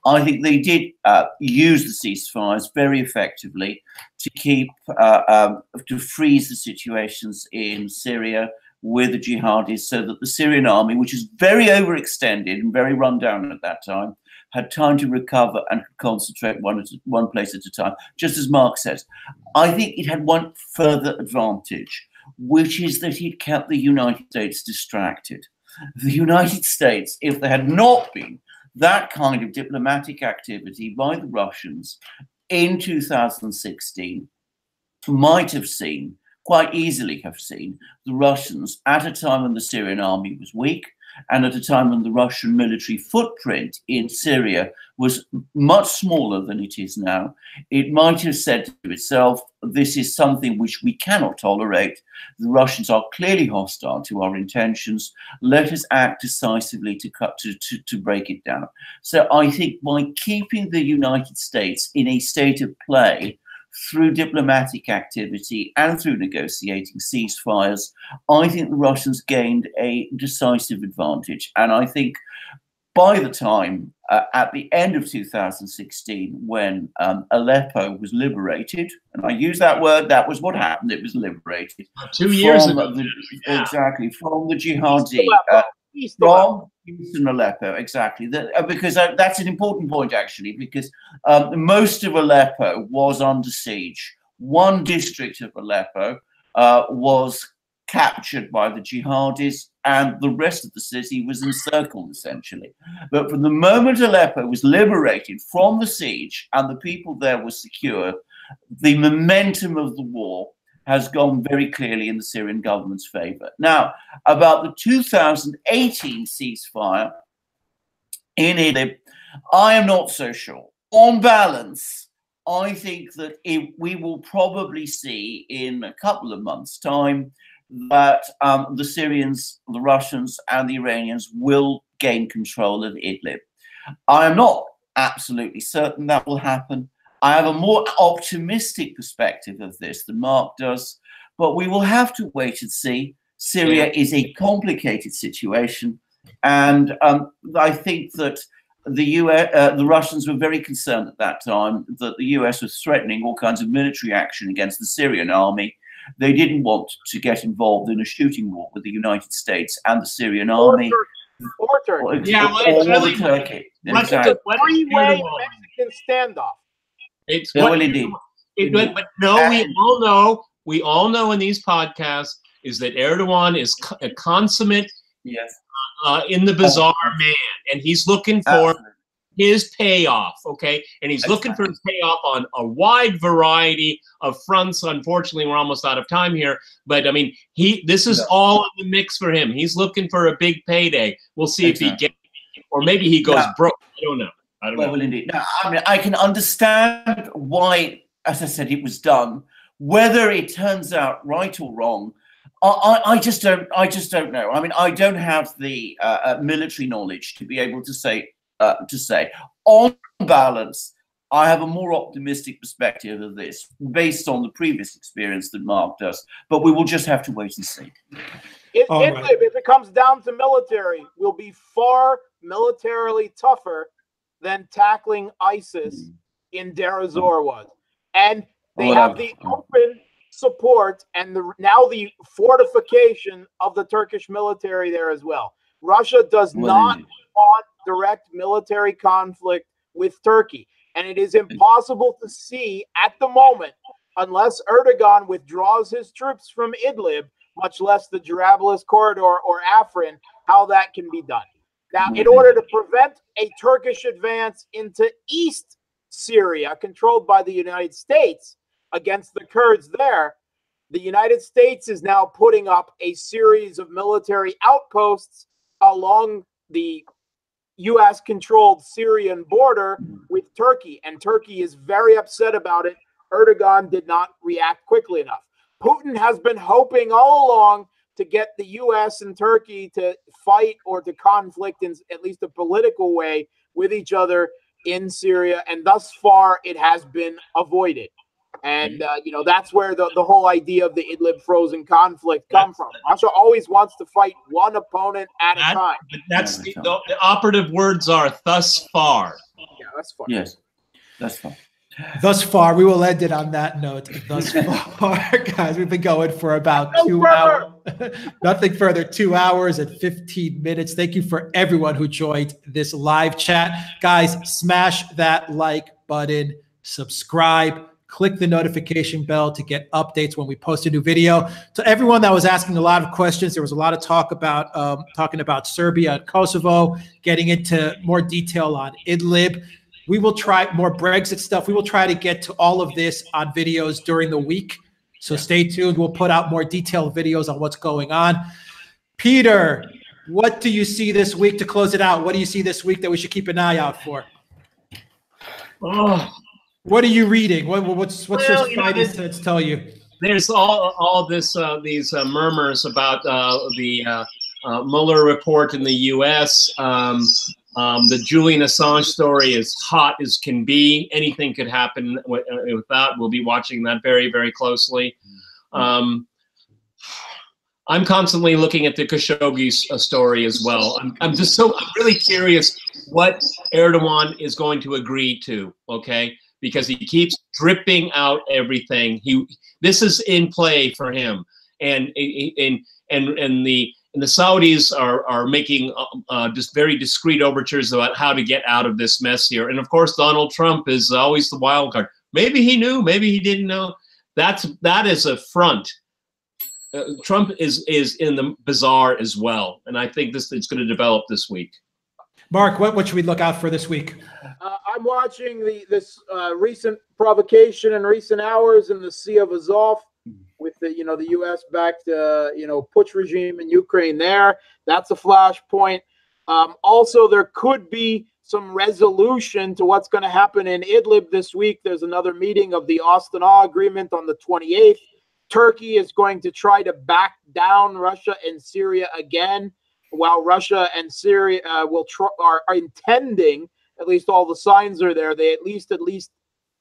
I think they did use the ceasefires very effectively to keep to freeze the situations in Syria, with the jihadis so that the Syrian army, which is very overextended and very run down at that time, had time to recover and concentrate one place at a time. Just as Mark says, I think it had one further advantage, which is that it kept the United States distracted. The United States, if there had not been that kind of diplomatic activity by the Russians in 2016, might have seen, quite easily have seen, the Russians at a time when the Syrian army was weak and at a time when the Russian military footprint in Syria was much smaller than it is now. It might have said to itself, this is something which we cannot tolerate. The Russians are clearly hostile to our intentions. Let us act decisively to break it down. So I think by keeping the United States in a state of play through diplomatic activity and through negotiating ceasefires, I think the Russians gained a decisive advantage. And I think by the time, at the end of 2016, when Aleppo was liberated, and I use that word, that was what happened, it was liberated. 2 years ago. Exactly, from the jihadi, from Eastern Aleppo, exactly. Because that's an important point, actually, because most of Aleppo was under siege. One district of Aleppo was captured by the jihadis, and the rest of the city was encircled, essentially. But from the moment Aleppo was liberated from the siege and the people there were secure, the momentum of the war has gone very clearly in the Syrian government's favor. Now, about the 2018 ceasefire in Idlib, I am not so sure. On balance, I think that we will probably see in a couple of months' time that the Syrians, the Russians, and the Iranians will gain control of Idlib. I am not absolutely certain that will happen. I have a more optimistic perspective of this than Mark does, but we will have to wait and see. Syria is a complicated situation, and I think that the Russians were very concerned at that time that the US was threatening all kinds of military action against the Syrian army. They didn't want to get involved in a shooting war with the United States and the Syrian army. Or Turkey. Yeah, well, it's really Turkey. Exactly. Three-way Mexican standoff. It's well, indeed. But no, we all know in these podcasts is that Erdogan is a consummate, in the bizarre man, and he's looking for his payoff, okay? And he's looking for his payoff on a wide variety of fronts. Unfortunately, we're almost out of time here, but I mean, this is all in the mix for him. He's looking for a big payday. We'll see if he gets it, or maybe he goes broke. I don't know. Well, indeed. No, I mean, I can understand why, as I said, it was done. Whether it turns out right or wrong, I just don't know. I mean, I don't have the military knowledge to be able to say. On balance, I have a more optimistic perspective of this based on the previous experience than Mark does. But we will just have to wait and see. If it comes down to military, will be far militarily tougher than tackling ISIS in Deir ez-Zor was. And they have the open support and now the fortification of the Turkish military there as well. Russia does not want direct military conflict with Turkey. And it is impossible to see at the moment, unless Erdogan withdraws his troops from Idlib, much less the Jarablus corridor or Afrin, how that can be done. Now, in order to prevent a Turkish advance into East Syria, controlled by the United States, against the Kurds there, the United States is now putting up a series of military outposts along the U.S.-controlled Syrian border with Turkey, and Turkey is very upset about it. Erdogan did not react quickly enough. Putin has been hoping all along to get the U.S. and Turkey to fight or to conflict in at least a political way with each other in Syria, and thus far it has been avoided. And, that's where the whole idea of the Idlib frozen conflict come from. Russia always wants to fight one opponent at a time. But that's the operative words are thus far. Yeah, that's far. Yes, that's far. Thus far, we will end it on that note. Thus far, guys, we've been going for about 2 hours. Nothing further, 2 hours and 15 minutes. Thank you for everyone who joined this live chat. Guys, smash that like button, subscribe, click the notification bell to get updates when we post a new video. To everyone that was asking a lot of questions, there was a lot of talk about talking about Serbia and Kosovo, getting into more detail on Idlib. We will try more Brexit stuff. We will try to get to all of this on videos during the week. So stay tuned. We'll put out more detailed videos on what's going on. Peter, what do you see this week to close it out? What do you see this week that we should keep an eye out for? Oh, what are you reading? What's your spidey sense tell you? There's all this these murmurs about the Mueller report in the U.S. The Julian Assange story is hot as can be. Anything could happen with that. We'll be watching that very, very closely. I'm constantly looking at the Khashoggi's story as well. I'm really curious what Erdogan is going to agree to, okay? Because he keeps dripping out everything. This is in play for him. And the Saudis are making just very discreet overtures about how to get out of this mess here. And of course, Donald Trump is always the wild card. Maybe he knew, maybe he didn't know. That is a front. Trump is in the bazaar as well. And I think it's going to develop this week. Mark, what should we look out for this week? I'm watching this recent provocation in recent hours in the Sea of Azov, with the the U.S.-backed putsch regime in Ukraine. That's a flashpoint. Also, there could be some resolution to what's going to happen in Idlib this week. There's another meeting of the Astana Agreement on the 28th. Turkey is going to try to back down Russia and Syria again, while Russia and Syria are intending, at least all the signs are there, they at least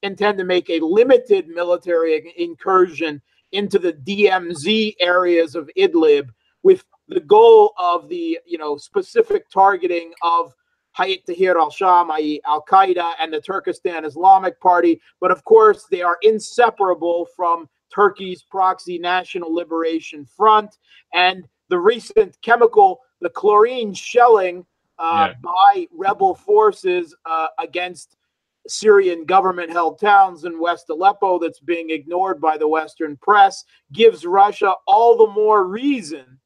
intend to make a limited military incursion into the DMZ areas of Idlib, with the goal of the specific targeting of Hayat Tahrir al-Sham, i.e. Al-Qaeda, and the Turkestan Islamic Party. But of course, they are inseparable from Turkey's proxy National Liberation Front, and the recent the chlorine shelling by rebel forces against Syrian government-held towns in West Aleppo that's being ignored by the Western press gives Russia all the more reason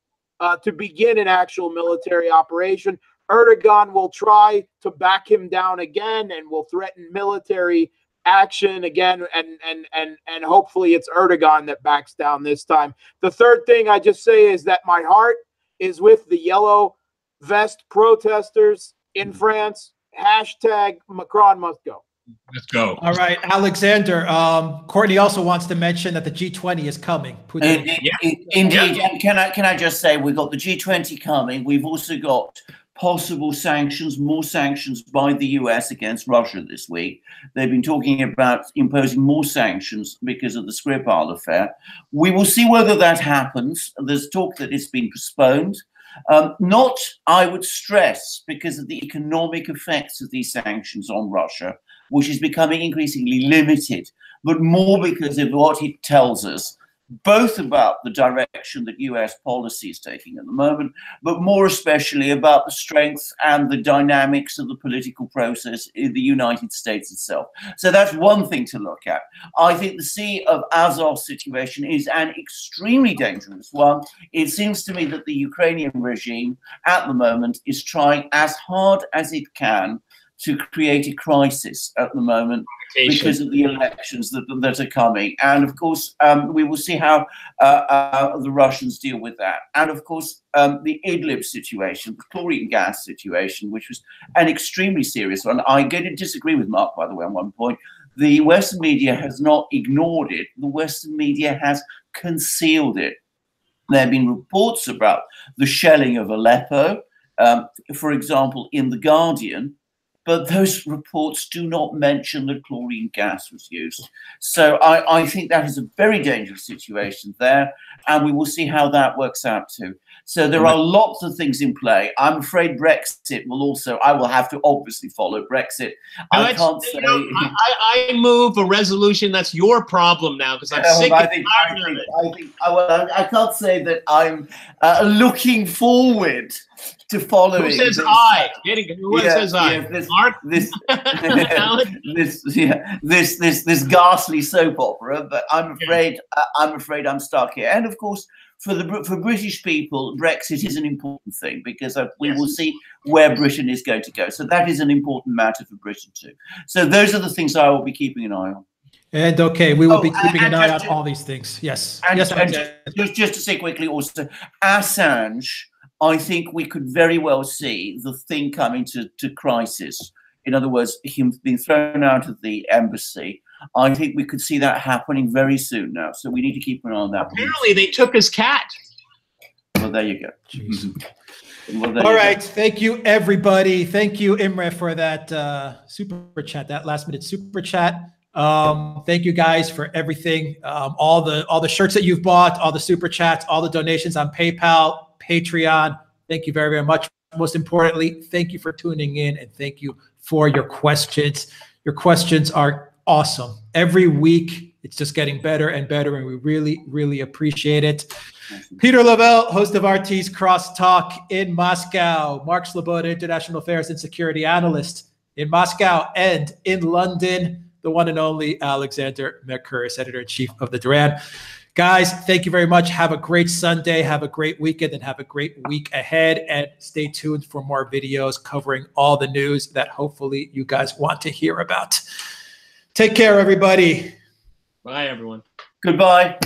to begin an actual military operation. Erdogan will try to back him down again and will threaten military action again, and hopefully it's Erdogan that backs down this time. The third thing I just say is that my heart is with the yellow vest protesters in France. Hashtag Macron must go. Let's go. All right, Alexander. Courtney also wants to mention that the G20 is coming. Indeed. And can I just say, we've got the G20 coming. We've also got possible sanctions, more sanctions by the US against Russia this week. They've been talking about imposing more sanctions because of the Skripal affair. We will see whether that happens. There's talk that it's been postponed. Not, I would stress, because of the economic effects of these sanctions on Russia, which is becoming increasingly limited, but more because of what it tells us, both about the direction that US policy is taking at the moment, but more especially about the strength and the dynamics of the political process in the United States itself. So that's one thing to look at. I think the Sea of Azov situation is an extremely dangerous one. It seems to me that the Ukrainian regime at the moment is trying as hard as it can to create a crisis at the moment because of the elections that are coming. And of course, we will see how the Russians deal with that. And of course, the Idlib situation, the chlorine gas situation, which was an extremely serious one. I'm going to disagree with Mark, by the way, on one point. The Western media has not ignored it. The Western media has concealed it. There have been reports about the shelling of Aleppo, for example, in The Guardian, but those reports do not mention that chlorine gas was used. So I think that is a very dangerous situation there, and we will see how that works out too. So there are lots of things in play. I'm afraid Brexit will also, I will have to obviously follow Brexit. I can't say. I move a resolution. That's your problem now, because I'm sick and tired of it. I can't say that I'm looking forward to following. Who says this, I? Who says I? Mark? This ghastly soap opera. But I'm afraid I'm stuck here. And of course, for British people, Brexit is an important thing, because we will see where Britain is going to go. So that is an important matter for Britain too. So those are the things I will be keeping an eye on. And okay, we will be keeping an eye on all these things. Yes. And, yes. And just to say quickly, also Assange, I think we could very well see the thing coming to crisis. In other words, him being thrown out of the embassy. I think we could see that happening very soon now. So we need to keep an eye on that. Apparently, they took his cat. Well, there you go. Well, all right. Thank you, everybody. Thank you, Imre, for that super chat, that last-minute super chat. Thank you guys for everything. All the shirts that you've bought, all the super chats, all the donations on PayPal, Patreon. Thank you very, very much. Most importantly, thank you for tuning in, and thank you for your questions. Your questions are awesome. Every week, it's just getting better and better, and we really, really appreciate it. Peter Lavelle, host of RT's CrossTalk in Moscow. Mark Sleboda, International Affairs and Security Analyst in Moscow, and in London, the one and only Alexander Mercouris, Editor-in-Chief of the Duran. Guys, thank you very much. Have a great Sunday. Have a great weekend, and have a great week ahead. And stay tuned for more videos covering all the news that hopefully you guys want to hear about. Take care, everybody. Bye, everyone. Goodbye.